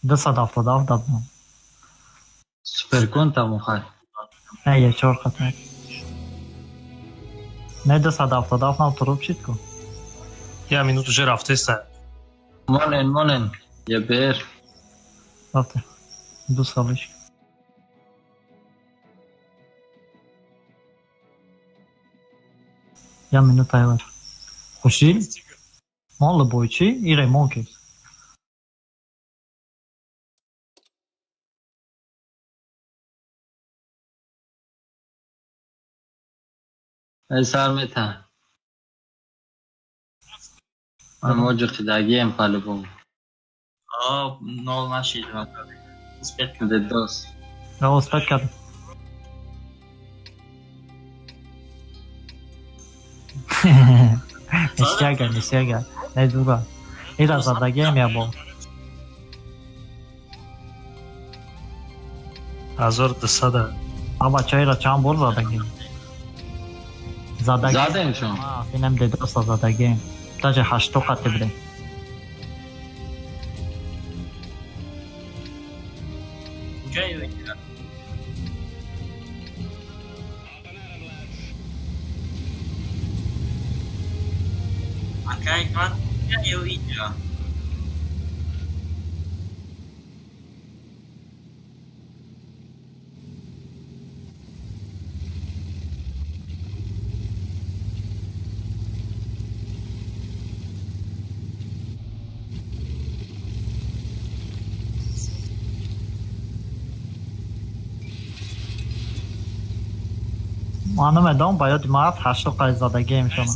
دست دافتاد دادم. سوپر کنتا مخای. یه 4 خط میرم. نه دست دافتاد نه تروب چیت کو. یه مینوت уже رفته سر. مونن یه بیر. رفته. دو سالش. یه مینوت ایوار. خوشی؟ مال بویچی؟ ایره مونکی. سر میتن اما جو خداگی هم پاله بوم نول نشید اسپیت ده دوست اسپیت کرد نسیاگر نه دوگا ایرا زدگی هم یا با 1200 آبا چایی را چند بور زدگی زدیم شما اینم ده دوست زدگی تاجه 8 خط بده کجایی بگیرم اکای کار کجایی اینجا مانو مدام باید ما 8 خط زدگی میشونه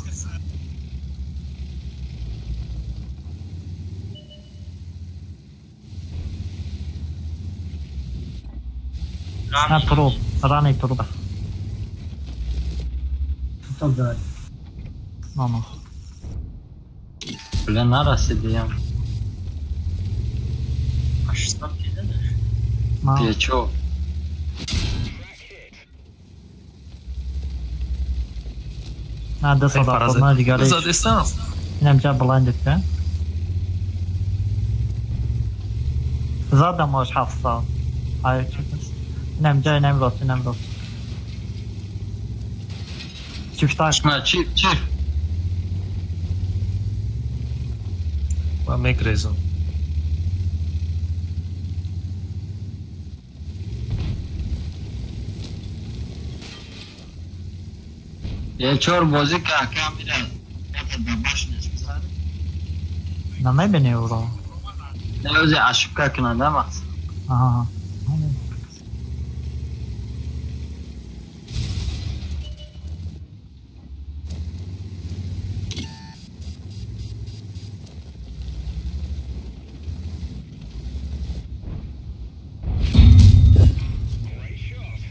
نه تروب رانی تروب تو داری نه بله نرسیدیم 80 که نه پیچو نه دست دافتاد نه دیگه اینم جا بلندت که زدم باش 700 های چکست اینم جای اینم راست چیفتاش نه چیف و میگریزم یه 4 بازی که اکا میره باش نیست بزاره نمیبینی او را نیوزی عشبکه کننده مقصد آها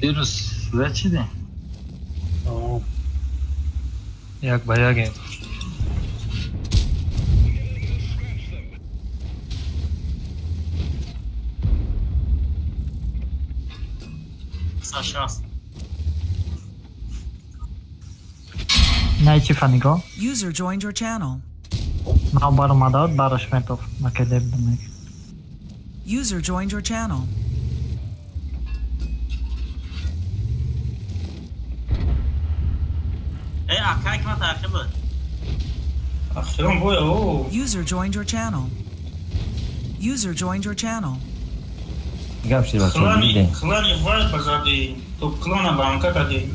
دیروز به چی ده؟ یک با یکیم ساشاست نه چی فنیگو؟ User joined your channel. ما بار مداد بارش میتوف نکده بدم User joined your channel. اکای که من تاخیر بود اخیرم بویا او User joined your channel. User joined your channel. گفتی بچه دیده خلانی وای بزادی تو کلونا بانکا کدی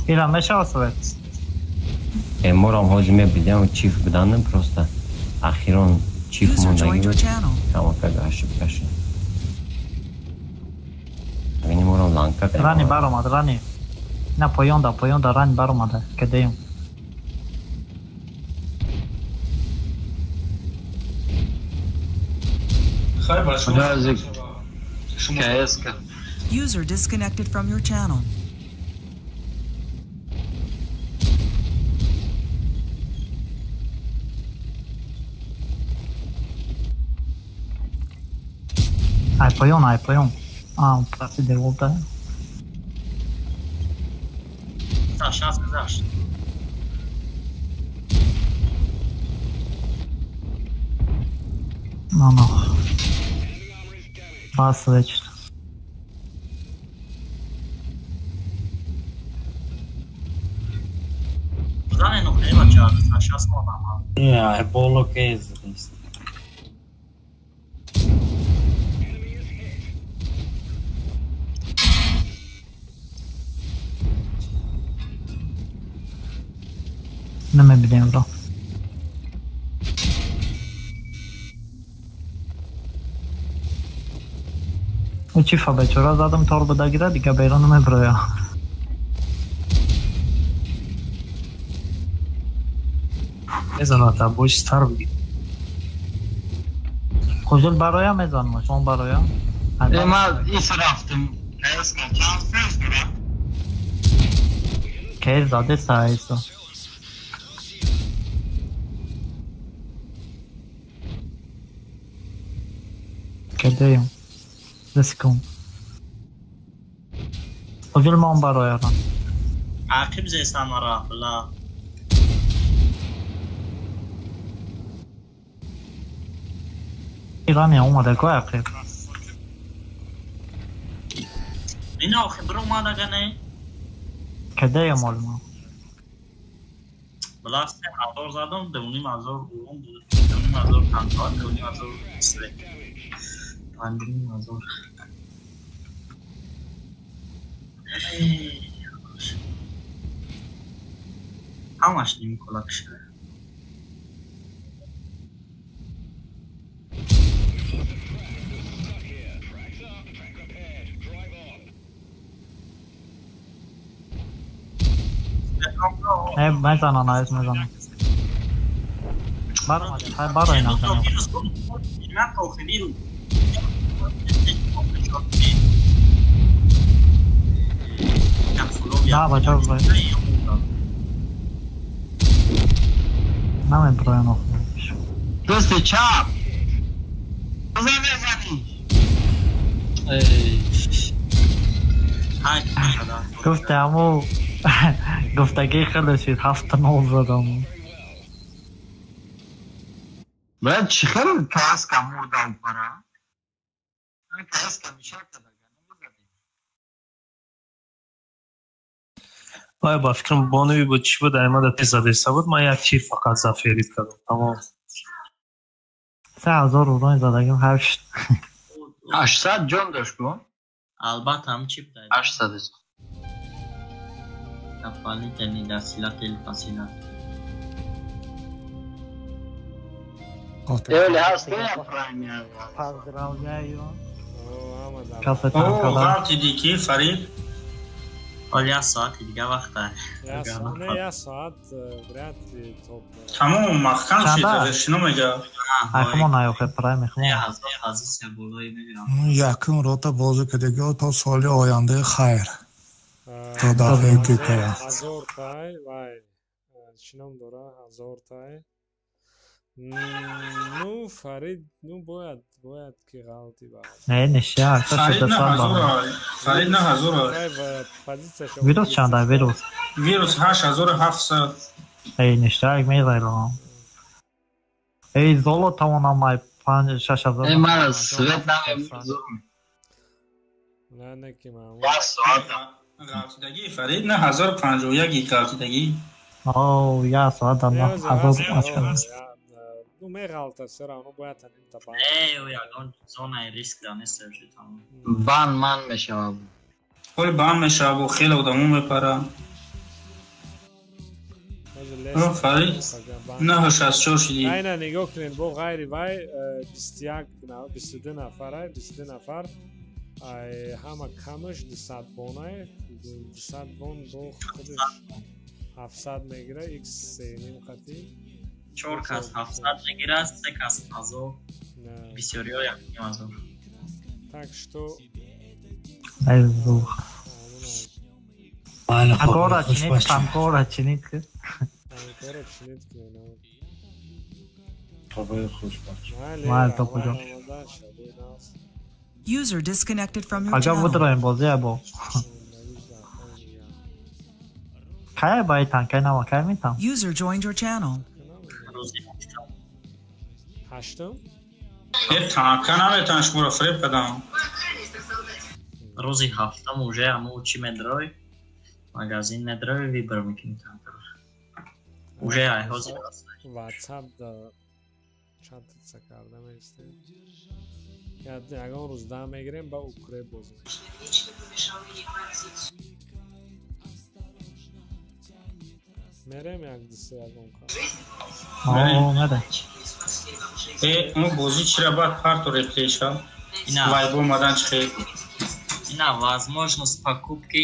ایران میشه آسوید امور هم حاجمه بیدیم و چیف بدانم پروسته اخیران چیف موندگی بود کما که گشت لانکت رانی بر اومد رانی نه پایان دا رانی بر اومده که دیم خیلی برای شما User disconnected from your channel. ای پایان پسی دیولده شانس گذاشت نه بس ویچت زنه نقطه بچه ها شانس مادم ها بولو کیز نیست نمیبینیم را او چی بچه را زدم تار بدگیره دیگه بیرون نمیبره میزن تا بوش تر بگید خوشل برایا میزن شما برایا من ایسا رفتم که زده سا ایسا که دیم دسکون خوشل ما هم برایا را عاقب زیستان را بلا ایرانی اومده که عقیب این آخه برو اومده گنه که دیم مال ما بلا سه هزار زدم دونیم هزار اون بود دونیم هزار پنتاد دونیم هزار سوه پنجونیم هزار همش نیم کلک شده میزنن آیز میزنن برو این هم زنن نه بچه ها باید نمی برای نخون دوست چپ بزن بزنی گفته همو گفتگی خیلی شید 7-9 زدم باید چی خیلی کاس کم مردم پرا کاس کمیشه آیا با فکرم بانوی بود چی بود ایماد تیزاده بود ما یک چی فقط زفیرید کردم تمام 3000 رو زدگیم 800 جان داشت کن البته هم چیپ داید 800 کفالی تنی در سیلا تیل پاسیلا اولی هست که یا پرایم غلطی دیگه فرید حالی از ساعتی دیگه وقت داره یه ساعت برات توپ تمام مخکم شده شنو میگه اخمون نیوخه پرایم اخمون حضیص بولوی میگیرم یکم رو تا بازو کدگی تا سال آینده خیر تا دفعه که کنم 1000 تای وای شنم داره 1000 تای نو فرید نو باید که غلطی باید نه نشه فرید نه 1000 ویروس چنده ویروس 8700 ای نشه اگه میزایلم ای زولو توانم مای 5-6 ای من از سویت نمیم نه که من غلطیدگی فرید نه 1051 غلطیدگی اوه یا ساعت دارم 1000 ماشکنم Ну мегалта все равно باید تنین تبا او یکان زونه ریسک دانسته بشید بان من میشه خیلی بان میشه و خیلی ادامو میپره فرید نه 64 شدی نه نگاه کنین با غیری وای 22 نفره 22 نفر همه کمش 200 بانه 200 بان دو خودش 700 میگیره ایکس 3 خطی 4 کس 700 میگیره 3 کس 1000 بسیاری ها 1000 так что Agora чинит, agora чинит. Agora чинит که نه خبر خوش باش. مال تو کجا؟ User disconnected from your کجا بود channel. رو این بازی ابو؟ که باید تنکه نما که میتونم. User joined your channel. هشتم؟ یه تانکه نمیتونم شما رو فریب بدم. روزی هفتم уже همه چی مدروی магазин недрови выбор میکنیم уже ай حاضر است واتساپ دا چت کرده میسته یعنی اگر روز دام میگیریم با اوکره باز میریم یک دسته اگون کار نده اون بازی چرا باید парт реплейша вайбу мадан чхи ина возможность покупки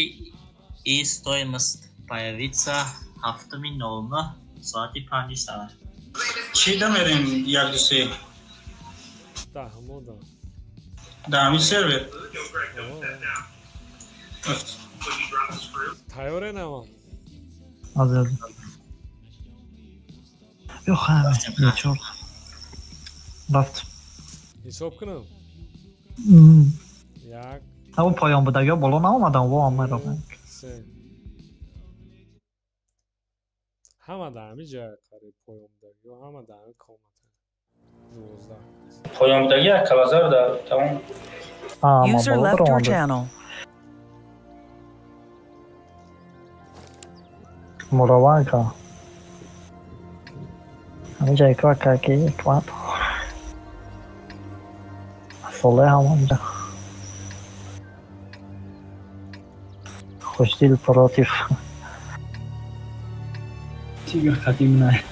и стоимость появится 7:00 ساعتی 5 ساعت چی دا میریم یک دوسته دا همو دا دا همی سرور تایوره نما آزاد یو خامه یچور رفت حساب کنم یک اون پایان بوده یا بالا نامدم وام میرم همه در همه جای کاری پایامدگی و همه در همه کامنت 12 پایامدگی یک کلازر در تمام User left your channel. مروان که همه جای کار که یک وقت صله همونجا خوشدیل پراتیف تیگر خطیم نه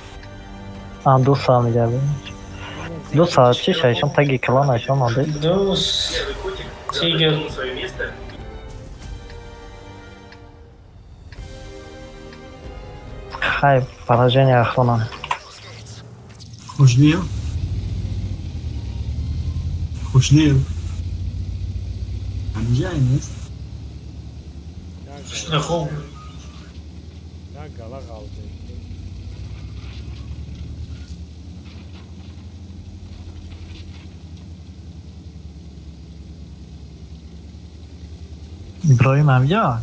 2 ساعت میگه 2 ساعت چی شایشم تگی کلان ایشم آده دوست تیگر خیلی поражение охрана خوشنیل خوشنیل همینجا این نیست خوب یک گله غلطه ابراهیم همجا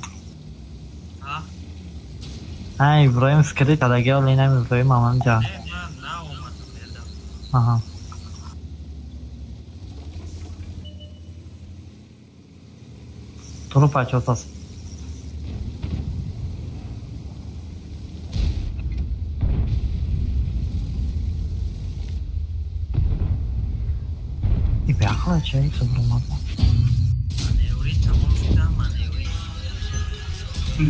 ها ابراهیم سکریت کدگی ولی نمی ابراهیم همجا آها تو رو پچه هست ای بیاخلا چه ای سبرو مادا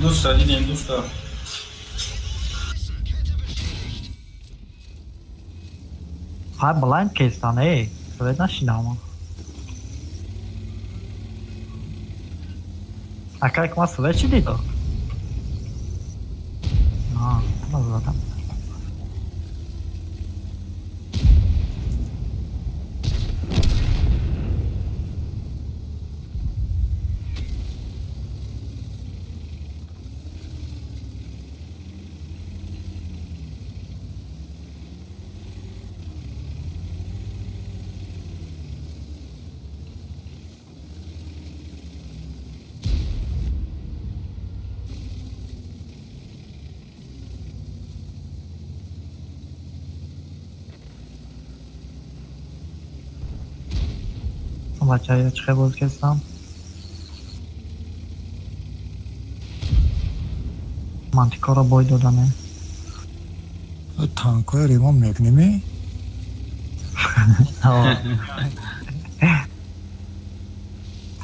دوست دیدیم دوست های بلند کیستانه ای سوید نشیده اما اکا اک ما سوید چی دیدو؟ آه باز دادم بچه های چه بود کستم منطقه را باید دادنه تانک های ریمان میکنیمی؟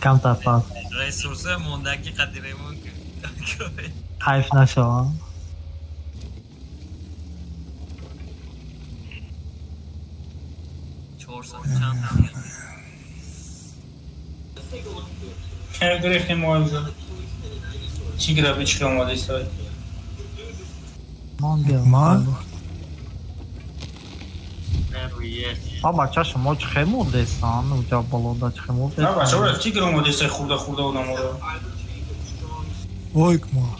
کم تا پاس ریسورسه موندگی قدیرمون حیف نشو 400 چند Грехи мой. Тигра бичка молодой. ما بابا چشم ما چه خیمور دیستان اونجا بالا چه خیمور نه بچه ها تیگر اومده سه خورده اونم رو وای ما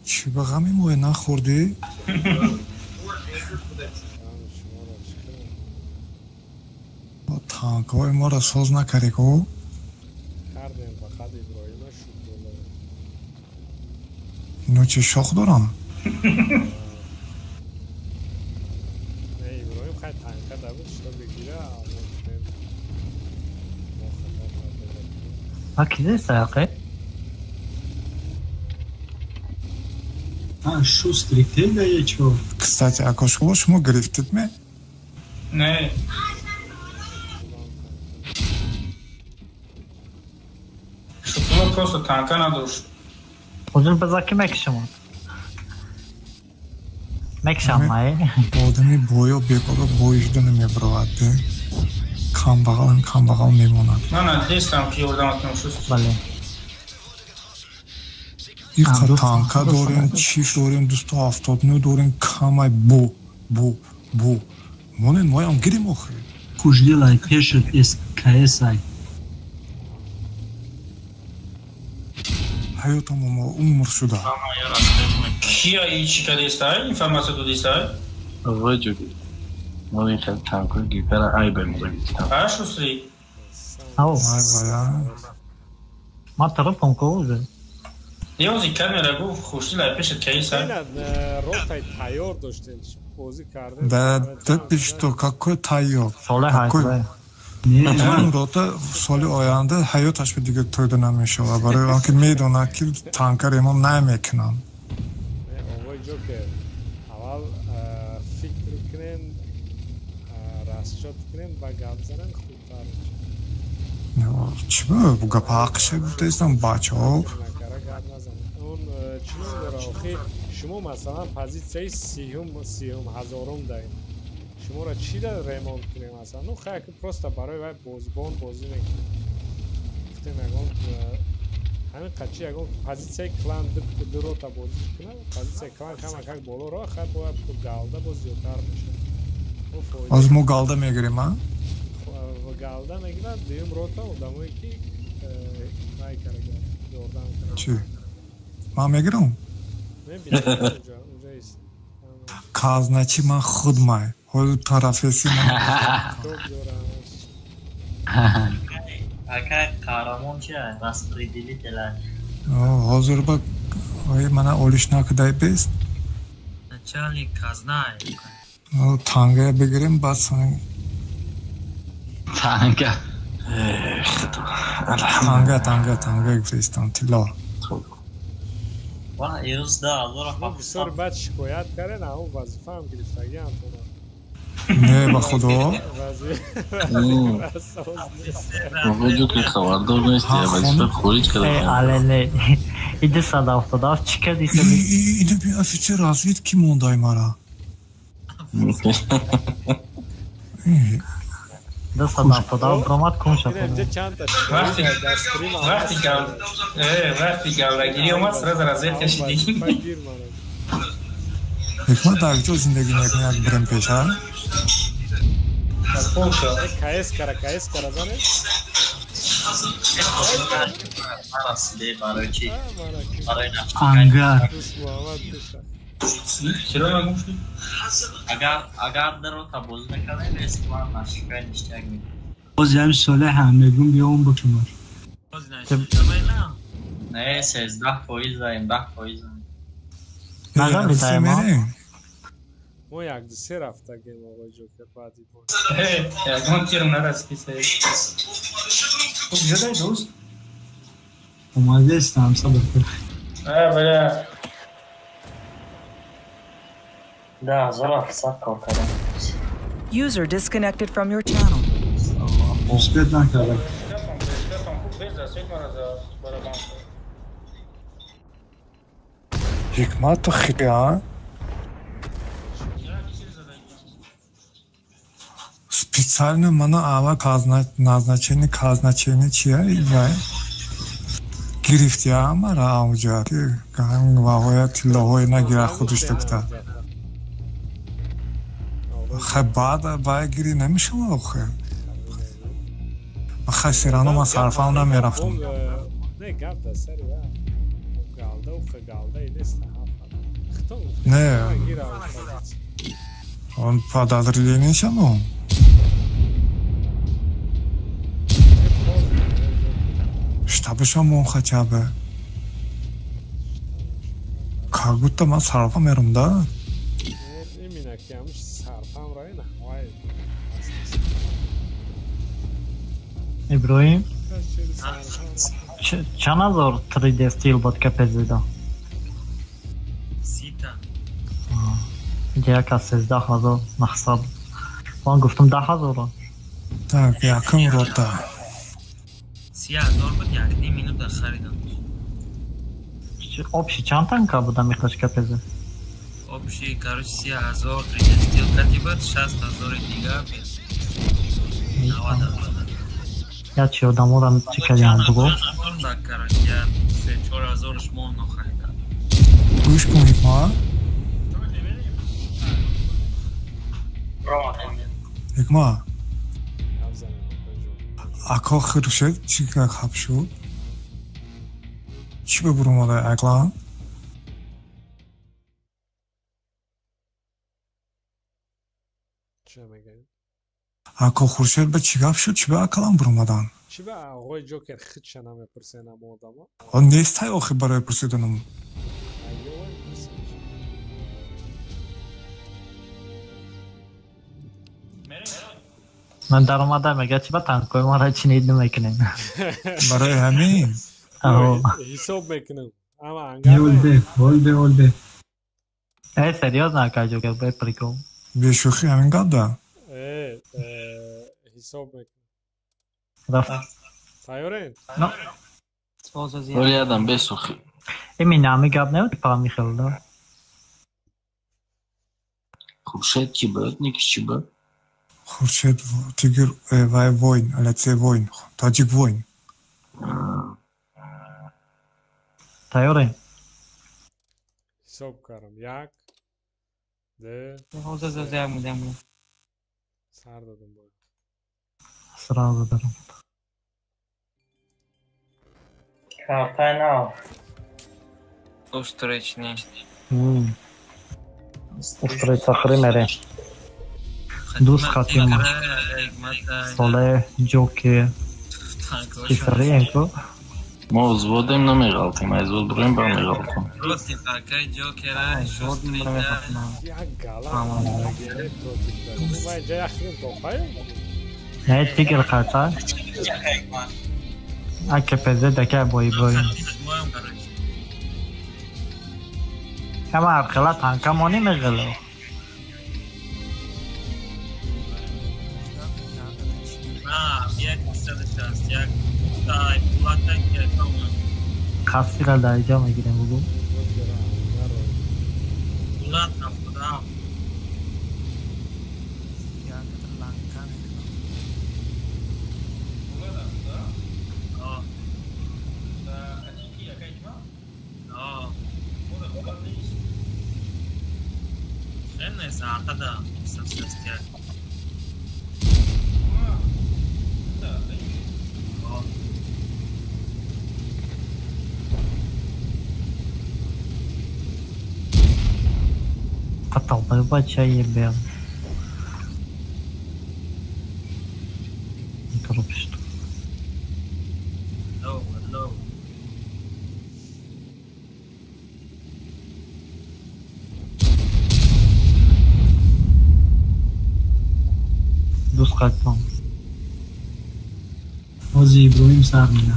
چی به غمی موی نخوردی؟ تانک های ما را ساز نکردی که؟ اینو چه شاخ دارم؟ کی دیست آقای؟ Что стрительно я чё? Кстати, а кошку шмо грифтит ми? Не. Шутула просто танка надуш. Узун базаки мекшимо. Мекшамай. Одами бойо бекора бойжда немебраваде. Камбагал мемонад. Не, дестам ки ордамат намшуст. Бале. Ика танка дорем, чиф дорем, 279 дорем, камай бу. Монен моям гирим охи. Куждилай пешет СКС-ай. Hayatım ama umur şuda. Kia içi kadestay, informasyonu destay. Vay Noi fel tankul gipera aibe muzakistan. Aşu sri. Vay ya. Ma tarafım kovuzu. Yavuz kamera bu خوشی پیش کیسا. Ротай тайёр доштем. Бозӣ кардем. Да пишто какой тайёр. Соли ҳайт. من рота соли оянда ҳаёташ дига тӯйда намешавад барои он ки медонад ки танкар имон намекунад. Овой ҷокер. Аввал фикр кунем, расчёт кунем ва гап занем хубтар мешавад. Чӣ бу гап ҳақиша гуфтаистам бачаҳо. Он чунин дора охи шумо масалан позитсияи сиюм ҳазорум даҳед. شماره چی را ریمونت کنیم اصلا نو خیلی که پروستا برای وای بازبان بازی نکنیم گفتیم اگون همین قچی اگون پازیسیای کلان درو تا بازی کنه پازیسیای کلان کم اکک بالا را خیلی باید که گالده باز زیادتر میشه از مو گالده میگیریم ها؟ گالده میگیرم دیم رو تا و دموی که نای کرده جوردن کرده چی؟ ما میگیرم؟ نمیدونم اونجا ایست казначи ман худмай ҳол тарафеси ман ака қаҳрамон чи распределителя ҳозир ба мана олиш накадай бест начальник казнай танга бигирем баъд танга гуфтаистам тилло ва ирӯз 10700 бисёр бад шикоят кардем ҳамн вазифаам гирифтагӣ антона не ба худо иди 177 чӣ кардӣ иду би офисер разведки мондай мара 277 бромад кун шад وقتی گاولگیری اومد سراز رزید کشیدیم حکمت در کجا زندگی میکنی از برم پیش ها؟ کایس کرا زنه رسیده برای چی؟ برای انگر چرا نگوشتی؟ اگر درو تا باز نکنه ریسکوان نشکای نشتیگ میکنه باز هم ساله همگون بیا اون بکنم نه 13% داریم 10% داریم نظر میتایی ما ما یک سه رفته گیم آقای جوکر بعدی بود یکمان تیرم نرس پیسه خوب جدای دوست اومده استم صبر کن بله 10700 کار کردم User disconnected from your channel. اسکت نکردم حکمت تو خیلی ها؟ Специально мана ава назначение чия играй. Гирифт я мара аунҷа ки ганг ваҳоя тиллоҳои нагира худаш докта. Хай баъд гири намешава охе. Хасирано ма сарфам намерафтам. Не гапта сари ва. Галда у галда илеста хафа. Хто? Не. Он подозрение шамо. Штабшамон хотя бы. Как будто ман сарфа мерам да. Именно кем сарфам райна. Вай. иброҳим чанд ҳазор 3D стил буд кпзда? 30 як аз 13900. ман гуфтам 10000. Так, якм рота. 30000 буд, 1 минута харидам. Общий чанд танка буда мехтаж кпз? Общий, короче, 30000 3D стил катибад, 60000 дига без. 90000. Я чи одаморам чи кардиам буго? Так, короче, я 4000 мон нахаридам. Гӯш кунед ма? ҳикма ако хуршед чӣ хаб шуд? чӣ бибур омада аклан? ако хуршед ба чӣ гап шуд? чӣ ба аклан буромадан? чӣ ба оғои ҷокер хитша намепурсенам одамо? он нестай охи барои пурсиданам. ман даромада мега чӣ ба танкои мара чӣ нид намекунем? барои ҳамин ҳисоб мекунам. олде серьёзно ака ҷокер бе прикол бешӯхӣ ҳамин гап да. ҳисоб мекунам. тайёрен? Олядам бесӯхӣ. имина ҳами гап наёд па михел да. Хуршед чӣ буд? Никиш чӣ буд? Хуршед тигр вай войн, алаце войн, таҷик войн. Тайёрен? ҳисоб кардам. як сар додам бо. Сразу даром. Картай нав. Устричный. Устроить ахри мере. Дус хатим. Соле, ҷокер. Исренко. мо взводем намеғалтем, аз взвод буроем бармеғалтем. Просто такая ҷокера, шустрида. як галам герет против да. май ҷаяхин топай. Не тигр хаца. Ака пезе дака бо иброҳим. Кама арқила танка мо немеғило. Қасира дарҷа мегирем бугу. Толпой бача ебел. Не торопишь. Дускать там. Ози Иброҳим сар меда.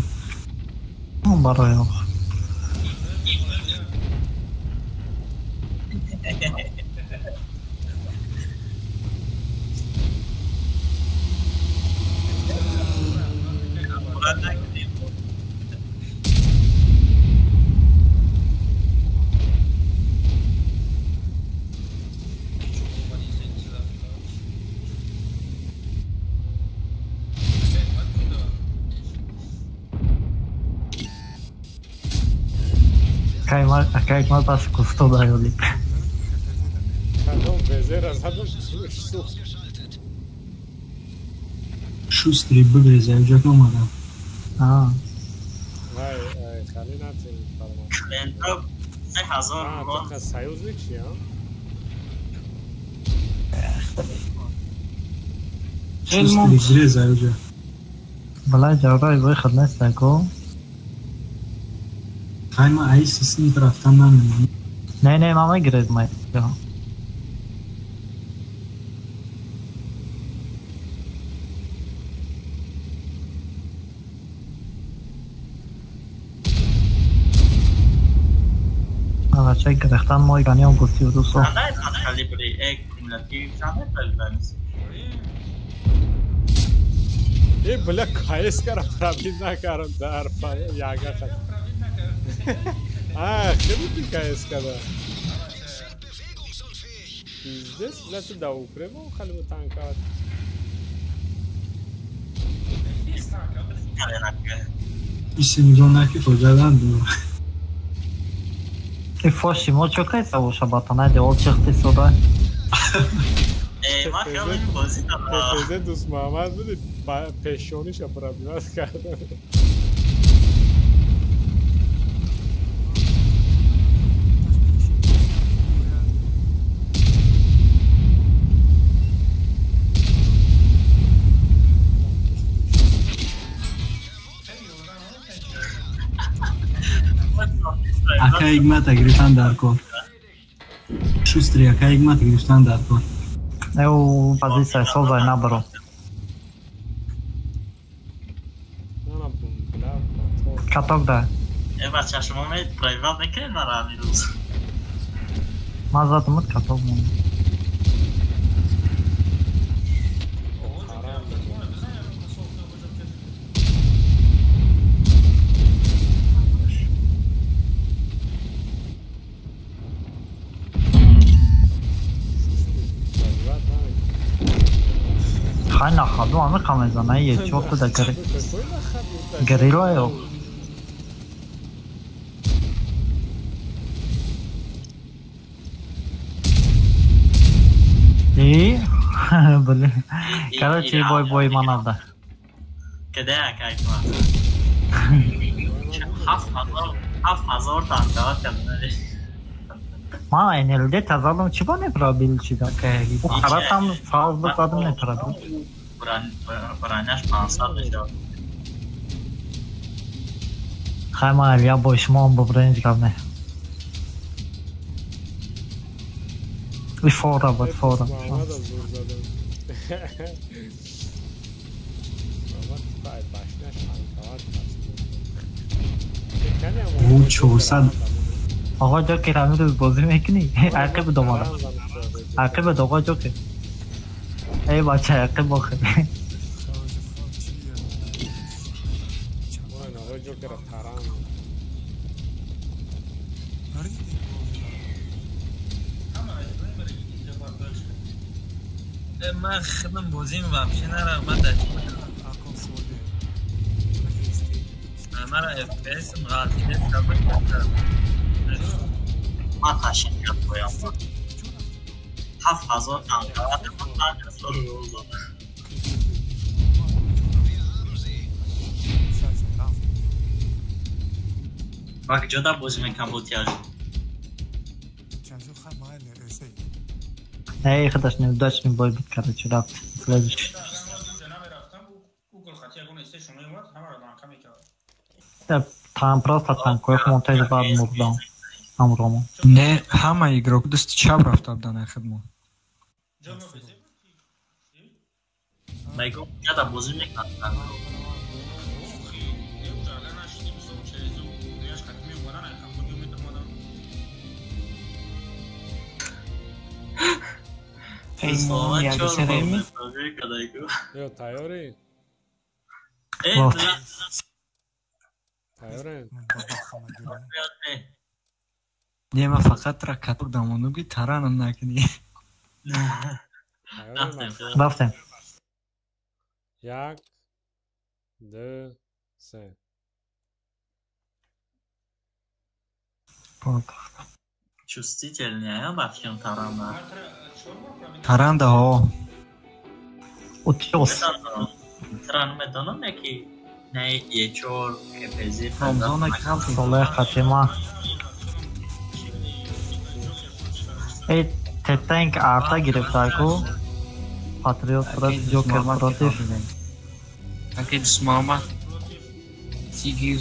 Барои Как мы пас кусто дали. Кадом везера задом су. Шустри бегреза уҷак омада. Вай, хали натин фармо. Клентро 3000 бон. Та союзник чия? Шустри бегреза уҷак. Бала ҷавраи выход нестаку. Хайма айсисни рафтан намем. Не, мама грез май. Чай грехтан мой ганиам густи русо. Андай калибри кумулятив шаме палбанис. бля кайс кара пробит накарам дар яга хат. Хеле кайс кара. Здесь бля ты да упремо хале танкат. Исинигонаки хоҷадан ду. И фоши мочо кайса боша батанайди ол чихти суда. ما خیلی بازی دارم تپزه دوست محمد بودی پیشونیش اپرابینات کردن Ака игмата грифтан дар кор. Шустри ака игмата грифтан дар кор. Eu позиция солзай набро. Каток да. بچه شما می پرایوت نکنید برای همین روز من زدمت کتاب مون خیلی نخوادو همه کمیزانه یه چوب ده گریلا یو İyi. Böyle. Karachi boy manavda. Kede akayt var. Hafazor tankat kadar. Ma enelde tazalım çıba ne problem çıda. Bu karatam fazla kadın ne problem. Branyaş pansal nişo. Hayma ya boşmam bu branch kavne. Fora. او 400 آقا جا که رمی رو بازی میکنی عقب دوباره عقب دوباره جا که ای بچه عقب باخه من خیلی بازی می‌کنم نرم من در من FPS غلطیده ثابت کردم من تشکر می‌کنم 7000 تانکات من سر روز باقی جدا بازی می‌کنم با تیاج ای خداش نمیداشتیم باید بود کرده رفت فلجش там просто танкоих монтаж бад мурдам амромо не ҳама игрок дасти чап рафта будан хидмат майго жада бозӣ мекардам тайёрӣ не ман фақат ра каток дамонуги таранам накунӣ рафтем 1 2 3 Чувствительная, бафьем таранда. Таранда, о. Утес. Тран медонам яки не ечор кепези. Рамзона кам соле хатима. Эй, тетенк арта гирифтаку. Патриот против Джокер против. Акид смама. Сигир.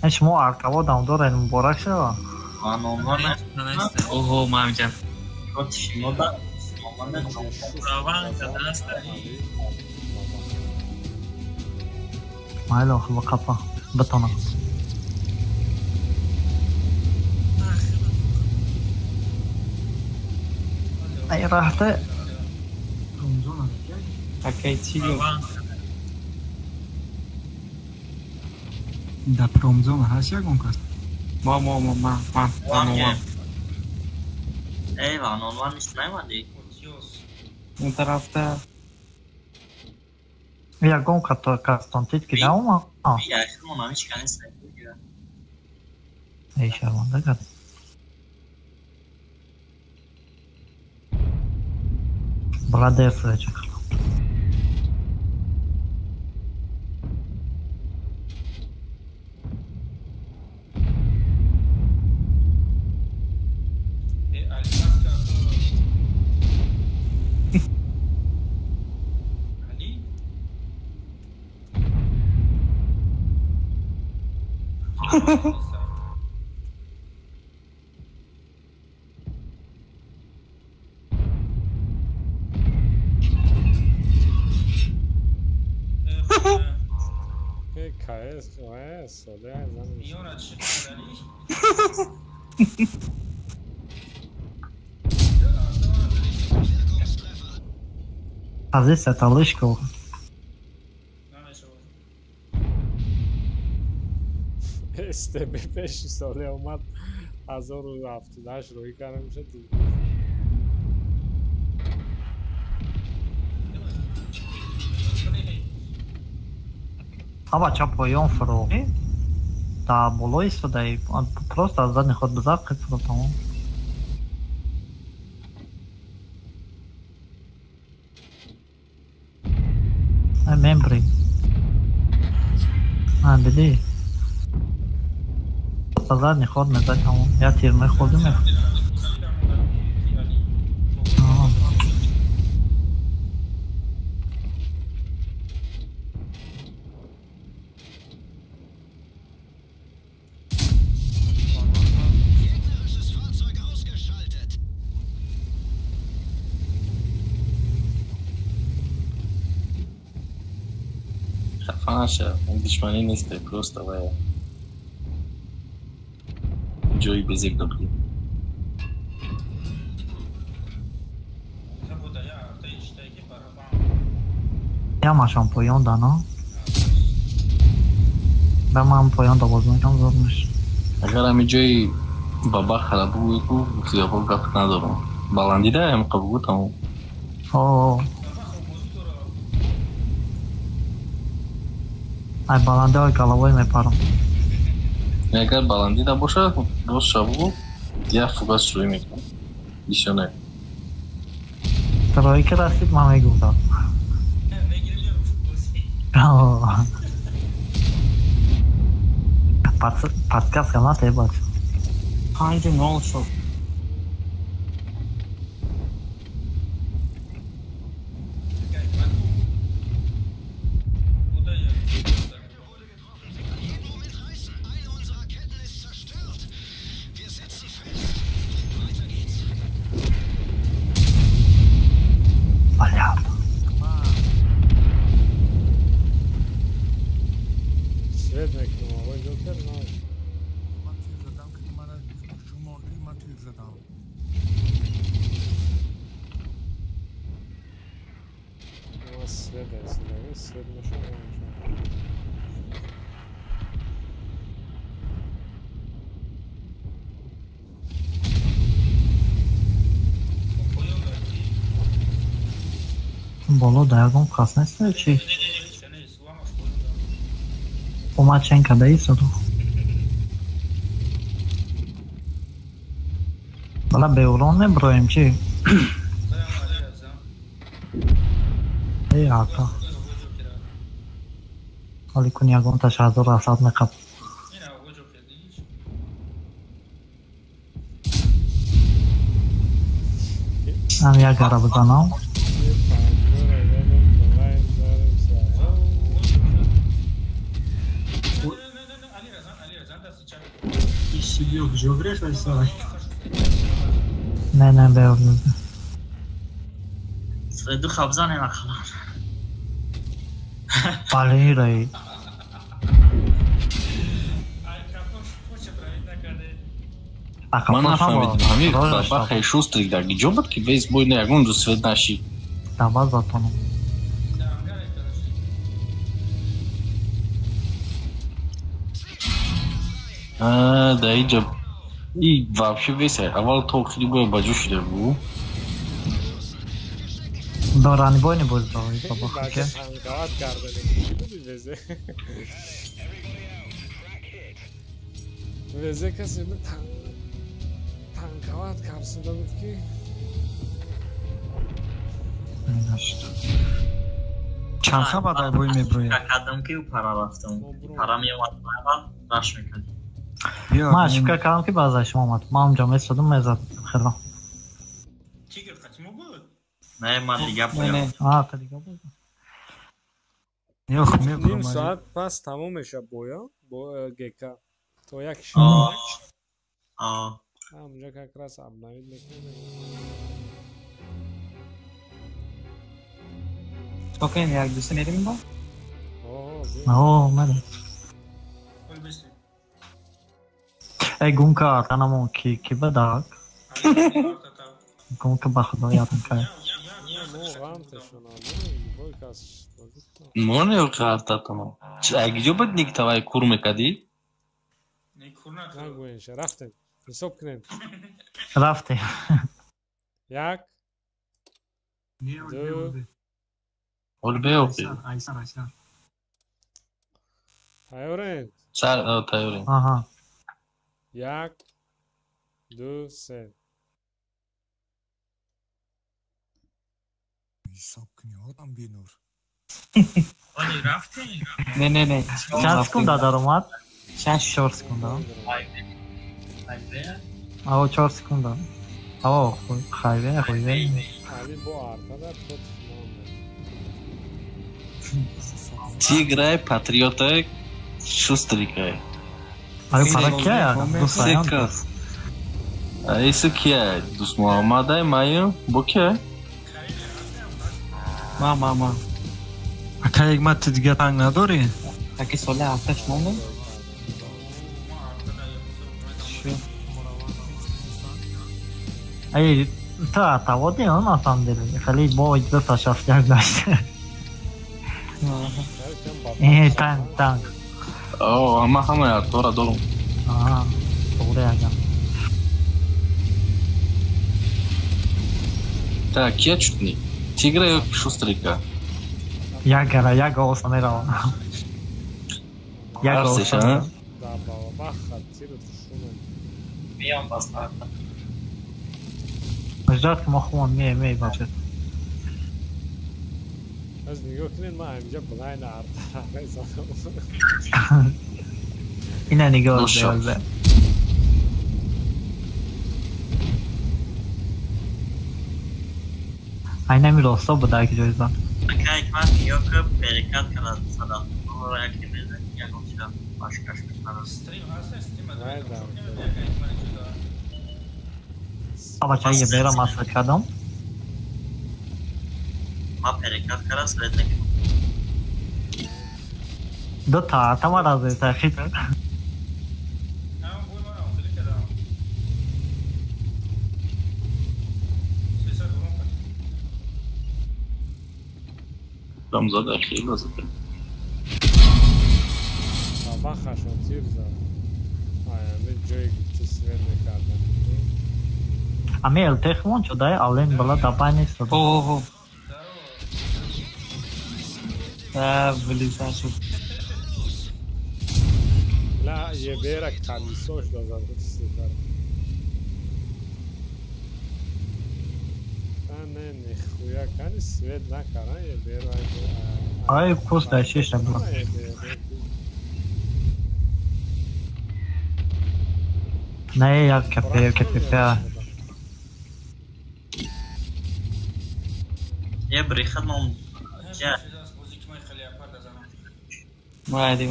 Эш мо аркаво дамдорен муборак шава. Анонван Ого, мамҷан. вот шимода. Майла хло капа батона. Ай рахте. Окей, сигир. Да промзона ҳаст ягон кас. Man. Eyvah, normal işlemedi. Bu tarafta Ягон кастонтит ки наума. Yaşım ona hiç kendisi yapıyor. Ey şarmanda kad. Брадер сречак. Позиция талышка. استبه 5 ساله اومد 1078 روی کارم میشه دیگه. Aba чапоён фурӯғӣ дар боло истодаи просто аз задни худ ба завқи фурӯ тамом. Мембри. Дидӣ? Ба задни худ мезад тамом. Я тир мехӯрдӣ мехӯрд. Фанаша, душмани несте, просто вая. Ҷои безек додӣ. Ямашон поён дано. Ба ман поён давоз мекам зор меш. Агар ҳами ҷои баба халабу гӯйку зиёбо гап надорам. Баландида ҳам қабугу тамом. Ай баландиҳои головой мепарам. Агар баландида бошад, боз шабу як фугас шӯӣ мекунам. Ишона. Тарои ки расид ман мегуфтам. Подсказка на теб. Hiding also. Боло да ягон кас нест чи? Умаченка да истаду. حالا به اوران نبرایم چی؟ ای حتا حالی کنی اگون تشهدر رسد نقب هم یک گره بزنم نه بیار میده سردو خبزانه نخلان پالی رای من نفهمیدم همین بابا خیلی شوستریک در گیجو بود که ویز بوی نه یکون رو سفید نشی دابا زاتونم در اینجا ای вообще весь اول تو خیلی باید باجو شده بود دارانی بای نبود داری بابا خیلی تنگات کرده چی بودی وزه وزه کسی به تنگات کرسیده بود که چند خبر در بوی میبرویم قدم که پرا رفتم پرا میومد و رش میکردیم من شکر کردم که بازش اومد ما اونجا میستادم میزد خیلی نه من دیگه بودم تا دیگه بود نیم ساعت پس تموم میشه بویا با گیکا تو یک شما همونجا که اکراس ابنوید میکنه اوکی یک دوسته میریم با؟ ماده ای گون که تنمون کی بداک گون که بخدا یادم که مونه او کارتا تمام اگه جو بد نیک توای کور میکدی؟ نگوینش رفتیم حساب کنیم رفتیم یک دو اول بیوکی تایورین سر تایورین آها یک دو سه حساب کنی آدم بینور آنی رفتی؟ نه چند سکونده در اومد؟ 4 سکونده آه 4 سکونده آه خیلی علی با арта در خود Тиграй, патриоты, шустрикай. А para que Secas. А isso que é dos Muhammad aí, Maio, boque. ما اگه یک مت دیگه تنگ نداری؟ اگه ساله هفتش مومن؟ ای تو اعتوادی هم اصلا داری خیلی با اجده تشفت یک داشته ای تنگ اوه همه یاد دورا دورم دوره اگم Так, я чуть не. Тигра и шустрика. Я голос не рава. Я голос. Да, баба, хатир шумом. Миям бастарда. Ждать махмон мей бачет. از نگاه کنین ما اینجا بلاین آرتا اینا نگاه بده aynen bir olsa bu dahaki yüzden. Hikmet yok berikat kadar sadaf. Olarak kimse yanılsa başka Ama çayı bera masa kadam. Ma berikat kadar söyledik. Do ta tamam razı tahit. Tam zada خیلی زده. Sabah خشم تیر زد. آیا جایی که سوید میکردن. اما التخمون شده اولین بالا دبای نیست. اوه. ولی شد. لا یه بیرک تمیزش دادن استفاده. نه نخویا کنی سوید نکرن یه بیر آی پوست داشتیش نبود نه یک کپی یه بری خدمم جا مادی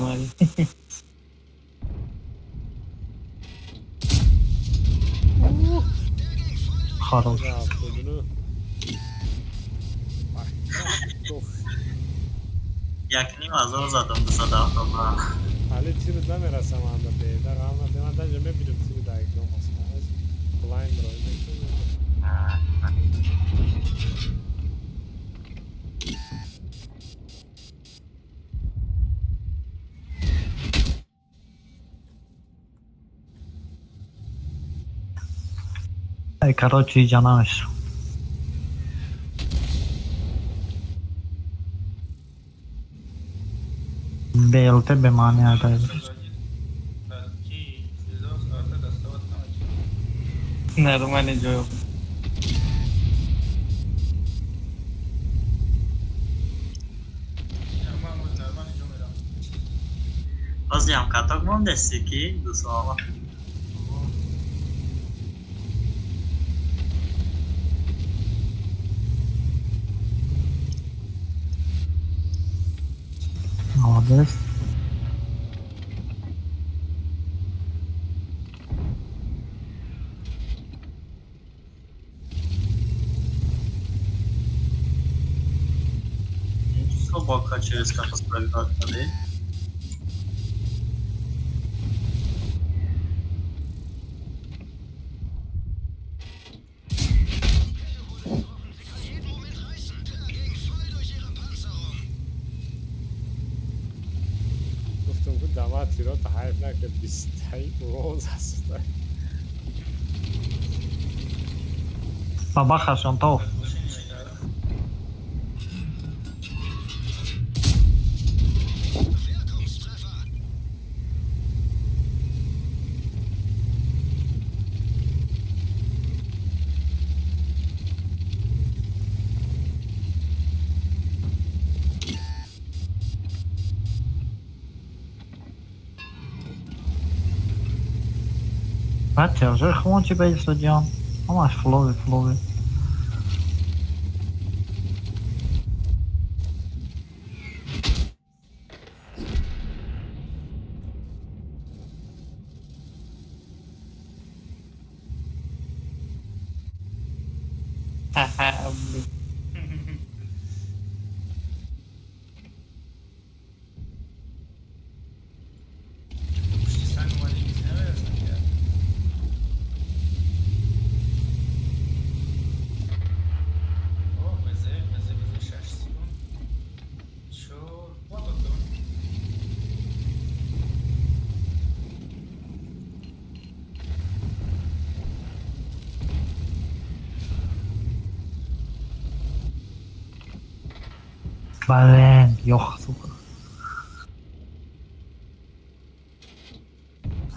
خلاص یک نیم از رو زدم 270 حالی تیر نمیرسم آنده بیدر آمده من دنجا میبینم تیر در اکرام هست بلاین برای نکنم ای کراچی جانمش بیلته بمانی آده نه رو من اینجا بازی هم کتاک من دستی که دو سالا آدرس Собака через как справляться, да? گفتم که دمت تیرا تحریف نکه 20 برونز هست بابا خشن توف بچه ها gewoon چی bezig جان همش فلوی Balen, yok super.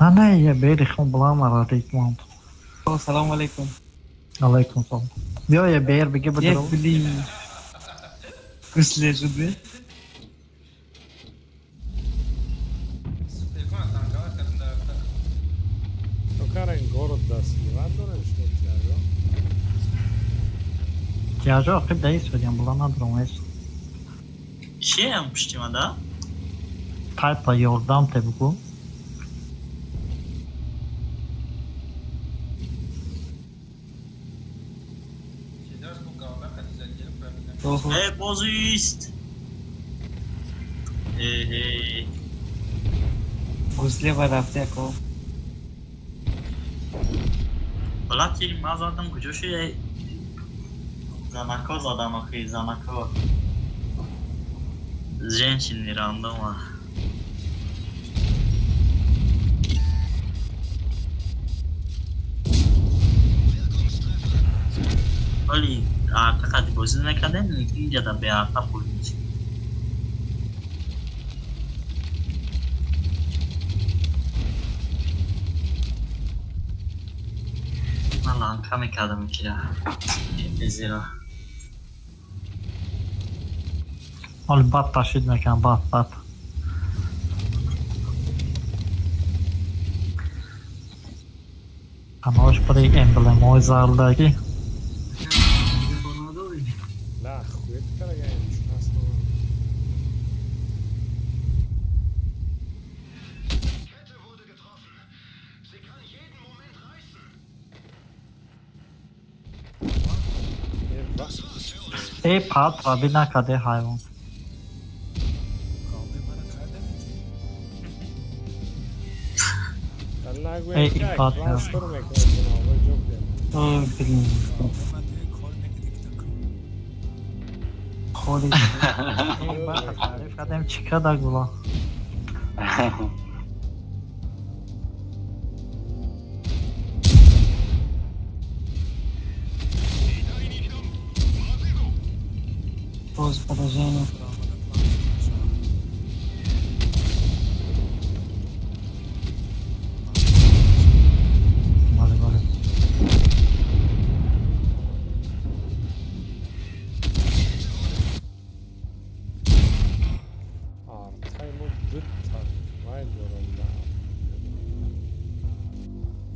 نه یه بیری خون بلا مرا ریکماند سلام علیکم علیکم سلام بیا یه بیر بگی بدرو یک بلی کسله شده تو کارن گورد دستی من دارم شد تیاجا خیلی دایست بدیم بلا ندارم ایست چی هم پشتی من ده؟ تایپا یاردم ته بگو بازویست گسله و رفته اکو بلا تیری ما زادم کجا شده زنکا زادم اخی زنکا женщины рандома ولی آرتا خطی بازی نکردن اینجا دا به آرتا بودید من لانکا میکردم اینجا زیرا حالا بد تشدید میکنم بد هماش برای امبلم های زردگی نه خویت کرده اینشون هست ای پات رابی نکده حیوان ای پات ترانسفر میکنه جناب خوری تعریف کردیم چیکار در گلا باز подождение.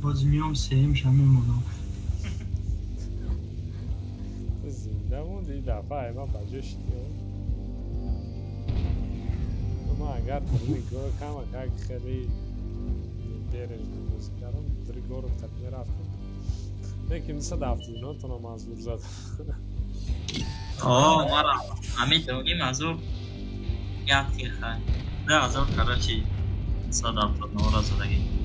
باز میام سیم میمونم زنده موند این دفعه ما بجاش دیگه ما اگر تریگور کم اگر خیلی بیرش بوز کردم تریگور رو تکمه رفتم لیکن نیسته دفتری نه تنها منظور زد مرا همین دوگی منظور گفتی خواهی ده ازار کراچی 179 را زدگی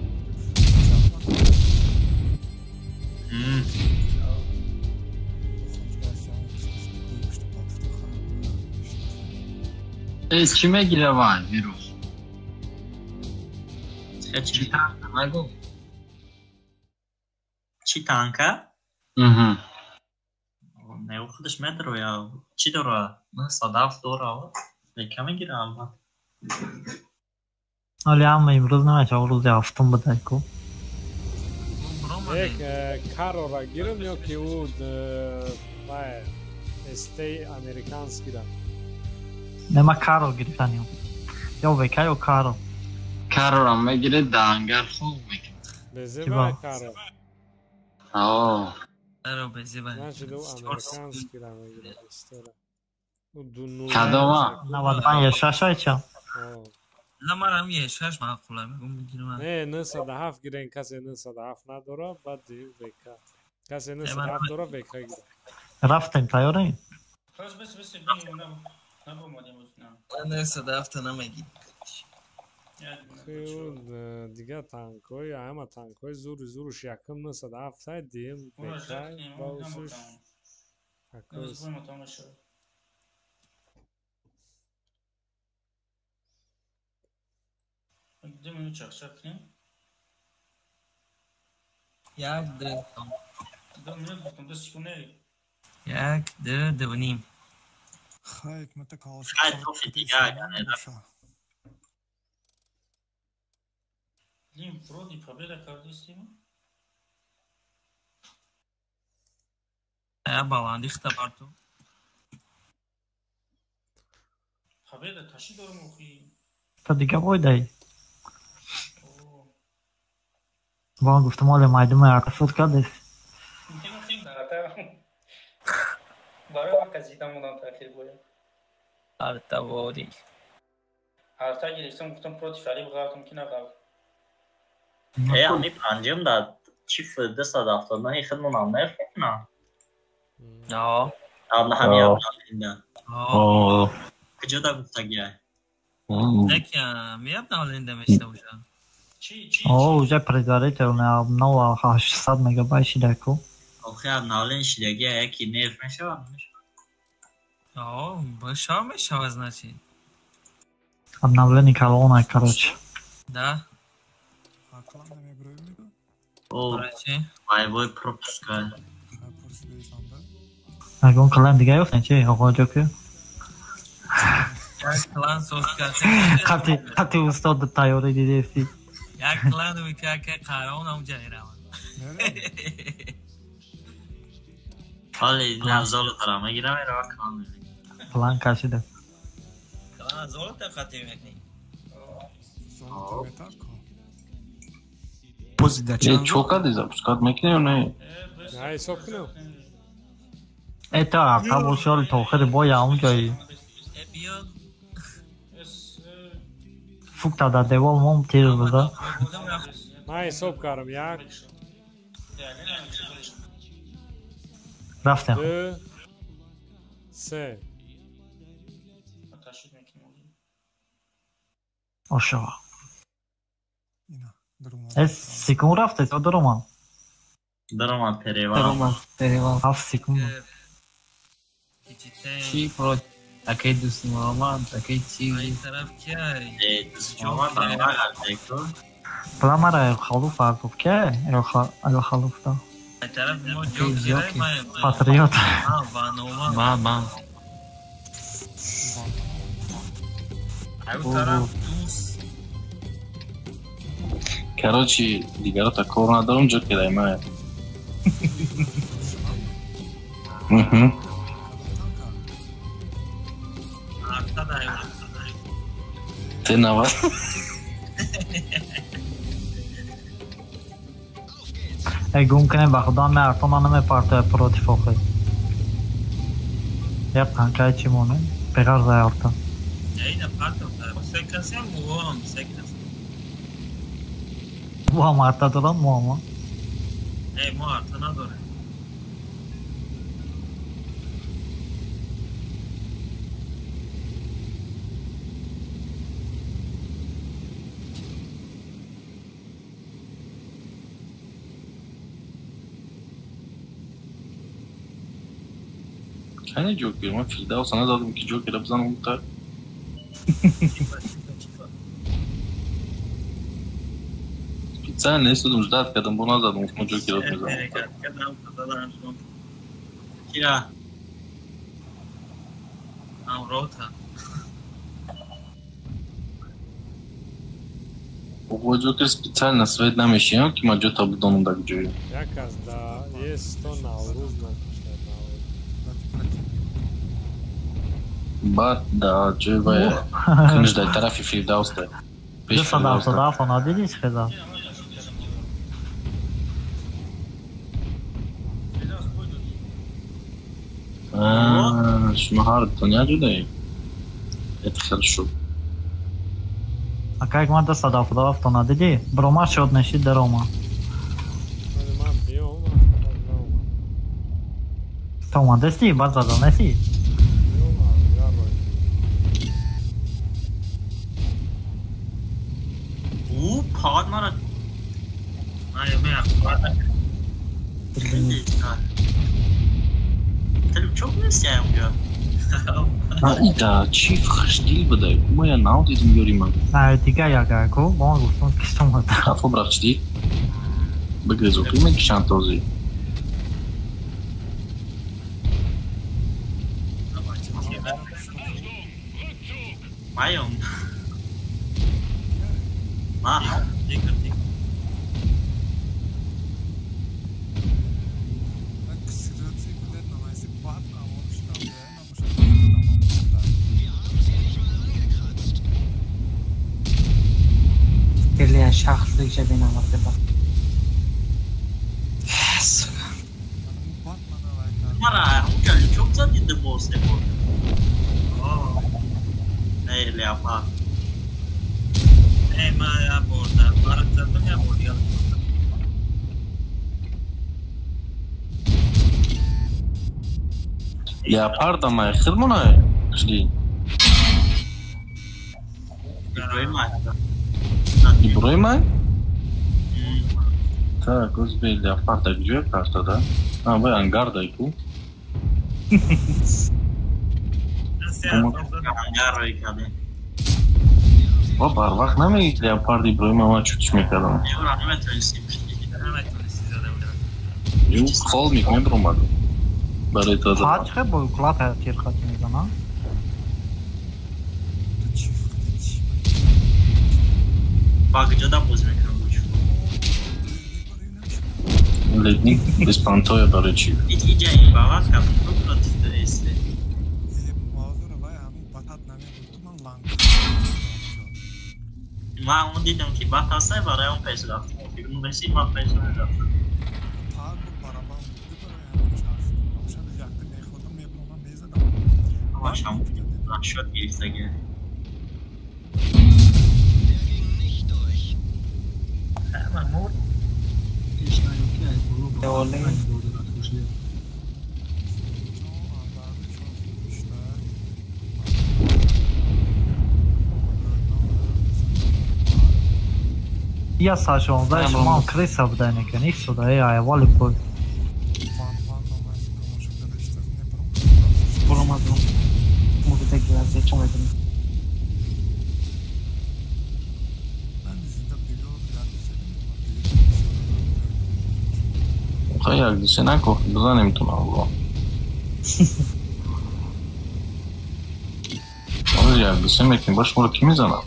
چی میگیره وای ویروس چی تانکه نگو چی تانکه؟ نه خودش مترو یا چی داره؟ نه صدف داره که میگیره البته ولی اما امروز نمیشه روز هفتم بده کو یک کارو را گیرم یا که او استی امریکانس گیرم نما کارو گرفتنیم یا وکا یا کارو را میگیره دانگر خوب میکنه بزه با کارو کارو بزه با نچه دو امریکانس گیرم میگیره کدوما؟ 95 های چم من هم یه شش معقوله میگم نه 907 گیره این کسی 907 نداره بعد دیو وکا کسی 907 داره وکا گیره رفتیم تیاریم بس بیم من 907 نمیگی اون دیگه تانکوی همه تانکوی زورش یکم 907 های دیم وکا با اوسوش دو منو چاق کنیم یک دو منو گفتم دو سکونه یک دو و نیم خیلی متکاوش خیلی توفی دیگه نیم فرودی پابیل کردیستیم بالاندی اختبار تو پابیل تاشی دارم اوخی تا دیگه بایدهی با گفتم حالا مایدوم ارتفوت کردیست برای وقت زیدم بودم تاخیر باید ارتا بودی ارتا گرفتم گفتم پروتی فعلی بغاوتم که نقاو همی پنجم داد چیف 279 خدمون هم نرف کنم قبل همی هم نالینده کجا دا گفته گیه نکه میاب نالینده میشته باشم اوه پریداریتر نو 800 مگابایت شده کو آخه هم نالین شدگی یکی نرف میشه باشا میشه از نچی هم نالینی کلونه کروچ ده وای وای پروپس کرد اگه اون کلان دیگه یفت نچه آقا جو که یک کلان سوز کرده خطی استاد تایوری دیده استی یک کلان دوی که قرآن هم جایی روان حالی نزال ترامه گیرم ایره و کلان پلان کشیده Zolota qat'iy mekni. Pozida Чокади запускат мекне не? Ай, сокно. Это автобусёл тохир бо яунҷои. Фукта да девол мом тир буда. Ман ҳисоб кардам 1 Рафтем. 2 3 Ошо. Секунд рафте то дароман. Дароман перевал. 7 секунд. Чи про такой дуст Муаммад, такой чизи. Тарaf kya? Дуст Муаммад ага деко. Пламара халуф артов ке? Ё халуф да. Тарaf мо ҷокире май. Патриот. Ба. Аю тарaf дус. Короче, дигарата кор надарам ҷо кидай май. Ты на вас? Гум کنه با خدا نه ارتون آنمه پارت پروتیف آخه یه پنکای چی مونه بغیر زیارتا اینه پارت سکسی هم موام سکسی موام ارتا دارم موام ای مو ارتا نداره Hani Joker? Man Firdevs sana zaten ki Joker'a bizden umutlar. Специально если будем ждать, когда мы назад мы Joker'a bizden. Kira. Rota. Ого, Joker специально свет нам еще, ки маджо табудон да гджой. Яказ да есть то Навруз Бат да джой Кынж да тарафи Firdevs да. Ды садав она дидис хеда. Шмахар то не ожидай. Это хорошо. А как man ды садав то на диди? Брома шод неши дарома. Тома дести базада неси. پاد ما را Telef çok mu istəyəm gör? Da çi xışdil bıday. Moya nav dedim göreyim ben. Diga yaga ko, bana guston kistamadı. Kafa bırakçı değil. Bagaj okuyayım ki şantozu. Mayom. Ma. Birliğe şahslıkça beni anlattı bak. Mara, çok zannetti bu olsa bu. Hey, leopard. Hey, ma ya borda. Baratladım ya borda. Leopard ama yakır mı ne? Şli. İbrahim ay? Так, узбей Leopard da gidiyor karşıda. Ha, bu hangar da bu. Hangar yıkadı. O barvaq nima Leopard İbrahim ama çütüşmek adam. Yok, Ahmet öylesiymiş. Yok, холмик не durmadı. Böyle tadı. Kaç bu kulak hayatır kaçını zaman? Bakıcıda bozmak olmuş. Letnik bespantоя до речи. İkinci ayın baba kapı prototipi esti. من اون دیدم که بعد هسته برای اون پیش رفتم فکر می‌کنم من پیش نرفتم شام شد گرفته گه محمود Я Саша, он знаешь, мал крыса в дайнике, не сюда, я вали бой. Bulamadım. Burada biraz geçemedim. Hayal gitse ne korktu? Buzanım tüm Allah. Onu ya gitse mekin baş mı kimiz ana?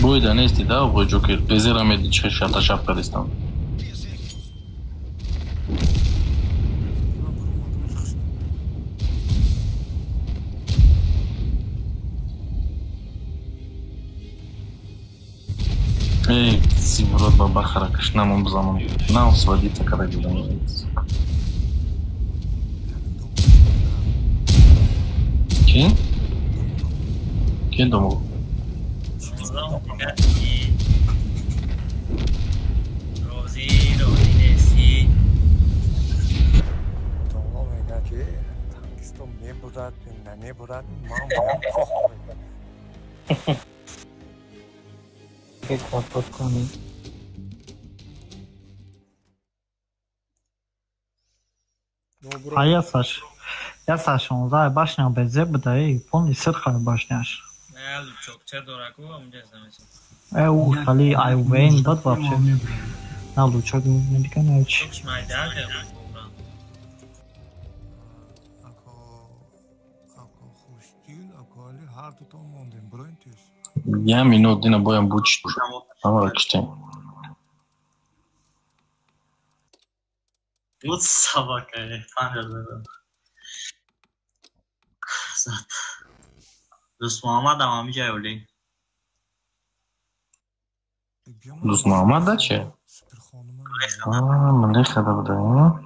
Bu da ne istedi abi bu Joker? Bezeramedi çıkışata şapkadistan. Эй, Сиврод баба харакаш, нам в zaman. Нам сводиться, когда делаем. Kim? Kim думал? روزی نسی تو میگه که تانکستو میبرد نمیبرد ما که کارپورت کنی А я Саша, он знает, башня без зебда, и полный сырха башняш. نه لوچوک چه دورکو اونجا زمین او خالی айвен бад вообще. На лучок не диканач. چوکش مایده Я минут дина боям бучит. Амара киштен. Вот собака, панжа. Зат. Dost Muhammed ama bir öyle. Dost Muhammed da çe? Aa, mende kadar da ya.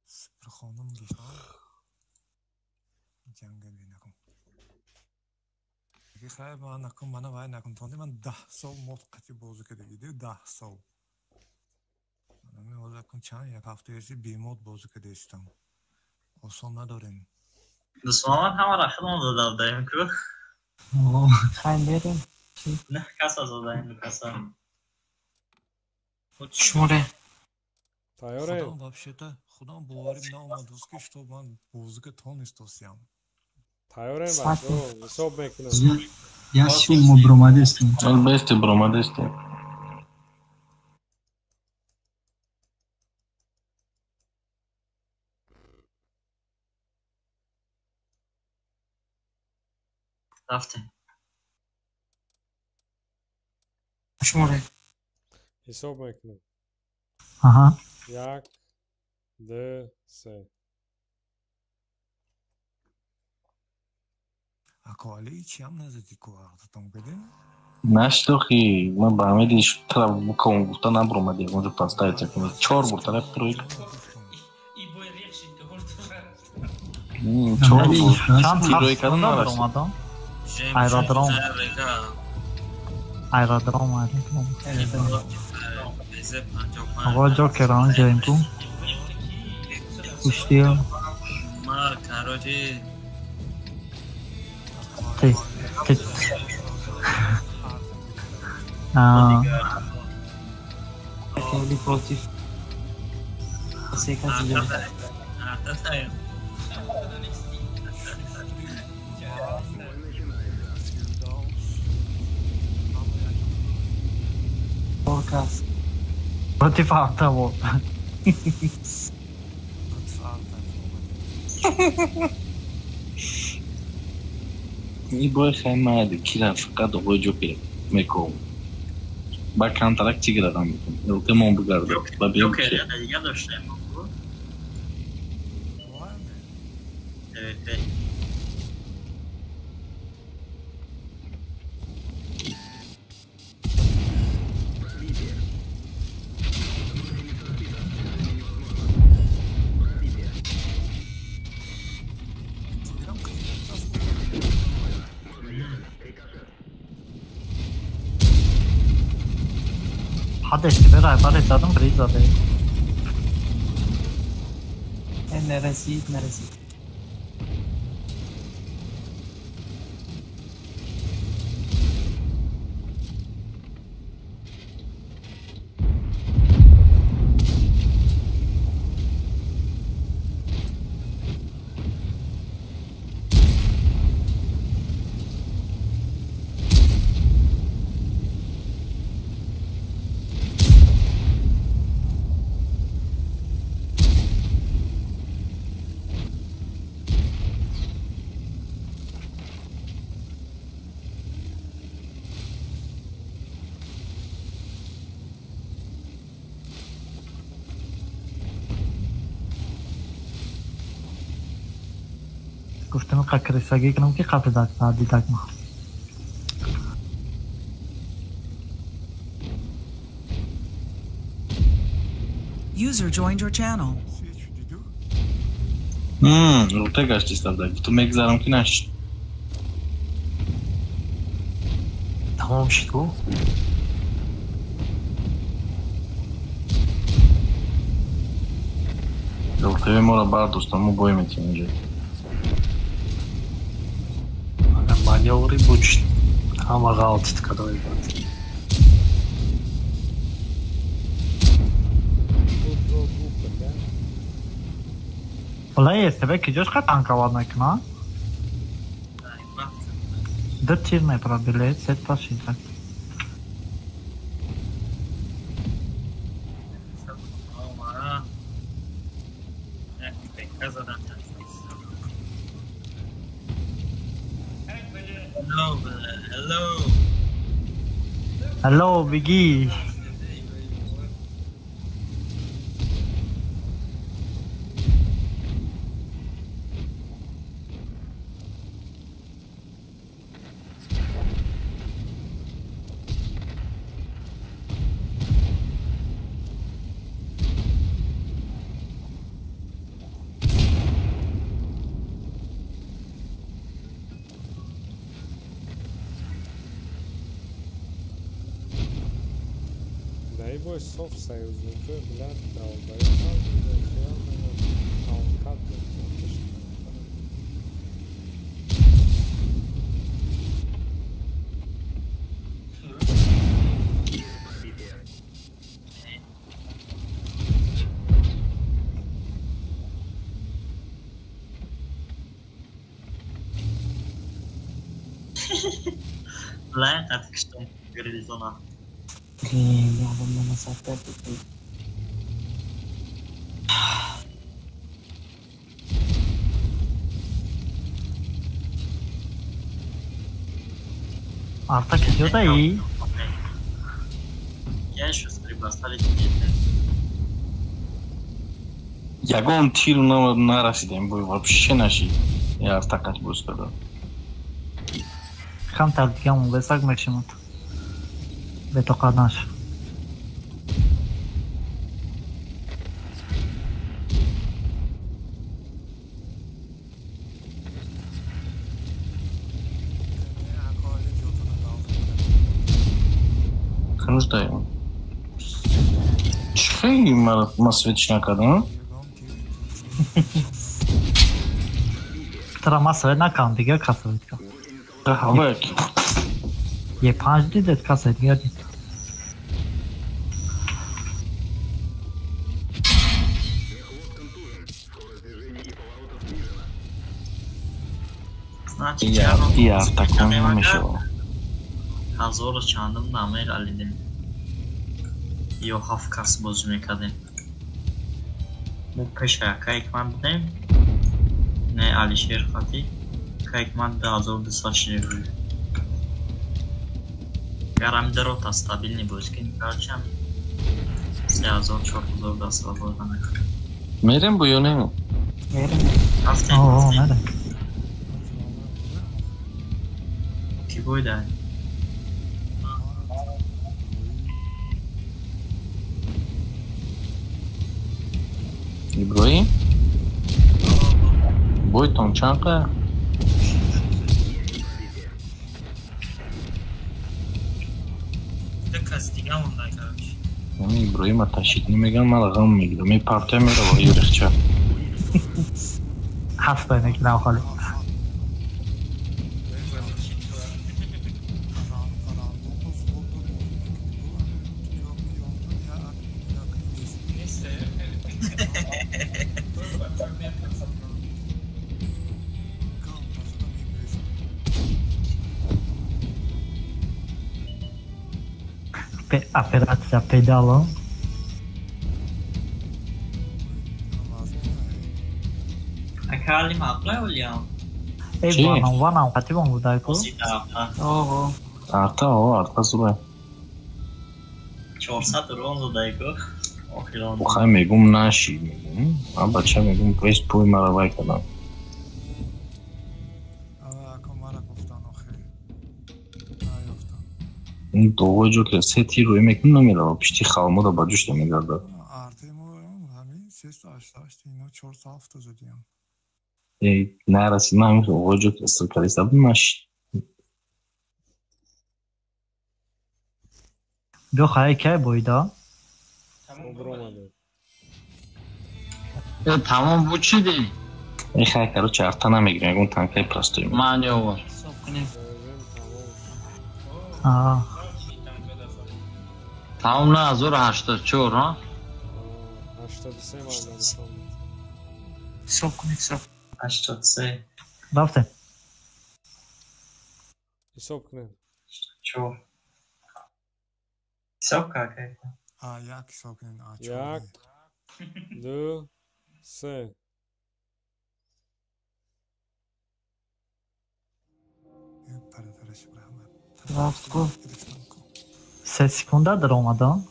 Superxonum geçti. Jangga benakum. Ki xayr manakum mana vay nakum tondi man 10 so'm mutqati bozu kerak edi 10 so'm. Men o'zim chang yak hafta bemod bozu kerak istam. Oson نداریم. دوستان هم را خودم دادم که. خیلی نه کس از دادم کسا. شماره. تایاره. خودم вообще-то خودم باورم نمیاد که що من بازی که تون استوسیام. تایاره بچه حساب میکنم. Я сумму бромадистом. Албести бромадисти. رفته شماره حساب میکنم Aha. 1 2 3 Аквали чем называют беде? Наштохи, мы бамедиш травуком гуфта набромади, може поставить как чор бурта да тройка. Чор бурта. Тройка да нараш. Аэродром. Аэродром. آقا جوکر آنجا این تو کشتی ها مار کاروجی تی خیلی پروتیف سیکا دیگه آتا سایم فورکاست پروتیف آتا بود این باید خیلی مرده کی رفت قد آقای جوکر میکن با کانترکت چی گرفتم التمون بگرده با بیام Yok ya دیگه داشتم bu. Evet, evet. حدش برای برای زدم بریز زده نرسید گفتم قکر سگی کنم که قبل دیدک ما User joined your channel. رو تگشتی استفاده تو میگذارم که نشد تمام شد و التوی ما را برداشتم ما باید میتیم اینجا маневры будет амагалтит когда идет. والله يستبق جوش قد عنك نكنا ده تير ما пробилет сет пашит так Hello, Biggie. Naiboi soft sayıldı bilen dağılmayı Lain tak işte görüyoruz ona. Ya bundan nasıl yapayım? Artık gidiyor da iyi. Gel şu sırayı bastırıp gidelim. ягон тир нарасидем бой вообще наши я артакать буду сказал Kam tartgan besak maksimum. Betoqanash. Нуждаем. Чхай масвечна кадан. Tara masaya nakam دیگه kasayt ka. Havak. Ye 5 دیدت kasayt گردید. Значит, я в таком намешал. Hazor çandım namel alidim. Yo hafkas bozum kadın. Bu peşe kayıkman dedim. Ne Alişer Fatih. Kayıkman da hazor da saçları. Гарамидрота стабильный бозикин. Короче, 3000-4000 да свобода мекунем. Мерем бо ё не? Мерем. Мерем. Ки бойда? Иброим? Бойтон чанqa? Яни Иброима ташид намеган, ман ғам мегирам. Ин партия мерава юрихча. Hafta nekna xali. Operacja pedalą. Akali mapla olham. Vana, hati bom budai ko. Arta zura. 400 ron budai ko. Xay megum nashi megum. Am bacha megum pes pui maravai kadam. این دوغه جو که سه تیر روی مکن نمیره پیشتی خالمو دا باجوش نمیگرده همین 388 اینا 470 زدیم نرسید من همین دوغه جو که استرکالی سبب ماشید دو خواهی که بایده تمام بود چی دی؟ این خواهی که رو چرتا نمیگیریم اگه اون تنکای پلاستوی معنی آور تمام نه 1084 ها 83 مردم حساب کنید 83 رفته حساب کنید چو حساب که یک حساب کنید 1 2 3 رفت کو 3 секунда در اومدم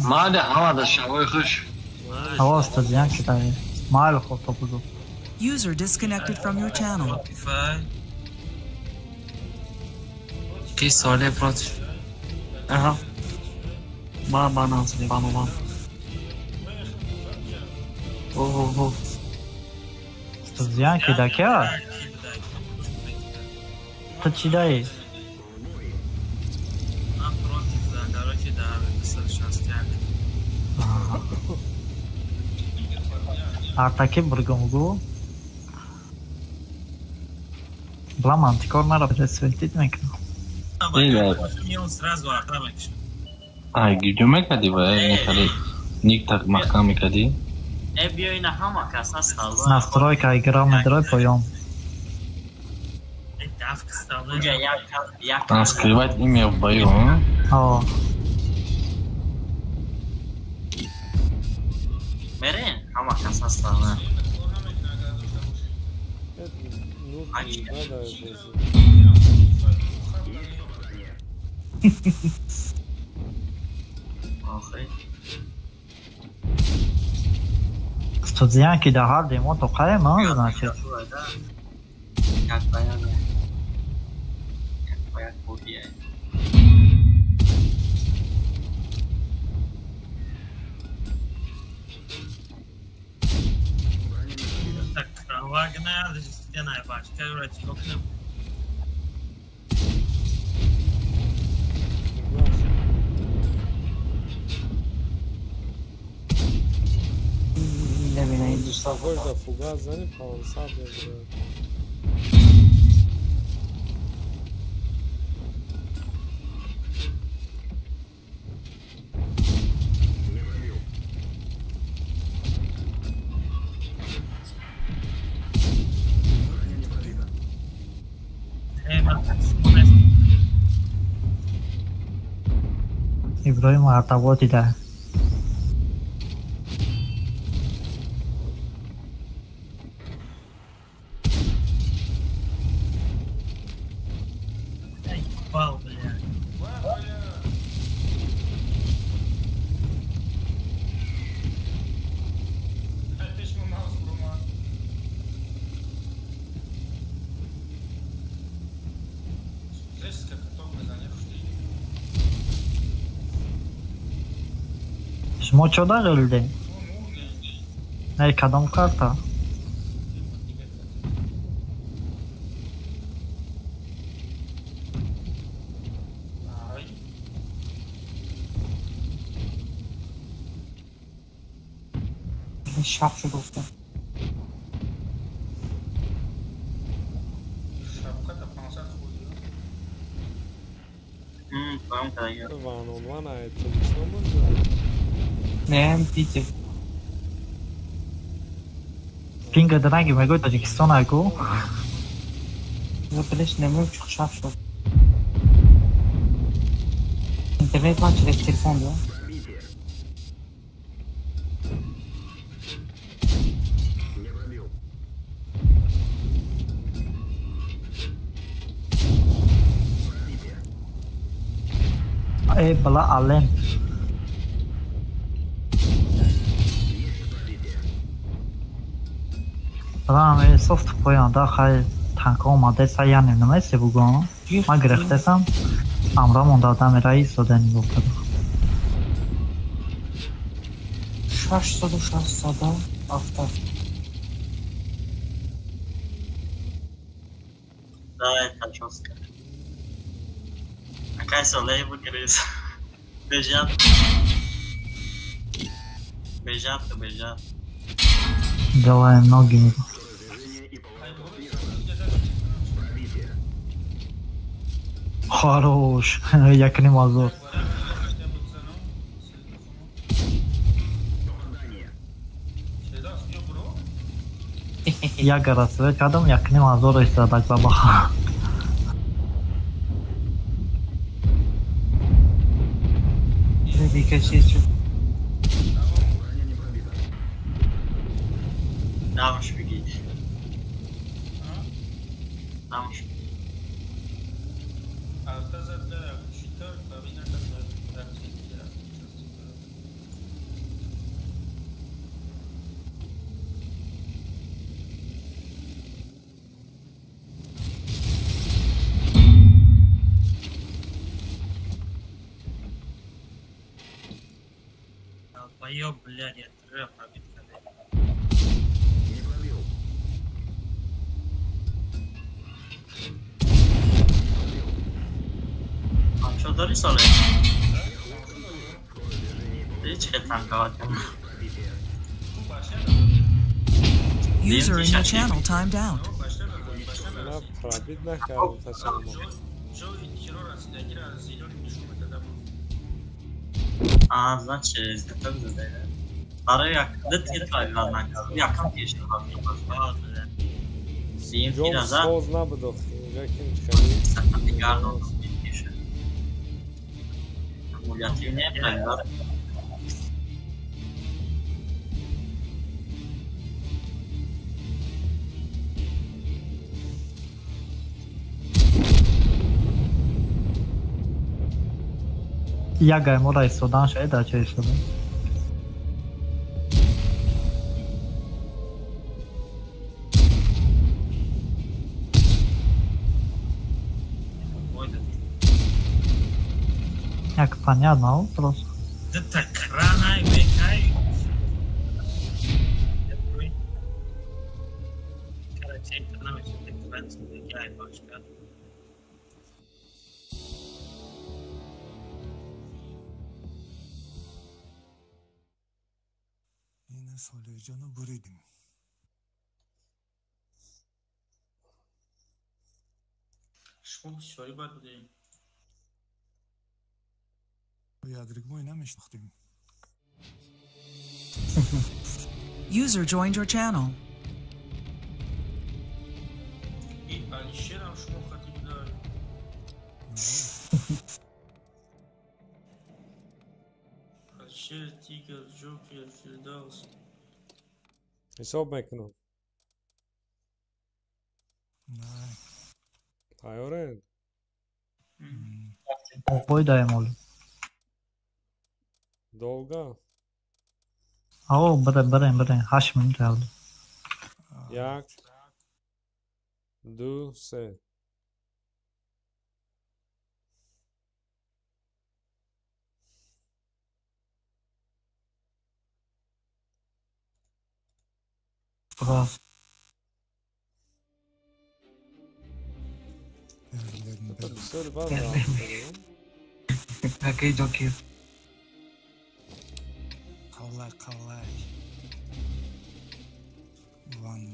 ما ده هوا ده شوای خوش هوا استادیان که داری مال خود تو بزو User disconnected from your channel. کی ساله پرات اها ما باناز بانوان اوه استادیان که دا کیا تو چی دایی؟ Артаки бургумгу. Блам антикор надо просветить мекну. гидюмек кади ва некали ник так махкам мекади биёй на ҳама кас ҳаст настройка игра медрой поём скрывать имя в бою мерен ҳама кас ҳастана студентки да ҳар демо то қайм значит як баян як бовия так Wagner я не бачу короче окна ببینید دوستان خوش دا فوگا زنی 500 بگیره иброим артаботи да شما چودا قلده نه کدام کارتا شب شد گفتم وان ayetimiz olmadı. نه دیگه پینگ درنگی میگوی تاجیکستان اگو بلش نمیم چه شب شد اینترنت من چه تلفن دارم ای بلا آلن بلا soft poyanda xay tanka omade sayanım nemesi bugün ma گرفتم امرا دادم رئیس دادنی گفتم 660 hafta Давай, Тачовска. Какая солей выиграет? Бежат. Бежат. делаем ноги хорош як не мазур як раз кадам як не мазур истадак баба دیگه چیز شد Namuş bir giy. Namuş. Поёб, блядь, я трёх пробит. Що далі соли? Hiç tankavatım. User in your channel timed out. نه پرابید نکردم تا چند ماه Ağzından çerezde tabii de. Para yakında tekrar vermek lazım. Yakın geçti lazım. Ziyim جون biraz سوز نبود لیکن خیلی sakın bir yarın olsun. Ameliyatı ne yapıyorlar? یک مورا استودان شده چه شده jak понятно просто Да так рано и бегай. Короче, экономика так бегай, башка. Yine solucanı buridim. شما شوری باید بودیم. یادرگمو نمیشناختیم. User joined your channel. این علیشیر هم شما خطیب داری. علیشیر تیگر جوکر فردوس. حساب میکنم نه تیاره boy dajem oli долго او بریم 8 minut oldu یک دو سه Burası. Profesör ben de Geldim. anlatıyorum. Okey, okey. Kolay.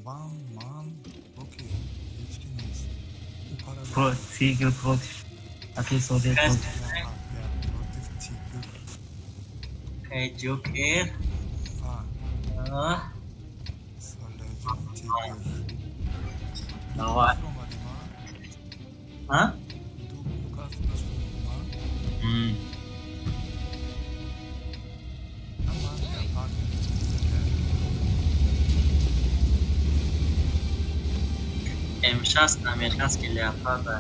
Van, man. Okey. Geçkiniz. Pro, Tigre, Protif. Okey, Soder, Protif. Okay, Joker. Lawan. Hah? امشب amerikańskie leopardy.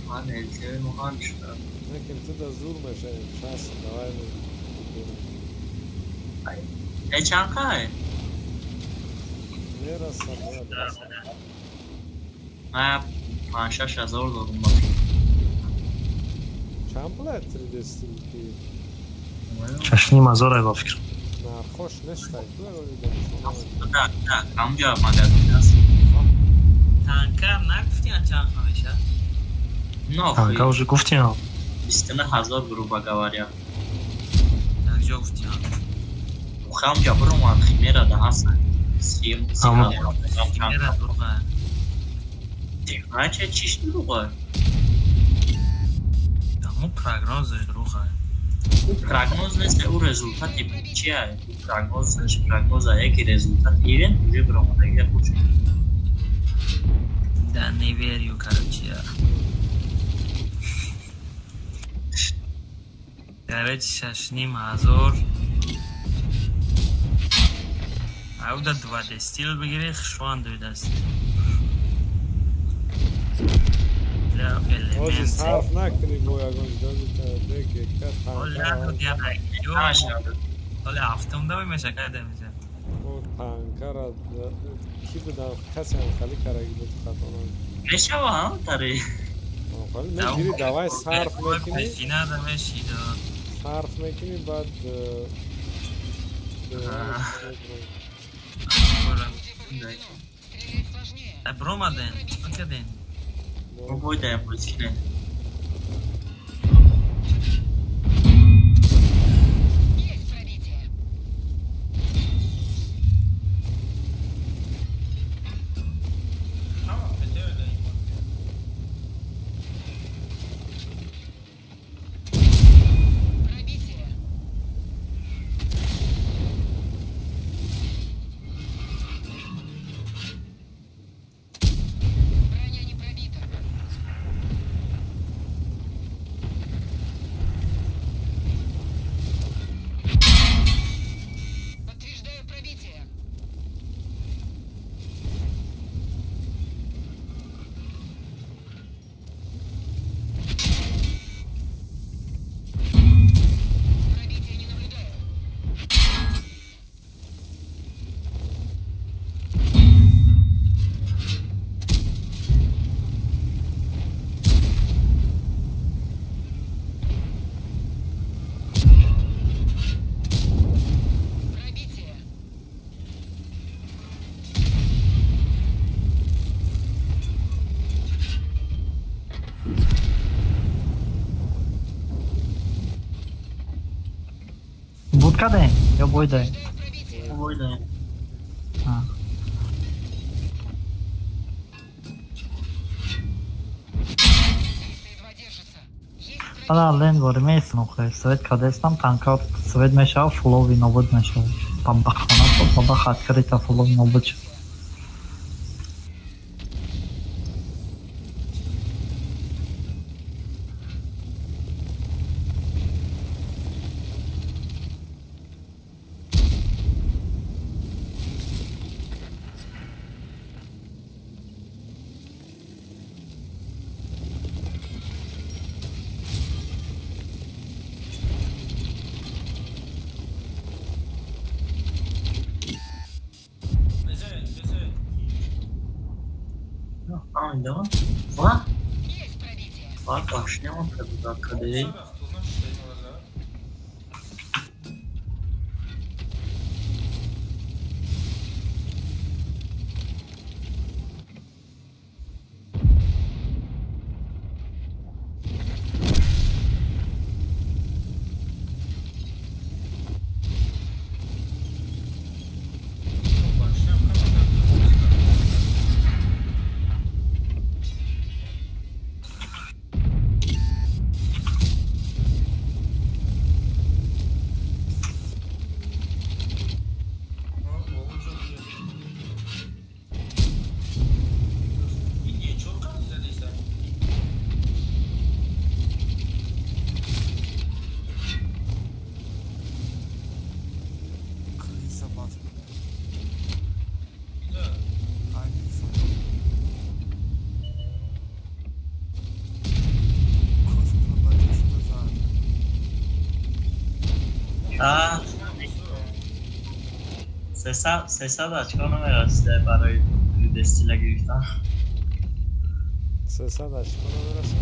Hadi elçileri muhan çıktı. Lakin ty da zulmešajam čas, davajme. Çankay. Nera sam ja. Ben manşaşa zor doldum bak. Čam plet 32? Чашни мазор ай ба фикр. Нархош нештай, tu je vidím. Tak, kamca magazin است. танкар нагуфтиян чанд ҳамеша? No, Танка уже гуфтем. 29000 грубо говоря. якҷо гуфтиян. Камца бурмад химера да ҳастан. Химера дурӯға. Технача чиш дурӯға? Ҳамун прогнозаш дурӯға. Прогноз нест, у результати чия? Прогноза яки результат ивен уже бурмада я хочу. Да не верю, короче. Короче, 6500. Ауда 20 стил бигири хшван дуйдаст. Для Ozi элемент. sarf nakni boyagoň dozita deke kat Оля, я ё. Оля, автомда меша кадемиз. o tankara ki budam kasan khali karagi khatona. Мешава ҳам тари. Xali megiri davay sarf mekini. Peshina da meshida. Sarf mekini bad Бромаден, окей. Попойте пускine. Будка дай, я бой дай. Попойте. Hala len var mesin oxir. Svet kadestam tanka svet meşa flow inobud meşa. Baba xatkirita flow inobud. Tamam, va? Bak başlayalım tabii dakika değil. 300 اچکا نمیرسته برای دستیله گرفتن 300 اچکا نمیرسته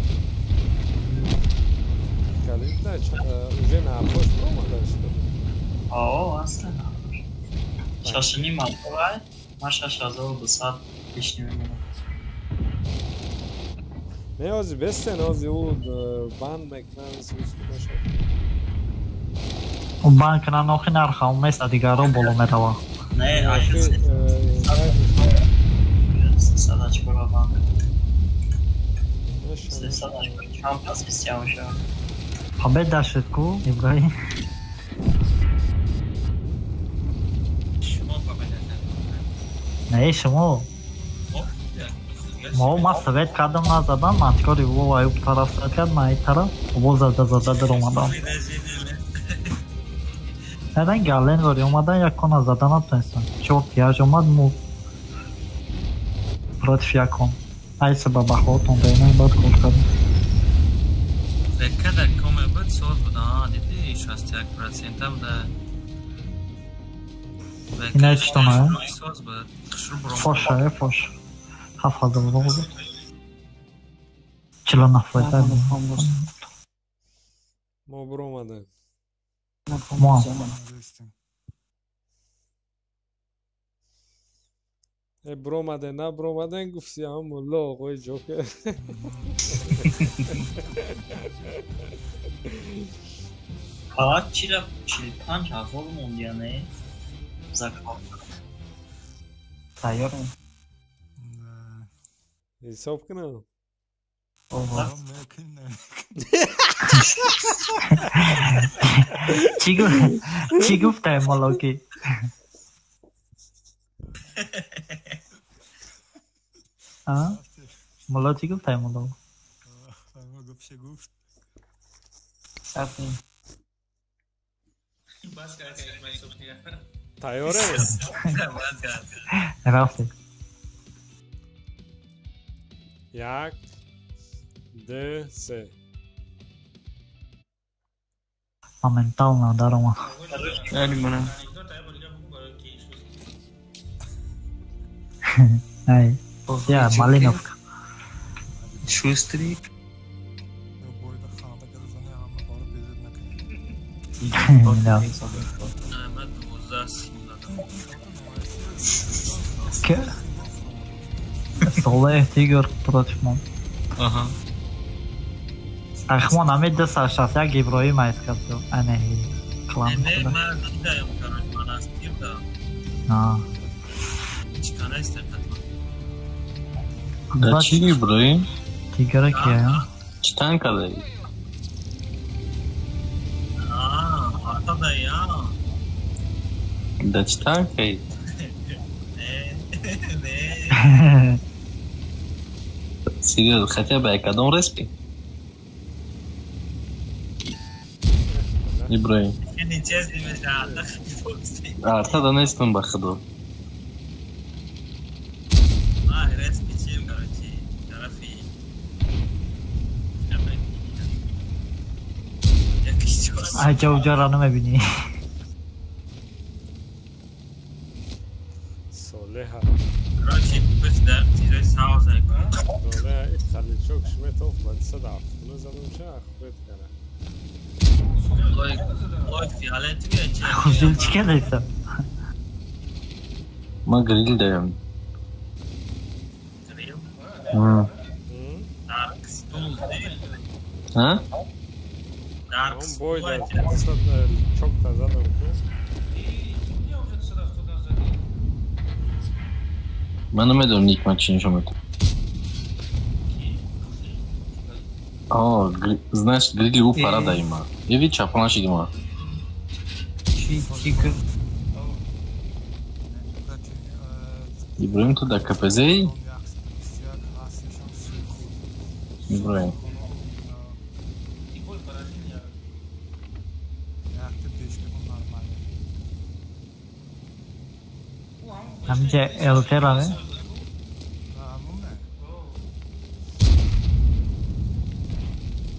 کلیت نه اوجه نفاش برو مداشته اصلا شاشنی مطبوعه ما 6200 پیش نمیمونم نیازی بسته نازی او بند مکنن سوز کنشه اون بند کنن آخی نرخه اون مثل دیگر رو بلو میروا نه آخی 300 اچکا را بند 300 اچکا کم پس بسیار میشه خب دشت کو ابراهیم نه شما ما سویت کردم نزدن منطقه رو ایوب طرف سویت کرد من این طرف و باز زده در اومدم ندن گلین وری اومدن یک کن زدن نتونستن چورت یاج اومد مو پراتف یک کن ایسه با بخواتون بینه باید کل کردم فکر در کامه بود سوز بودن دیدی 61% بوده اینه چطور نه؟ سوز بود فاشه فاش 70 بود 49 ما برو اومده ما برو اومده نه برو اومده گفتی هم ملا آقای جوکر فقط 45 هزار موند یا نه زکات تیارم حساب کنم چی گفته ملاکی ملا چی گفته ملا گفت گفت صفی تیاره رفته 1 2 3 моментално дарома Elmana. Ай, я Малиновка. Шустрый. Да. Соле тигр против мон. Ага. Ахмон амид да сашас як Иброим айс касо. Ане клан. Не, ма дидаем короче, монастир да. Чикана истекат. Да чи Иброим? Тигра кия? Читан кадай? Ата я. Да читан кай? Не. Серьезно, хотя бы экодом респи? Ибраим. Арта да нестам бахадо. респи чем, короче, тарафи. Ай, جا نمیبینی صالحه короче بس در تیره ساوز صالحه خلیچوک شمت اوف من صدف نزدم چه اخوید کنه Ой, фиолетовый, а Хузильчики это? Мы гриль даем. Гриль? Dark Stool değil. А? Dark Stool. Çok da zaten Mən ümidəm ilk maçını şömət. Значит, грили у парада има. Еви чапанаши има. Чика. İbrahim tu da kapezei? İbrahim. Amca Eltera ne?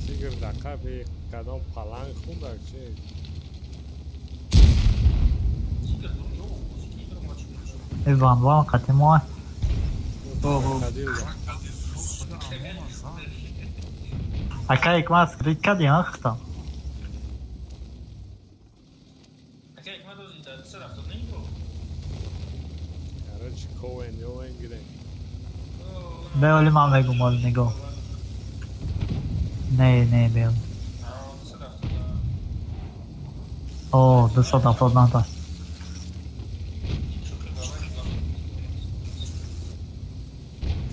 Tigr dakika bir kadam palang خوندک چه Иван Катимова. Ака икмас критка дия хта. Beoli mám megu molnigo. Ne byl. O, 200 na to.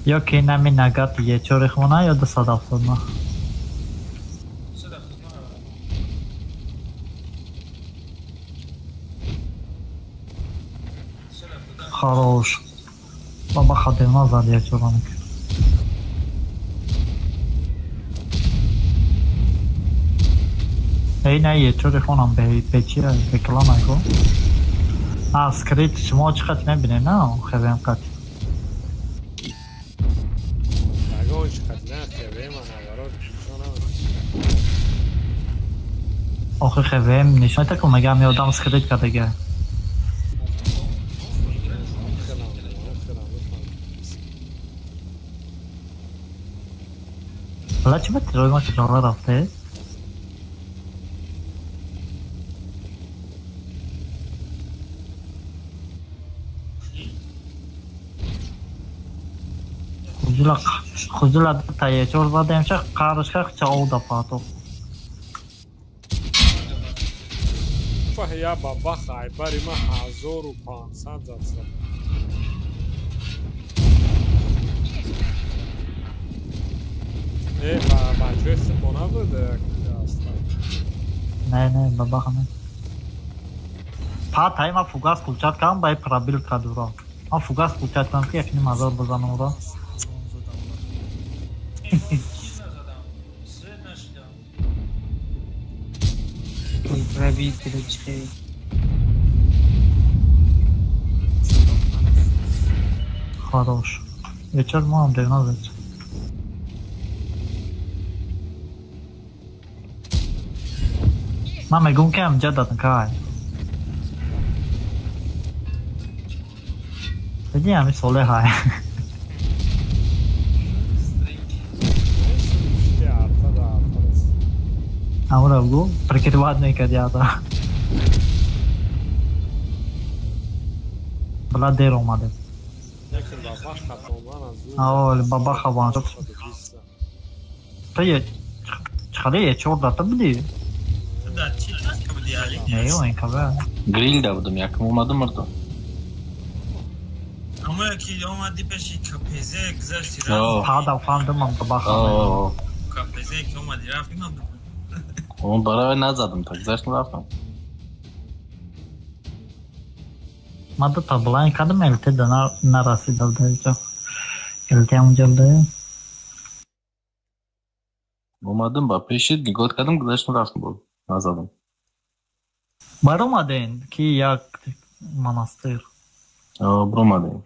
یا که نمی نگات یه چوری خونه یا 270 نه хорош بابا خاطر نزد یه چورانک اینه یه چوری خونم به چیه به کلام اگو اسکریت شما چقدر میبینه نه خیلی قطع آخه خیلی نشون تکو مگه همی آدم اسکریت کرده گه حالا چی باید روی ما که جاغه رفته؟ خجلت تایه چور زدیم چه قرش که چه او دفاتو فهیا بابا خیبری ما 1500 زد بچه سپونه بوده نه بابا خمه پا تایی ما فوگاس کلچت کنم باید پرابیل کدورا ما فوگاس کلچت کنم که یکنی مزار بزنم را پرابیل کلچه хорош вечер мам дегназет من میگم که هم جدت نکای بدی همی سوله های همون بگو پرکت باید نکردی آتا بلا دیر اومده آه بابا خوان شد تو یه چخده یه چور داتا بدی نه این کبه گریل دا بودم یکم اومدم مردم اما یکی اومدی پیشی کپیزه گذاشتی رفت پادا فاندم هم بابا خواه کپیزه که اومدی رفتیم هم اون برای نزدم تا گذاشتم رفتم ما دو تا بلای کدم التی دا نرسید دل دایجا التی همون جل دایه اومدم با پیشید نگاه کردم گذاشتم رفتم بود نزدم بر اومدین که یک مناستر بر اومدین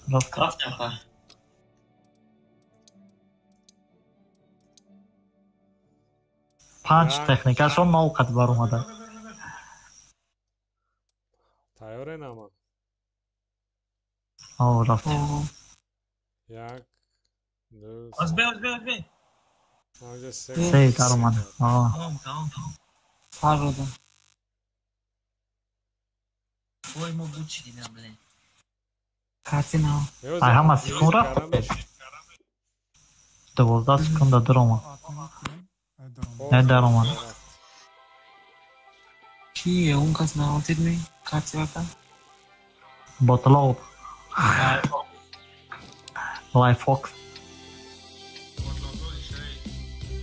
رفتم پنج تکنیکشون موقت بر اومده تایاره نما رفتیم یک دو از بی سه در اومده تمام فرودم وای ما بود چی دیدم بله کارتی نو ای همه سکون رفت 12 سکونده در اومد نه در اومد کیه اون کس نهاتید می کارتی بکن بطلاود لایف فوکس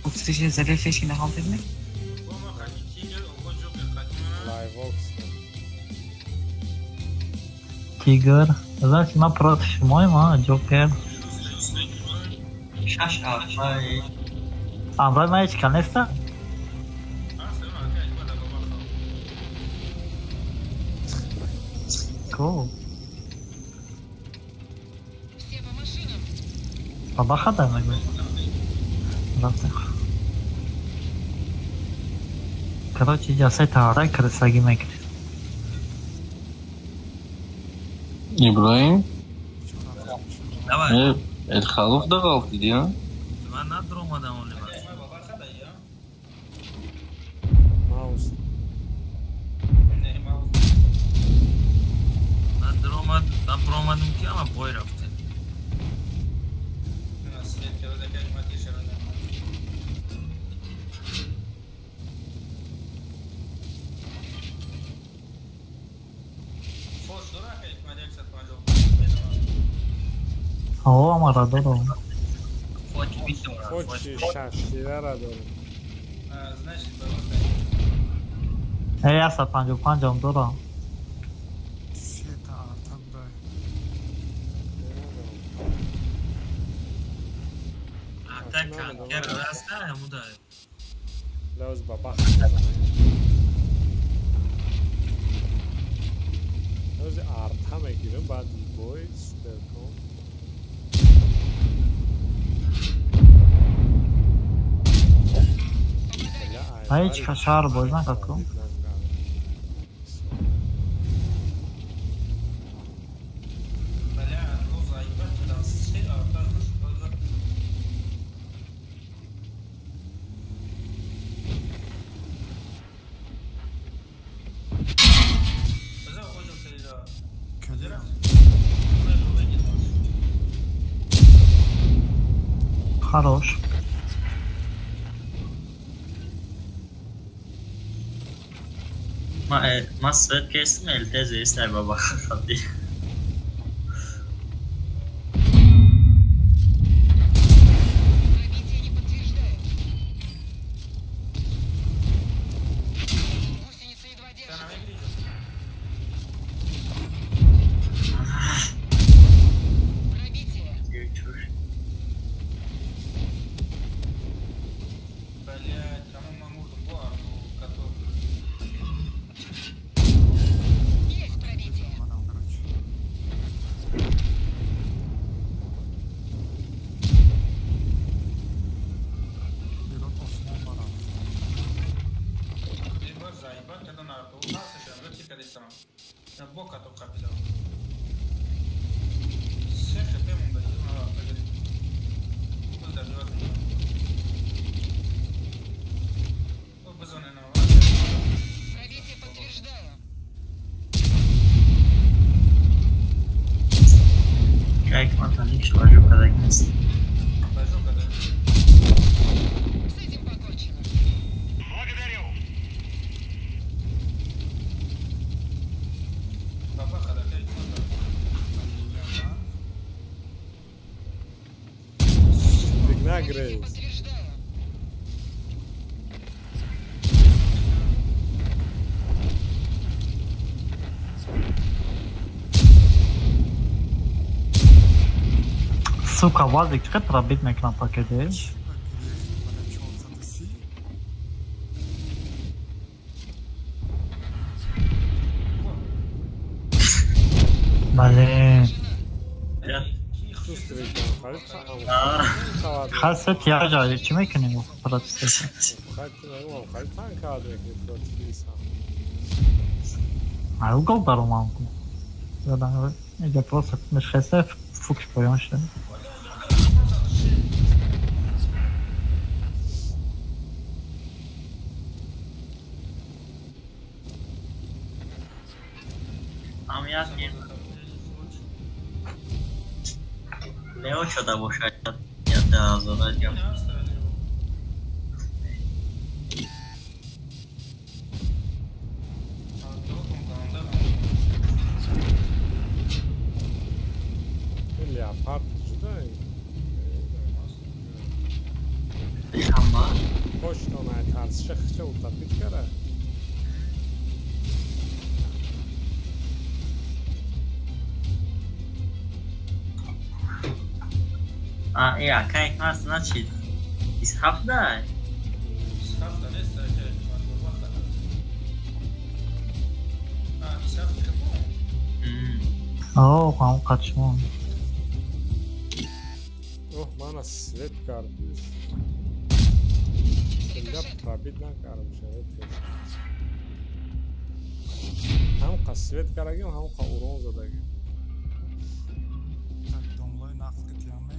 اکسیژن زده فشی نهاتید می لایف فوکس تیگر ازش ما پرات شمای ما جوکر شش آفای امرای ما هیچ کنسته cool بابا خدا مگه رفته короче جلسه طهارت کرستگی میگیری ابراهیم давай الخلوف ده غلط دیدی ها من ندر اومدم اون لباس ماوس ندر اومد دبر اومدم که اما بای رفته آه ما را دارم فوچی ششتیده را دارم ای 155 هم دارم اتک کنکر راسته همو داره لوز بابا لوز آرتا میگیرم بعد بوی سوپر کن هیچ کشار باز نکن хорош ما سوید که اسم التزه است در بابا خواهدی Как мотаник шважу когда есть. Грейс. Сука, Вазик, чекай пробить на экран пакете. Блин. خاصت یا جایی چی میکنیم پروتستیشن algo برو مانکو یادم اینجا просто نشسته فوکس پایان شده عملیات نیم لیو شده باشد یاد آزاده جم Leopard جدایی شما خوش نامه ترس شخص چه تطبیق کرده ja, kijk maar eens naar het is half daar. Is half daar is dat je maar wacht dan. Is half gewoon. Oh, gewoon kaçma. Oh, bana sweat kardeş. اینجا پرابید نکردم شاید هم قصویت کردیم هم قورون زدگیم دنبای نقل کتیامه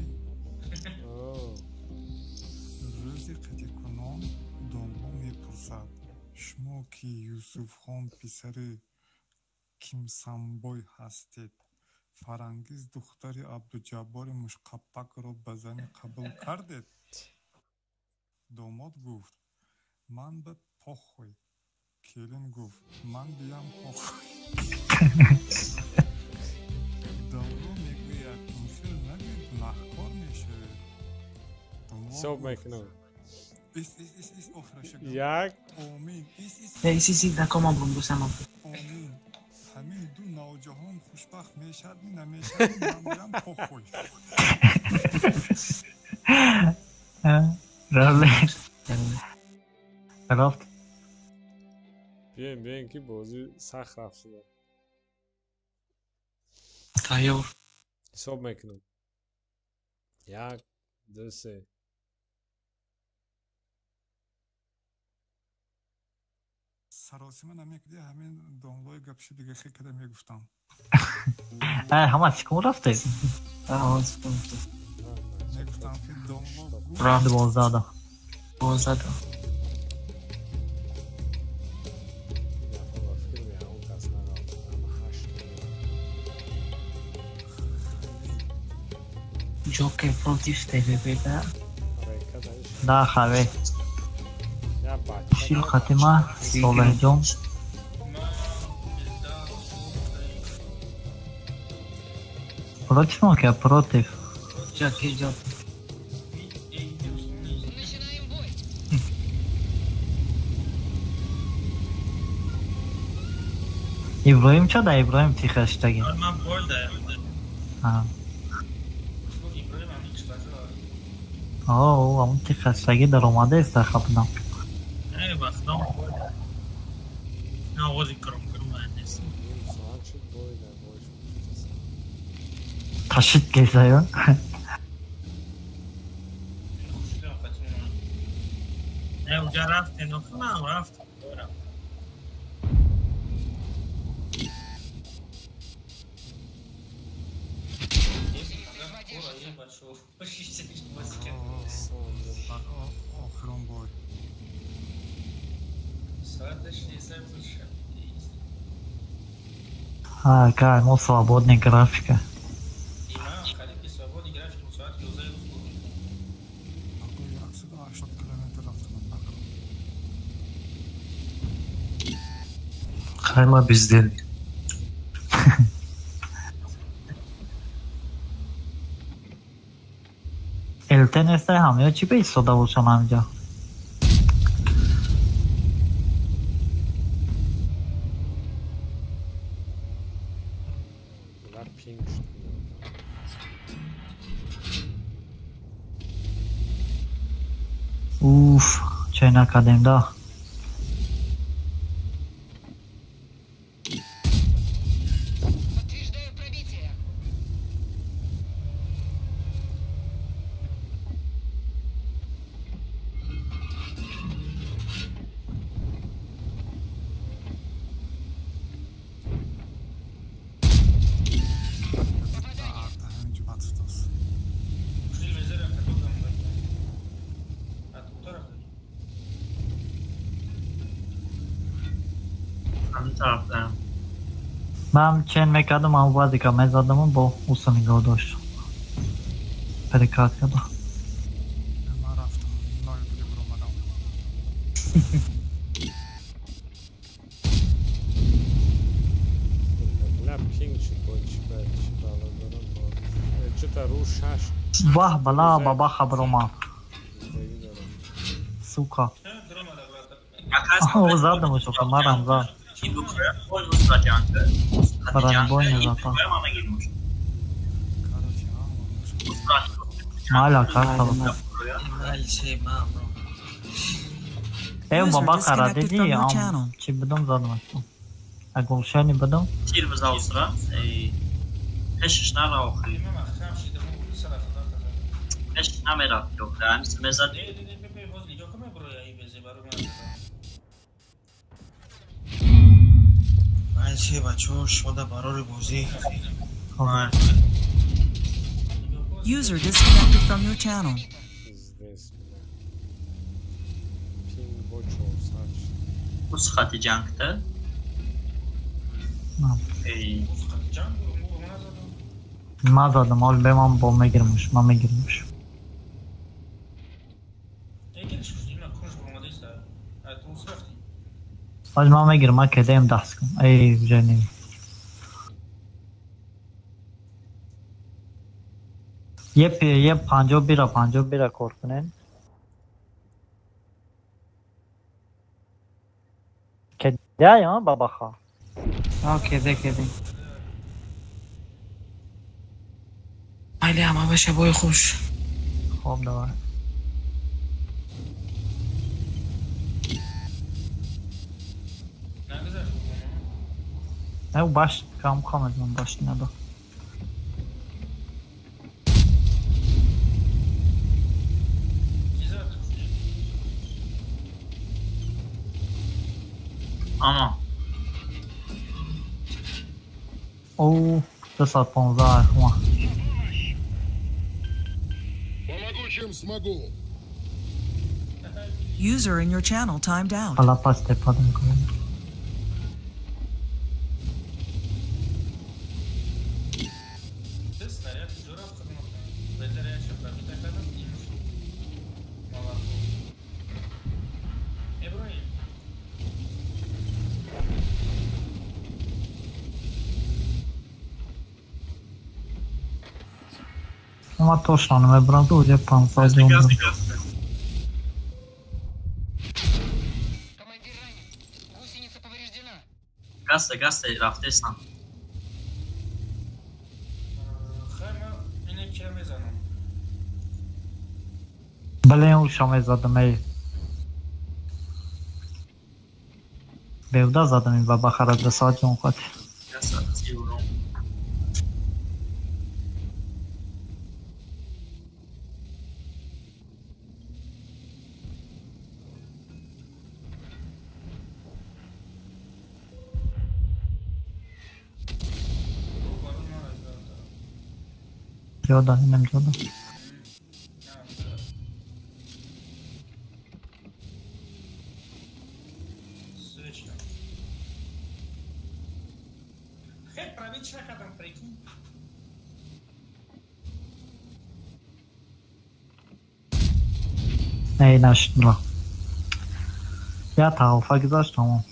روزی قتی کنم دنبا میپرسد شما که یوسف خان پسر کیمسانبوی هستید فرانگیز دختری عبدالجبار مشقپک رو به زنی قبول کردید داماد گفت من به پخوی کلین گفت من بیام پخوی داماد میگوید این خیل نگید گناهکار میشه حساب میکنم ایس افرشه یک آمین ایسی دا کما برومبوسم آمین همین دو نوجوان خوشبخت میشد نمیشد من بیام پخوی رفت بیاین که بازی سخت رفت شده تایور حساب میکنم یک دو سه سراسیمه نمیکردی همین دانلوی گپشی دیگه خیلی کده میگفتم همه سکون رفته میگفتم که دانلو رفت 12 Joker protiv tebe beda دا خواه شیل خاتمه صالح جان Против ноги, а против. Джок идет. İbrahim çada İbrahim tixashtagi. من بول دارم. اون tixashtagi dar omade است خپنا. ای بختم. نه آغازی کرم مهندس. Taşıt geziyor. نه اونجا رفته نه رفت. آخرون بای Какая, ну свободная графика. Хайма бездельник. التن است همه چی به ایستاده باشم همینجا. اوف چه نکردیم دا من چین میکردم اما بازی که میزدم و با اوسا نگاه داشتم پریکات کردم من رفتم نای بودی برو مدام نه پینگ چی باید چی بالا دارم چه تا رو شش واه بلا بابا خبرو ما سوکا او زدم شو کمارم زد برای بوی نزاتا مالا کار کنم ایو بابا قرار دیدی هم چی بدم زدم شو اگلشانی بدم تیر بزاو سرا هشش نرا آخری هشش نمیرا دوخته همیست مزد چه بچه شده برای بازی User disconnected from your channel. بس خط جنگ ده؟ نه ای ما زدم حال به من با میگیرمش من میگیرمش از ما میگیرم من که دیم دست کن ای جنی یه 50 بیره کار کنین که ده یا بابا خواه کده خیلی همه بشه بای خوش خوب دوار نه باش کام از من باش ندار او 215 خما User in your channel timed out. حالا پس تپاد میکنم ما точно не вибрав, я пан пойдем. Гасте, рафте сам. بله اون شامه زدم ای بیوده زدم این و بخرد رساد جون خود جاده اینم جاده ای نشد بلا یا توافق داشت تمام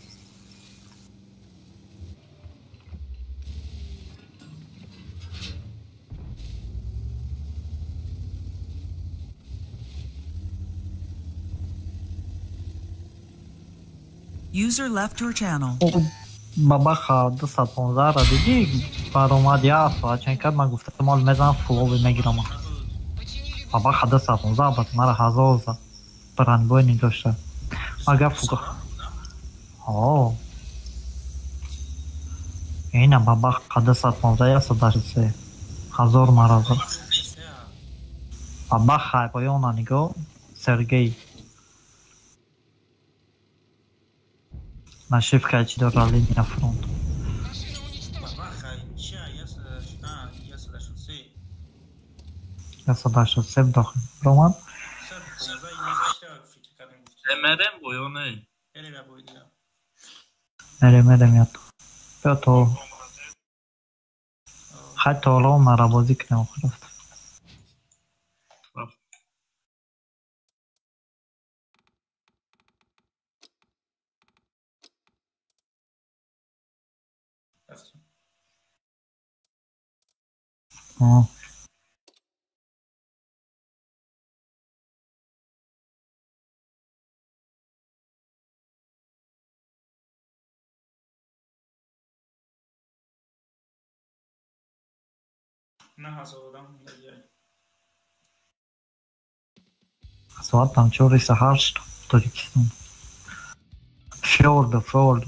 User left your channel. بابا خواه 215 را دیدی بر اومد یا افا چند کرد من گفته مال میزن فلوبی میگیرم بابا خواه 215 بات مرا هزار زد برنبوی نی داشته اگر فوگا اینه بابا خواه 215 یا 183 هزار مرا زد بابا خواه پایانا نگو سرگی نشیف که چی دار رالی نیا فرونت یا 183 داخل رومان مرم بویو نه مرم یاد بیا تو حتی حالا مرا بازی کنم خرافت ساعت tam 4 Turkistan. Fjord.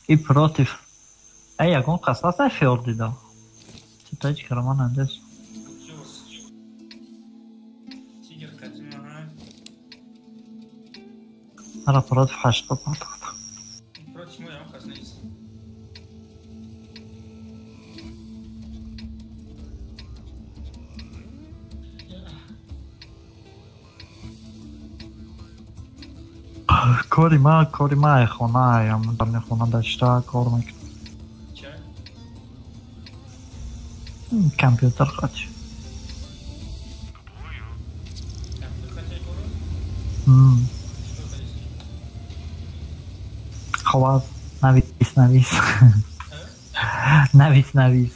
I protiv. Jak on kasasa fjordi da. Czytajcie Roman Andes. مرا против 80 пардохт. Против моя هم کس نیست. کاری ما خونه هم در خونه داشته کار میکنم. چه؟ کامپیوتر خاطی. خواهد نویس نویس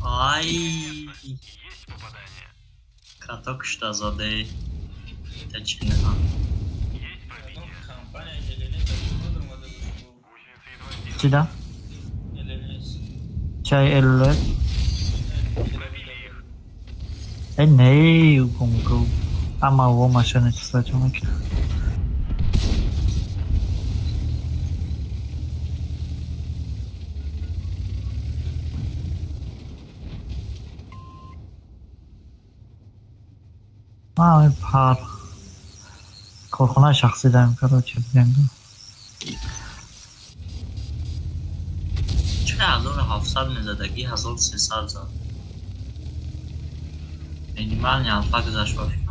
Ай. Каток что задай. Точно. چیده؟ چای الولت؟ نه کنگو اما او ماشین چیزا چون میکنه پر کارخانه شخصی داریم کرده چه بگیم چه 1700 میزدگی 1300 زد مینیمال الفا گذاشت باشه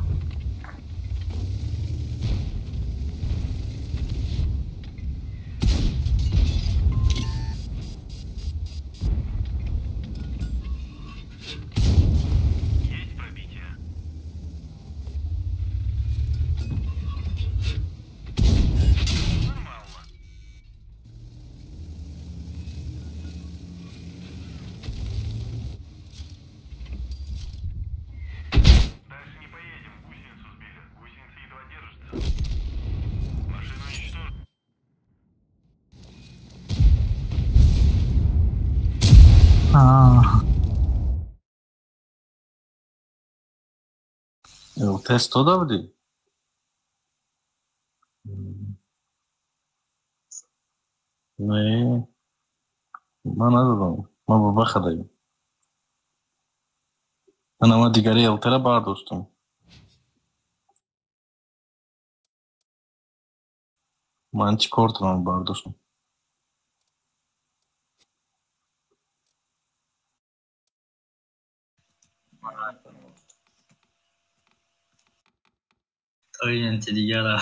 Test to da budi. Ne? من ندادم ما با بخداییم من اما دیگری التره برداشتم من چی کار کنم برداشتم تا این دیگه را